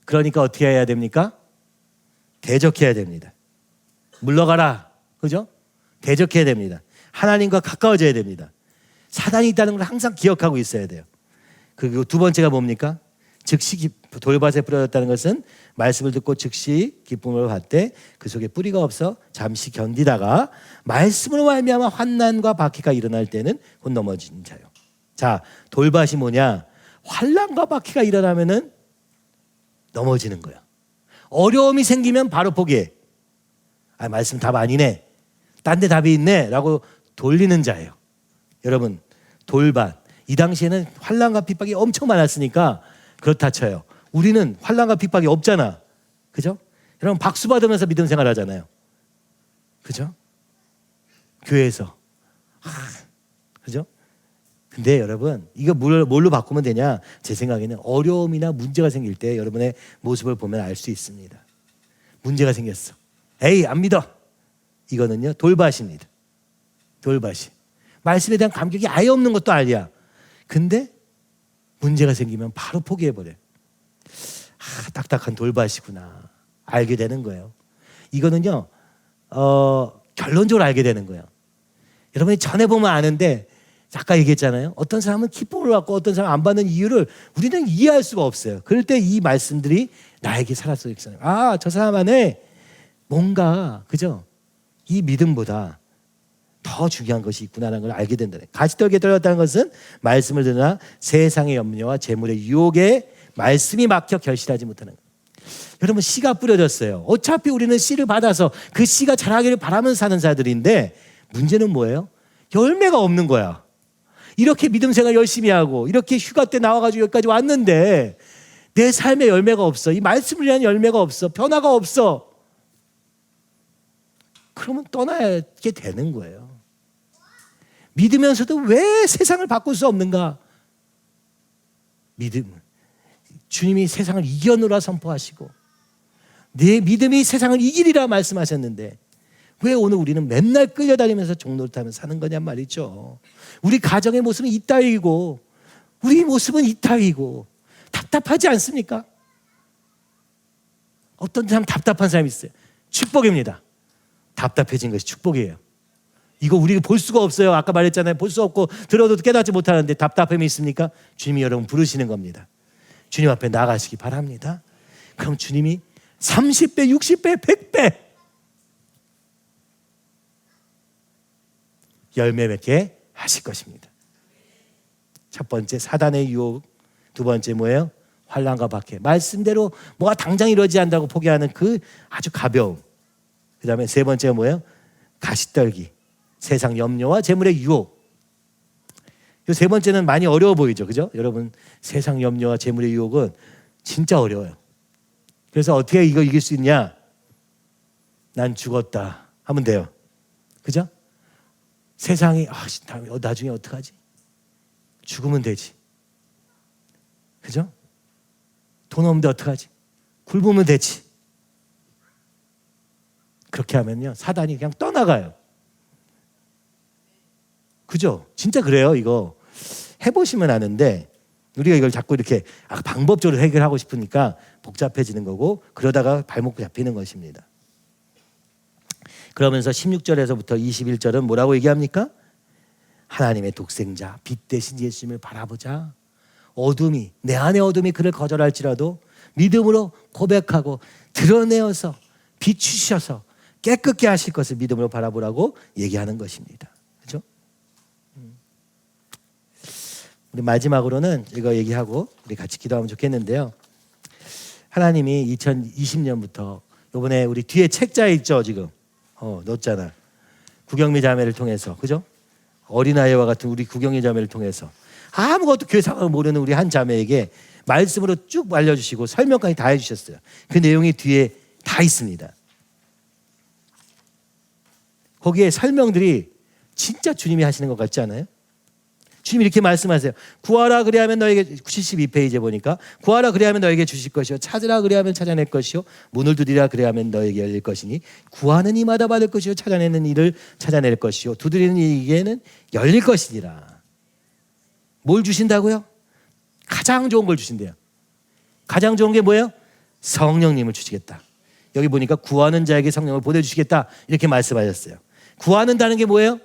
그러니까 어떻게 해야 됩니까? 대적해야 됩니다. 물러가라. 그죠? 대적해야 됩니다. 하나님과 가까워져야 됩니다. 사단이 있다는 걸 항상 기억하고 있어야 돼요. 그리고 두 번째가 뭡니까? 즉시 돌밭에 뿌려졌다는 것은 말씀을 듣고 즉시 기쁨을 받되 그 속에 뿌리가 없어 잠시 견디다가 말씀으로 말미암아 환난과 박해가 일어날 때는 곧 넘어진 자요. 자, 돌밭이 뭐냐? 환난과 박해가 일어나면은 넘어지는 거야. 어려움이 생기면 바로 포기해. 아, 말씀 답 아니네. 딴 데 답이 있네. 라고 돌리는 자예요. 여러분, 돌밭. 이 당시에는 환난과 핍박이 엄청 많았으니까 그렇다 쳐요. 우리는 환난과 핍박이 없잖아. 그죠? 여러분, 박수 받으면서 믿음 생활 하잖아요. 그죠? 교회에서. 그죠? 근데 여러분, 이거 뭘로 바꾸면 되냐? 제 생각에는 어려움이나 문제가 생길 때 여러분의 모습을 보면 알 수 있습니다. 문제가 생겼어. 에이, 안 믿어. 이거는요, 돌밭입니다. 돌밭이. 말씀에 대한 감격이 아예 없는 것도 아니야. 근데 문제가 생기면 바로 포기해버려요. 딱딱한 돌밭이구나. 알게 되는 거예요. 이거는요, 결론적으로 알게 되는 거예요. 여러분이 전해보면 아는데, 아까 얘기했잖아요. 어떤 사람은 기쁨을 받고 어떤 사람은 안 받는 이유를 우리는 이해할 수가 없어요. 그럴 때 이 말씀들이 나에게 살았어요. 아, 저 사람 안에 뭔가, 그죠? 이 믿음보다 더 중요한 것이 있구나라는 걸 알게 된다는 거예요. 가시떨기에 떨어졌다는 것은 말씀을 듣나 세상의 염려와 재물의 유혹에 말씀이 막혀 결실하지 못하는 거예요. 여러분, 씨가 뿌려졌어요. 어차피 우리는 씨를 받아서 그 씨가 자라기를 바라면서 사는 자들인데 문제는 뭐예요? 열매가 없는 거야. 이렇게 믿음 생활 열심히 하고 이렇게 휴가 때 나와가지고 여기까지 왔는데 내 삶에 열매가 없어. 이 말씀을 위한 열매가 없어. 변화가 없어. 그러면 떠나게 되는 거예요. 믿으면서도 왜 세상을 바꿀 수 없는가? 믿음. 주님이 세상을 이겨노라 선포하시고 내 믿음이 세상을 이기리라 말씀하셨는데 왜 오늘 우리는 맨날 끌려다니면서 종노릇하면서 사는 거냔 말이죠. 우리 가정의 모습은 이따위고 우리 모습은 이따위고 답답하지 않습니까? 어떤 사람 답답한 사람이 있어요. 축복입니다. 답답해진 것이 축복이에요. 이거 우리가 볼 수가 없어요. 아까 말했잖아요. 볼 수 없고 들어도 깨닫지 못하는데 답답함이 있습니까? 주님이 여러분 부르시는 겁니다. 주님 앞에 나가시기 바랍니다. 그럼 주님이 30배, 60배, 100배 열매 맺게 하실 것입니다. 첫 번째 사단의 유혹, 두 번째 뭐예요? 환난과 박해. 말씀대로 뭐가 당장 이루어지지 않는다고 포기하는 그 아주 가벼움. 그 다음에 세 번째가 뭐예요? 가시떨기. 세상 염려와 재물의 유혹. 이 세 번째는 많이 어려워 보이죠, 그죠? 여러분, 세상 염려와 재물의 유혹은 진짜 어려워요. 그래서 어떻게 이거 이길 수 있냐? 난 죽었다 하면 돼요, 그죠? 세상이 나중에 어떡하지? 죽으면 되지, 그죠? 돈 없는데 어떡하지? 굶으면 되지. 그렇게 하면요, 사단이 그냥 떠나가요. 그죠? 진짜 그래요. 이거 해보시면 아는데 우리가 이걸 자꾸 이렇게 방법적으로 해결하고 싶으니까 복잡해지는 거고, 그러다가 발목 잡히는 것입니다. 그러면서 16절에서부터 21절은 뭐라고 얘기합니까? 하나님의 독생자 빛 대신 예수님을 바라보자. 어둠이, 내 안의 어둠이 그를 거절할지라도 믿음으로 고백하고 드러내어서 비추셔서 깨끗게 하실 것을 믿음으로 바라보라고 얘기하는 것입니다. 그렇죠? 우리 마지막으로는 이거 얘기하고 우리 같이 기도하면 좋겠는데요. 하나님이 2020년부터 이번에 우리 뒤에 책자에 있죠, 지금 넣었잖아. 구경미 자매를 통해서, 그죠? 어린아이와 같은 우리 구경미 자매를 통해서 아무것도 교회 상황을 모르는 우리 한 자매에게 말씀으로 쭉 알려주시고 설명까지 다 해주셨어요. 그 내용이 뒤에 다 있습니다. 거기에 설명들이 진짜 주님이 하시는 것 같지 않아요? 주님이 이렇게 말씀하세요. 구하라 그리하면 너에게, 72페이지에 보니까 구하라 그리하면 너에게 주실 것이요 찾으라 그리하면 찾아낼 것이요 문을 두드리라 그리하면 너에게 열릴 것이니 구하는 이마다 받을 것이요 찾아내는 이를 찾아낼 것이요 두드리는 이에게는 열릴 것이니라. 뭘 주신다고요? 가장 좋은 걸 주신대요. 가장 좋은 게 뭐예요? 성령님을 주시겠다. 여기 보니까 구하는 자에게 성령을 보내주시겠다 이렇게 말씀하셨어요. 구하는다는 게 뭐예요?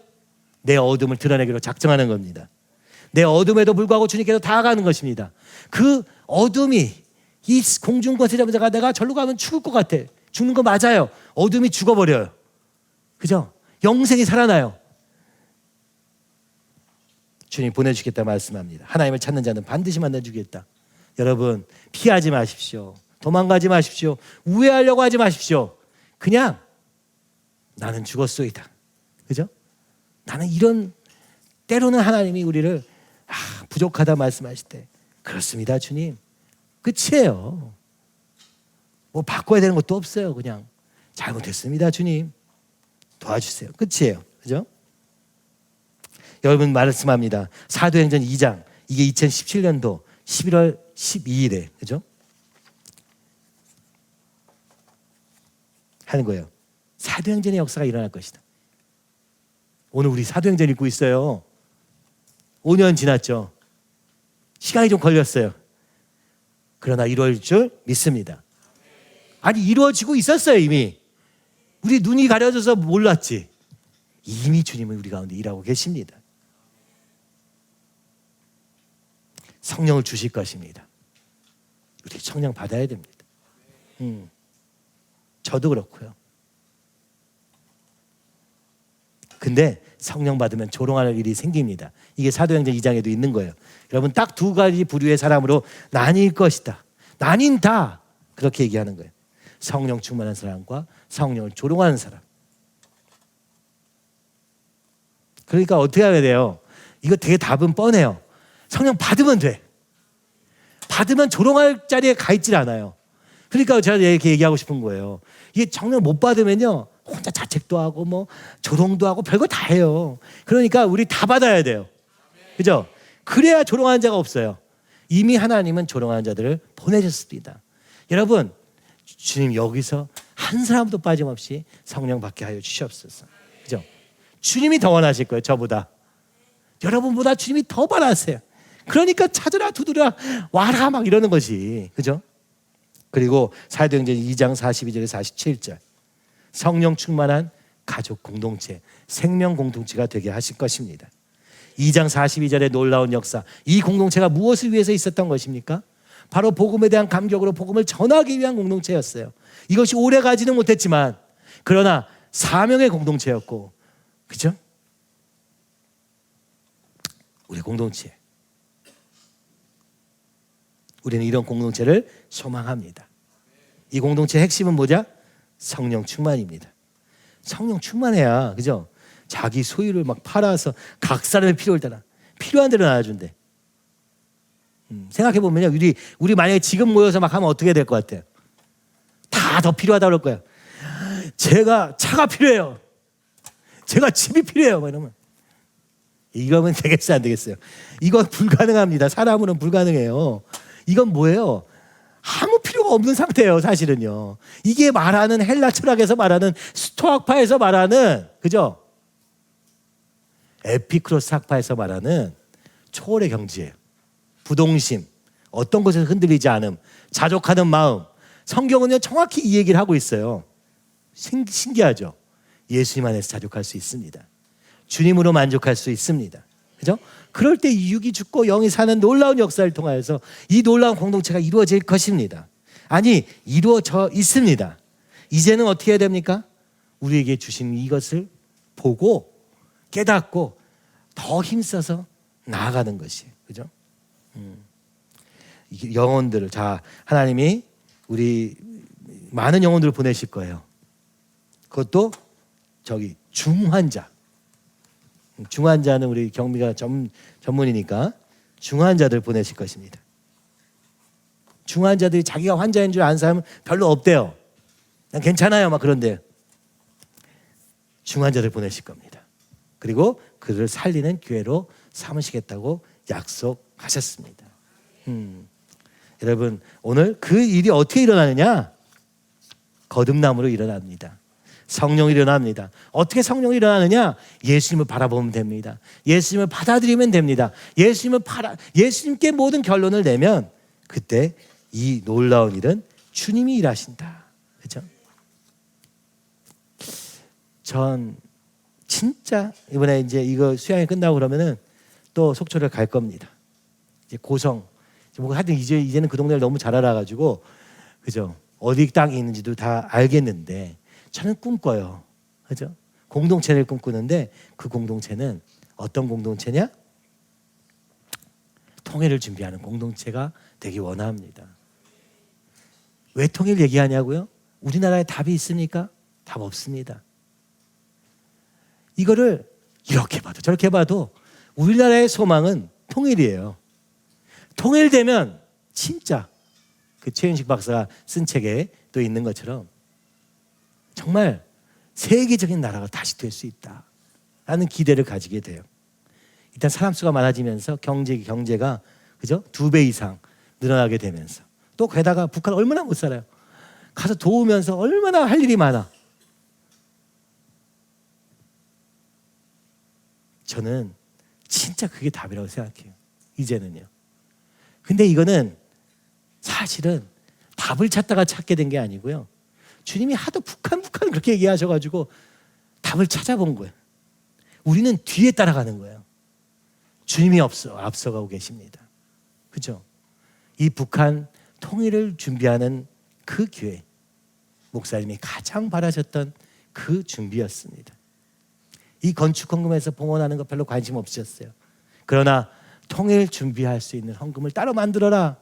내 어둠을 드러내기로 작정하는 겁니다. 내 어둠에도 불구하고 주님께서 다가가는 것입니다. 그 어둠이 이 공중권세 잡은 자가 내가 절로 가면 죽을 것 같아. 죽는 거 맞아요. 어둠이 죽어버려요. 그죠? 영생이 살아나요. 주님 보내주겠다 말씀합니다. 하나님을 찾는 자는 반드시 만나주겠다. 여러분 피하지 마십시오. 도망가지 마십시오. 우회하려고 하지 마십시오. 그냥 나는 죽었소이다. 그죠? 나는 이런, 때로는 하나님이 우리를 부족하다 말씀하실 때 그렇습니다 주님, 끝이에요. 뭐 바꿔야 되는 것도 없어요. 그냥 잘못했습니다 주님, 도와주세요. 끝이에요. 그죠? 여러분 말씀합니다. 사도행전 2장, 이게 2017년도 11월 12일에 그죠? 하는 거예요. 사도행전의 역사가 일어날 것이다. 오늘 우리 사도행전 읽고 있어요. 5년 지났죠. 시간이 좀 걸렸어요. 그러나 이루어질 줄 믿습니다. 아니 이루어지고 있었어요 이미. 우리 눈이 가려져서 몰랐지. 이미 주님은 우리 가운데 일하고 계십니다. 성령을 주실 것입니다. 우리 성령 받아야 됩니다. 저도 그렇고요. 근데 성령 받으면 조롱할 일이 생깁니다. 이게 사도행전 2장에도 있는 거예요. 여러분 딱 두 가지 부류의 사람으로 나뉠 것이다. 나뉜다. 그렇게 얘기하는 거예요. 성령 충만한 사람과 성령을 조롱하는 사람. 그러니까 어떻게 해야 돼요? 이거 되게 답은 뻔해요. 성령 받으면 돼. 받으면 조롱할 자리에 가 있질 않아요. 그러니까 제가 이렇게 얘기하고 싶은 거예요. 이게 성령 못 받으면요 혼자 자책도 하고 뭐 조롱도 하고 별거 다 해요. 그러니까 우리 다 받아야 돼요. 그죠? 그래야 조롱하는 자가 없어요. 이미 하나님은 조롱하는 자들을 보내셨습니다. 여러분 주님 여기서 한 사람도 빠짐없이 성령 받게 하여 주시옵소서. 그죠? 주님이 더 원하실 거예요. 저보다. 여러분보다 주님이 더 바라세요. 그러니까 찾으라 두드려 와라 막 이러는 거지. 그죠? 그리고 사도행전 2장 42절에 47절 성령 충만한 가족 공동체, 생명 공동체가 되게 하실 것입니다. 2장 42절의 놀라운 역사, 이 공동체가 무엇을 위해서 있었던 것입니까? 바로 복음에 대한 감격으로 복음을 전하기 위한 공동체였어요. 이것이 오래 가지는 못했지만 그러나 사명의 공동체였고, 그죠? 우리 공동체, 우리는 이런 공동체를 소망합니다. 이 공동체의 핵심은 뭐죠? 성령 충만입니다. 성령 충만해야, 그죠? 자기 소유를 막 팔아서 각 사람의 필요를 따라 필요한 대로 나눠준대. 생각해 보면요, 우리 만약에 지금 모여서 막 하면 어떻게 될 것 같아요? 다 더 필요하다 그럴 거예요. 제가 차가 필요해요. 제가 집이 필요해요. 막 이러면 이거면 되겠어요, 안 되겠어요? 이건 불가능합니다. 사람으로는 불가능해요. 이건 뭐예요? 아무 필요가 없는 상태예요, 사실은요. 이게 말하는 헬라 철학에서 말하는 스토아파에서 말하는, 그죠? 에피크로스 학파에서 말하는 초월의 경지예요. 부동심, 어떤 것에서 흔들리지 않음, 자족하는 마음. 성경은요 정확히 이 얘기를 하고 있어요. 신기하죠? 예수님 안에서 자족할 수 있습니다. 주님으로 만족할 수 있습니다. 그죠? 그럴 때 육이 죽고 영이 사는 놀라운 역사를 통하여서 이 놀라운 공동체가 이루어질 것입니다. 아니, 이루어져 있습니다. 이제는 어떻게 해야 됩니까? 우리에게 주신 이것을 보고 깨닫고 더 힘써서 나아가는 것이에요. 그죠? 영혼들을, 자, 하나님이 우리 많은 영혼들을 보내실 거예요. 그것도 저기 중환자. 중환자는 우리 경미가 전문이니까 중환자들 보내실 것입니다. 중환자들이 자기가 환자인 줄 아는 사람은 별로 없대요. 난 괜찮아요, 막 그런데 중환자들 보내실 겁니다. 그리고 그를 살리는 교회로 삼으시겠다고 약속하셨습니다. 여러분, 오늘 그 일이 어떻게 일어나느냐? 거듭남으로 일어납니다. 성령이 일어납니다. 어떻게 성령이 일어나느냐? 예수님을 바라보면 됩니다. 예수님을 받아들이면 됩니다. 예수님께 모든 결론을 내면 그때 이 놀라운 일은 주님이 일하신다. 그렇죠? 전 진짜 이번에 이제 이거 수양이 끝나고 그러면은 또 속초를 갈 겁니다. 이제 고성, 뭐 하여튼 이제는 그 동네를 너무 잘 알아가지고, 그죠? 어디 땅이 있는지도 다 알겠는데 저는 꿈꿔요. 그죠? 공동체를 꿈꾸는데 그 공동체는 어떤 공동체냐? 통일을 준비하는 공동체가 되기 원합니다. 왜 통일 얘기하냐고요? 우리나라에 답이 있습니까? 답 없습니다. 이거를 이렇게 봐도 저렇게 봐도 우리나라의 소망은 통일이에요. 통일되면 진짜 그 최윤식 박사가 쓴 책에 또 있는 것처럼 정말 세계적인 나라가 다시 될 수 있다라는 기대를 가지게 돼요. 일단 사람 수가 많아지면서 경제가 그죠? 2배 이상 늘어나게 되면서 또 게다가 북한 얼마나 못 살아요. 가서 도우면서 얼마나 할 일이 많아. 저는 진짜 그게 답이라고 생각해요. 이제는요. 근데 이거는 사실은 답을 찾다가 찾게 된 게 아니고요. 주님이 하도 북한 그렇게 얘기하셔가지고 답을 찾아본 거예요. 우리는 뒤에 따라가는 거예요. 주님이 앞서가고 계십니다. 그죠? 이 북한 통일을 준비하는 그 교회, 목사님이 가장 바라셨던 그 준비였습니다. 이 건축 헌금에서 봉헌하는 거 별로 관심 없으셨어요. 그러나 통일 준비할 수 있는 헌금을 따로 만들어라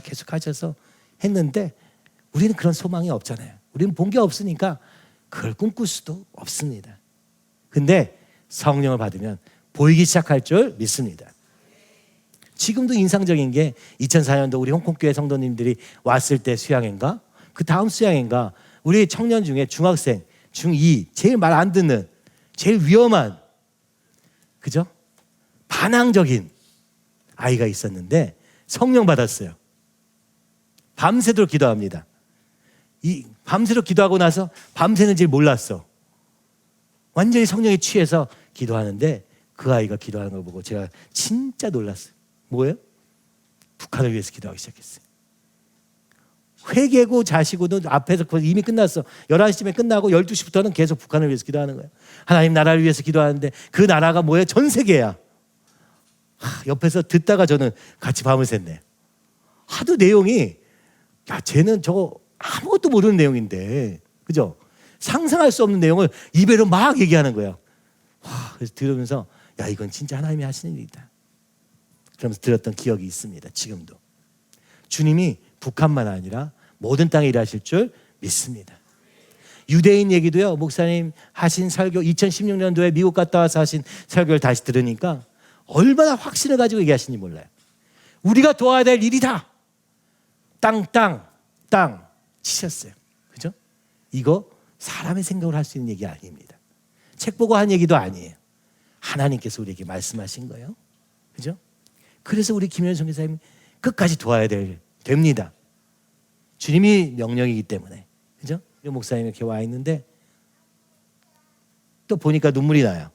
계속 하셔서 했는데 우리는 그런 소망이 없잖아요. 우리는 본 게 없으니까 그걸 꿈꿀 수도 없습니다. 근데 성령을 받으면 보이기 시작할 줄 믿습니다. 지금도 인상적인 게 2004년도 우리 홍콩교회 성도님들이 왔을 때 수양회인가? 그 다음 수양회인가? 우리 청년 중에 중학생, 중2 제일 말 안 듣는 제일 위험한, 그죠? 반항적인 아이가 있었는데 성령 받았어요. 밤새도록 기도합니다. 밤새도록 기도하고 나서 밤새는 줄 몰랐어. 완전히 성령에 취해서 기도하는데 그 아이가 기도하는 걸 보고 제가 진짜 놀랐어요. 뭐예요? 북한을 위해서 기도하기 시작했어요. 회개고 자시고도 앞에서 이미 끝났어. 11시쯤에 끝나고 12시부터는 계속 북한을 위해서 기도하는 거예요. 하나님 나라를 위해서 기도하는데 그 나라가 뭐예요? 전 세계야. 옆에서 듣다가 저는 같이 밤을 샜네. 하도 내용이 야 쟤는 저거 아무것도 모르는 내용인데 그죠? 상상할 수 없는 내용을 입에로 막 얘기하는 거예요. 그래서 들으면서 야 이건 진짜 하나님이 하시는 일이다. 그러면서 들었던 기억이 있습니다. 지금도. 주님이 북한만 아니라 모든 땅에 일하실 줄 믿습니다. 유대인 얘기도요. 목사님 하신 설교 2016년도에 미국 갔다 와서 하신 설교를 다시 들으니까 얼마나 확신을 가지고 얘기하시는지 몰라요. 우리가 도와야 될 일이다. 땅 치셨어요. 그죠? 이거 사람의 생각으로 할 수 있는 얘기 아닙니다. 책 보고 한 얘기도 아니에요. 하나님께서 우리에게 말씀하신 거예요. 그죠? 그래서 우리 김현성 기사님 끝까지 도와야 됩니다. 주님이 명령이기 때문에. 그죠? 목사님 이렇게 와 있는데 또 보니까 눈물이 나요.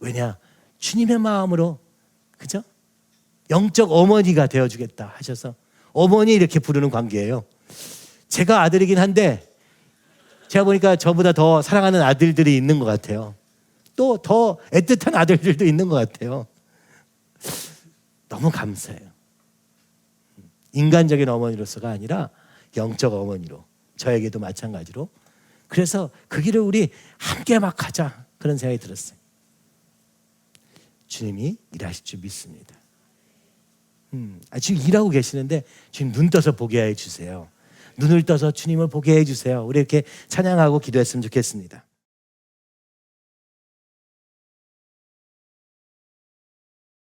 왜냐? 주님의 마음으로 그죠? 영적 어머니가 되어주겠다 하셔서 어머니 이렇게 부르는 관계예요. 제가 아들이긴 한데 제가 보니까 저보다 더 사랑하는 아들들이 있는 것 같아요. 또 더 애틋한 아들들도 있는 것 같아요. 너무 감사해요. 인간적인 어머니로서가 아니라 영적 어머니로 저에게도 마찬가지로 그래서 그 길을 우리 함께 막 가자 그런 생각이 들었어요. 주님이 일하실 줄 믿습니다. 지금 일하고 계시는데 주님 눈 떠서 보게 해주세요. 눈을 떠서 주님을 보게 해주세요. 우리 이렇게 찬양하고 기도했으면 좋겠습니다.